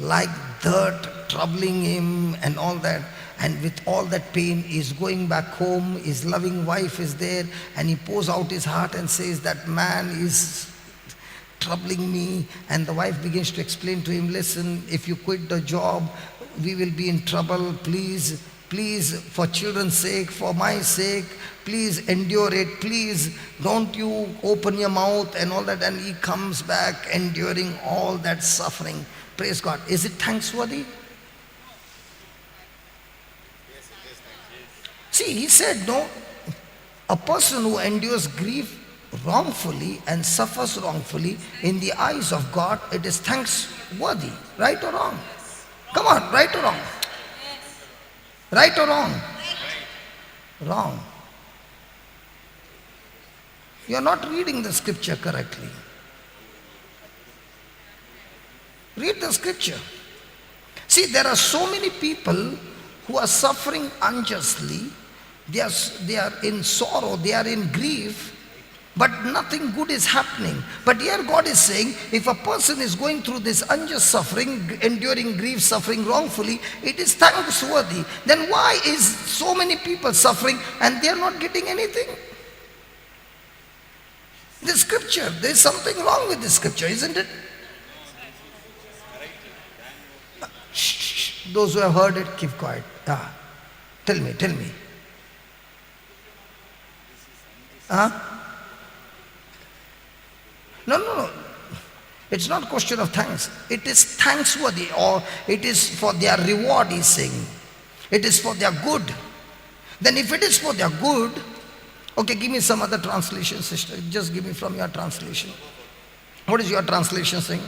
like dirt, troubling him and all that. And with all that pain, he is going back home. His loving wife is there, and he pours out his heart and says that man is troubling me. And the wife begins to explain to him, listen, if you quit the job, we will be in trouble. Please, please, for children's sake, for my sake, please endure it. Please don't you open your mouth and all that. And he comes back enduring all that suffering. Praise God. Is it thanksworthy? See, he said, no, a person who endures grief wrongfully and suffers wrongfully, in the eyes of God, it is thanksworthy. Right or wrong? Come on, right or wrong? Right or wrong? Wrong. You are not reading the scripture correctly. Read the scripture. See, there are so many people who are suffering unjustly. They are in sorrow, they are in grief, but nothing good is happening. But here God is saying, if a person is going through this unjust suffering, enduring grief, suffering wrongfully, it is thanksworthy. Then why is so many people suffering and they are not getting anything? The scripture, there is something wrong with the scripture, isn't it? Shh, those who have heard it, keep quiet. Tell me. Huh? No. It's not a question of thanks. It is thanksworthy, or it is for their reward, he's saying. It is for their good. Then if it is for their good, okay, give me some other translation, sister. Just give me from your translation. What is your translation saying?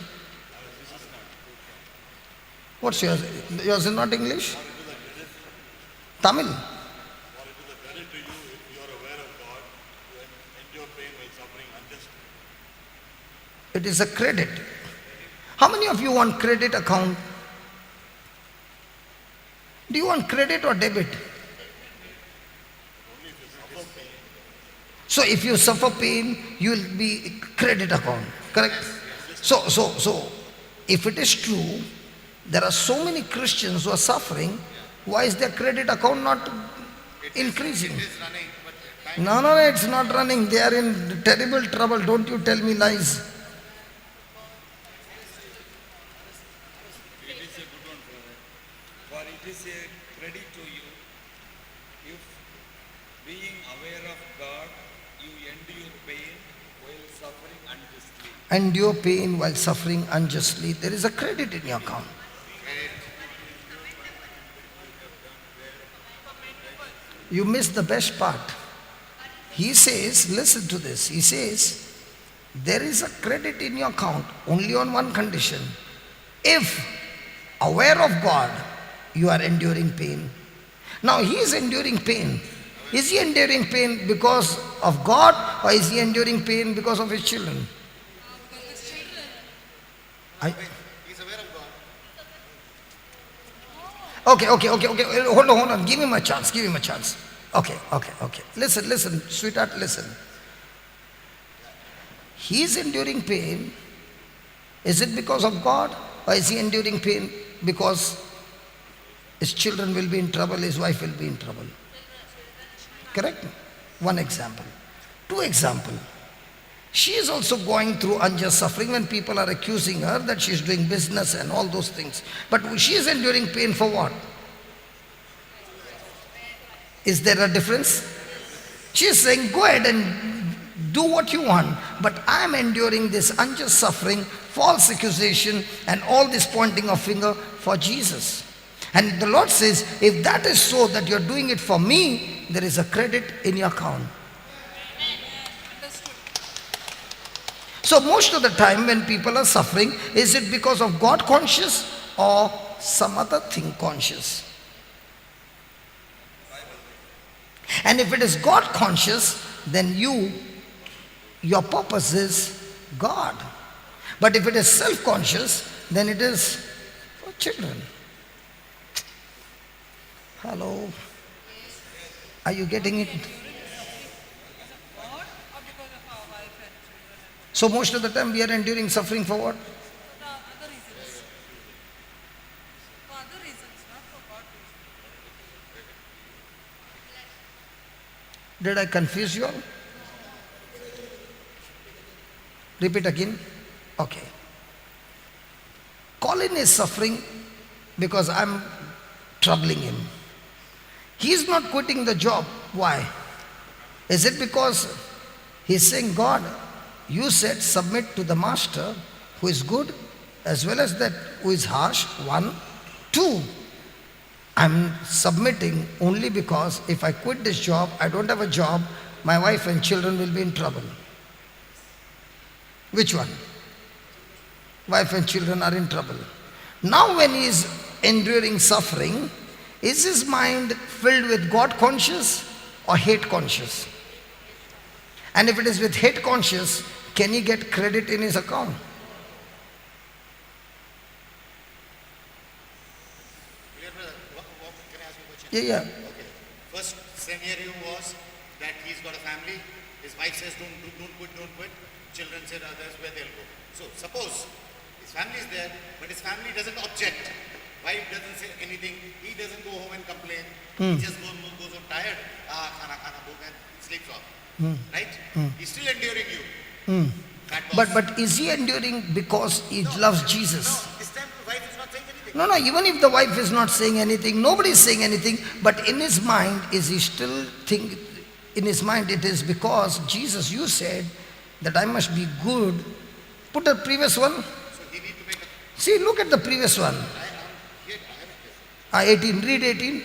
What's yours? Yours is not English? Tamil? It is a credit. How many of you want credit account? Do you want credit or debit? So if you suffer pain, you will be credit account, correct? So if it is true, there are so many Christians who are suffering. Why is their credit account not increasing? No, it's not running. They are in terrible trouble. Don't you tell me lies. It is a credit to you if, being aware of God, you endure pain while suffering unjustly. Endure pain while suffering unjustly. There is a credit in your account. You missed the best part. He says, listen to this. He says, there is a credit in your account only on one condition. If aware of God, you are enduring pain. Now he is enduring pain. Is he enduring pain because of God, or is he enduring pain because of his children? He's aware of God. Okay. Hold on. Give him a chance. Okay. Listen, sweetheart, listen. He is enduring pain. Is it because of God, or is he enduring pain because his children will be in trouble, his wife will be in trouble? Correct? One example. Two example. She is also going through unjust suffering when people are accusing her that she is doing business and all those things. But she is enduring pain for what? Is there a difference? She is saying, go ahead and do what you want, but I am enduring this unjust suffering, false accusation, and all this pointing of finger for Jesus. And the Lord says, if that is so, that you're doing it for me, there is a credit in your account. So most of the time when people are suffering, is it because of God conscious or some other thing conscious? And if it is God conscious, then your purpose is God. But if it is self-conscious, then it is for children. Hello? Are you getting it? So most of the time we are enduring suffering for what? Did I confuse you all? Repeat again. Okay. Colin is suffering because I'm troubling him. He's not quitting the job. Why? Is it because he's saying, God, you said submit to the master who is good as well as that who is harsh? One. Two, I'm submitting only because if I quit this job, I don't have a job, my wife and children will be in trouble. Which one? Wife and children are in trouble. Now when he is enduring suffering, is his mind filled with God conscious or hate conscious? And if it is with hate conscious, can he get credit in his account? Can I ask you a question? Yeah. Okay. First scenario was that he's got a family. His wife says, don't quit. Children said, that's where they'll go. So suppose his family is there, but his family doesn't object. Wife doesn't say anything. He doesn't go home and complain. He just goes home tired. Khana, book and sleeps off. Right? He's still enduring you. That was- But is he enduring because he loves Jesus? No, this time the wife is not saying anything. No, even if the wife is not saying anything, nobody is saying anything, but in his mind, is he still think, in his mind it is because Jesus, you said that I must be good. Put the previous one. So he need to make a... See, look at the previous one. I have 18, read 18.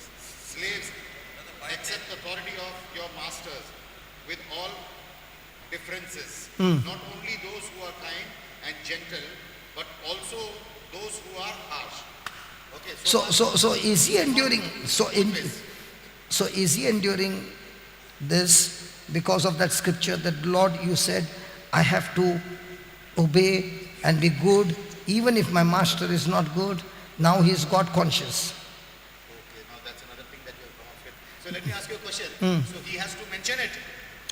slaves, accept the authority of your masters with all differences. Not only those who are kind and gentle, but also those who are harsh. Okay, So is he enduring, so is he enduring this because of that scripture that Lord, you said, I have to obey and be good even if my master is not good. Now he is God conscious. okay, now that's another thing that you have come up with. So let me ask you a question. So he has to mention it.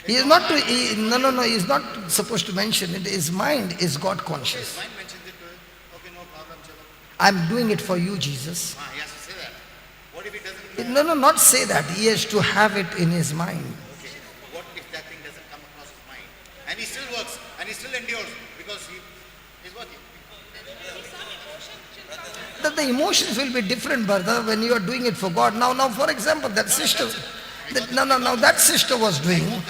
He is not he is not supposed to mention it. His mind is God His conscious. mind mentions it to him. Okay, no problem, chalo. I'm doing it for you, Jesus. He has to say that. What if he doesn't? No, not say that. He has to have it in his mind. Okay, what if that thing doesn't come across his mind? And he still works, and he still endures because he is working. That the emotions will be different, brother, when you are doing it for God. Now, for example, that sister, that sister was doing,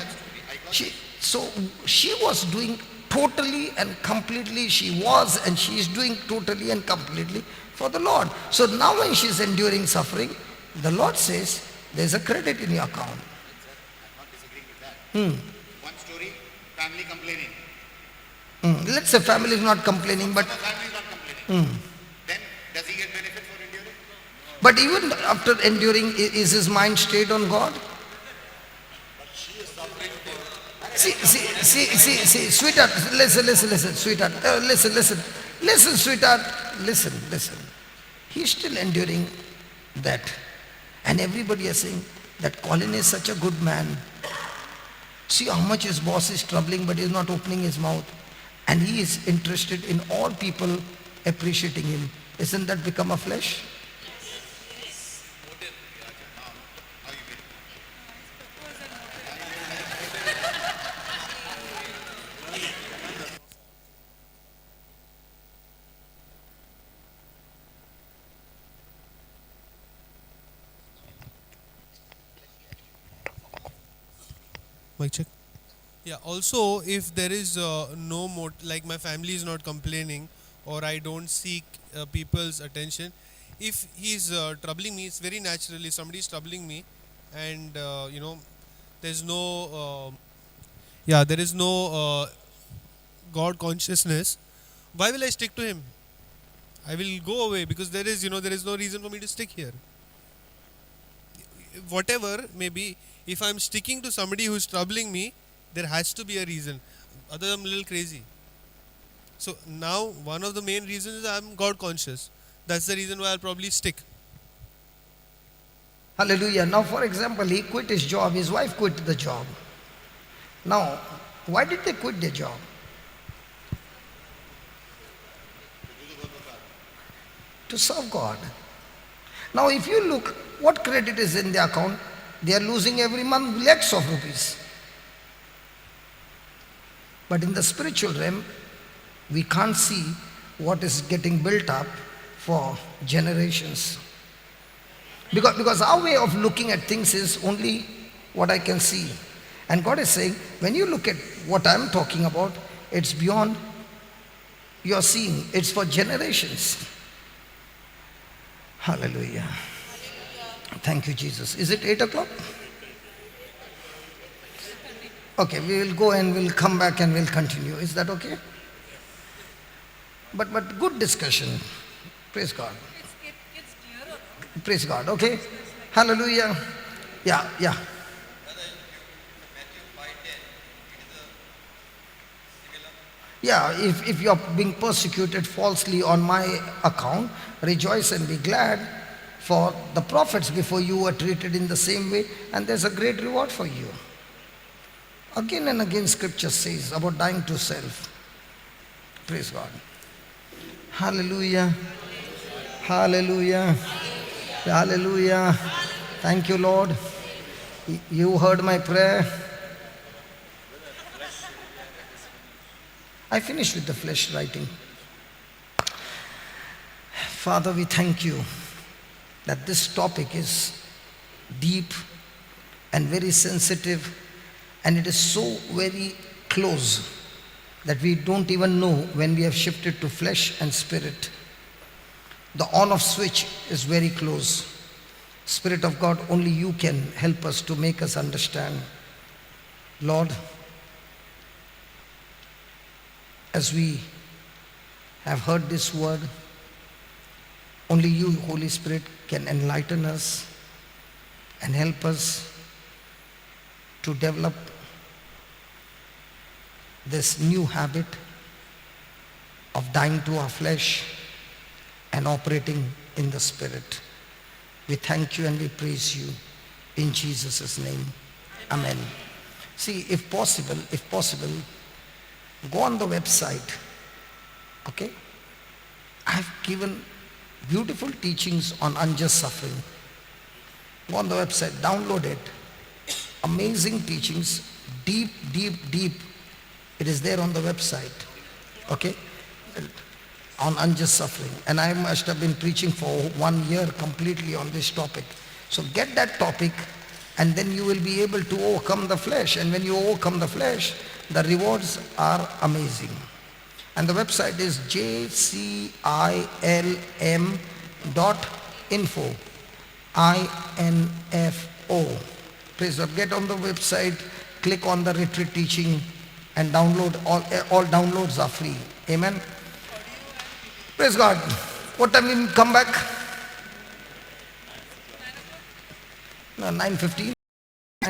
she was doing totally and completely, she was and she is doing totally and completely for the Lord. So now when she is enduring suffering, the Lord says, there's a credit in your account. I'm not disagreeing with that. One story, family complaining. Let's say family is not complaining, but The family is not complaining. Then does he get benefit for enduring? but even after enduring, is his mind stayed on God? See, sweetheart, listen, sweetheart, listen, sweetheart, listen. He's still enduring that. And everybody is saying that Colin is such a good man. See how much his boss is troubling, but he's not opening his mouth. And he is interested in all people appreciating him. Isn't that become a flesh? Mic check. Yeah, also if there is no more, like my family is not complaining or I don't seek people's attention, if he's troubling me, it's very natural. If somebody is troubling me and there's no there is no God consciousness, why will I stick to him? I will go away because there is no reason for me to stick here. Whatever maybe, if I'm sticking to somebody who's troubling me, there has to be a reason. Otherwise I'm a little crazy. So now one of the main reasons is I'm God conscious. That's the reason why I'll probably stick. Hallelujah. Now for example, he quit his job, his wife quit the job. Now, why did they quit their job? To serve God. Now if you look, what credit is in the account? They are losing every month lakhs of rupees. But in the spiritual realm, we can't see what is getting built up for generations. Because our way of looking at things is only what I can see. And God is saying, when you look at what I'm talking about, it's beyond your seeing. It's for generations. Hallelujah. Thank you, Jesus. Is it 8 o'clock? Okay, we will go and we'll come back and we'll continue. Is that okay? But good discussion. Praise God. Praise God. Okay. Hallelujah. Yeah. Yeah, if you're being persecuted falsely on my account, rejoice and be glad, for the prophets before you were treated in the same way, and there's a great reward for you. Again and again scripture says about dying to self. Praise God. Hallelujah. Hallelujah. Hallelujah. Thank you, Lord. You heard my prayer. I finished with the flesh writing. Father, we thank you that this topic is deep and very sensitive, and it is so very close that we don't even know when we have shifted to flesh and spirit. The on-off switch is very close. Spirit of God, only you can help us to make us understand. Lord, as we have heard this word, only you, Holy Spirit, can enlighten us and help us to develop this new habit of dying to our flesh and operating in the Spirit. We thank you and we praise you in Jesus' name. Amen. See, if possible, go on the website. Okay? I have given beautiful teachings on unjust suffering. Go on the website, download it. Amazing teachings, deep. It is there on the website. Okay? On unjust suffering. And I must have been preaching for 1 year completely on this topic. So get that topic, and then you will be able to overcome the flesh. And when you overcome the flesh, the rewards are amazing. And the website is JCILM.info. INFO. Please get on the website, click on the retreat teaching, and download. All downloads are free. Amen. Praise God. What time will you come back? 9:15.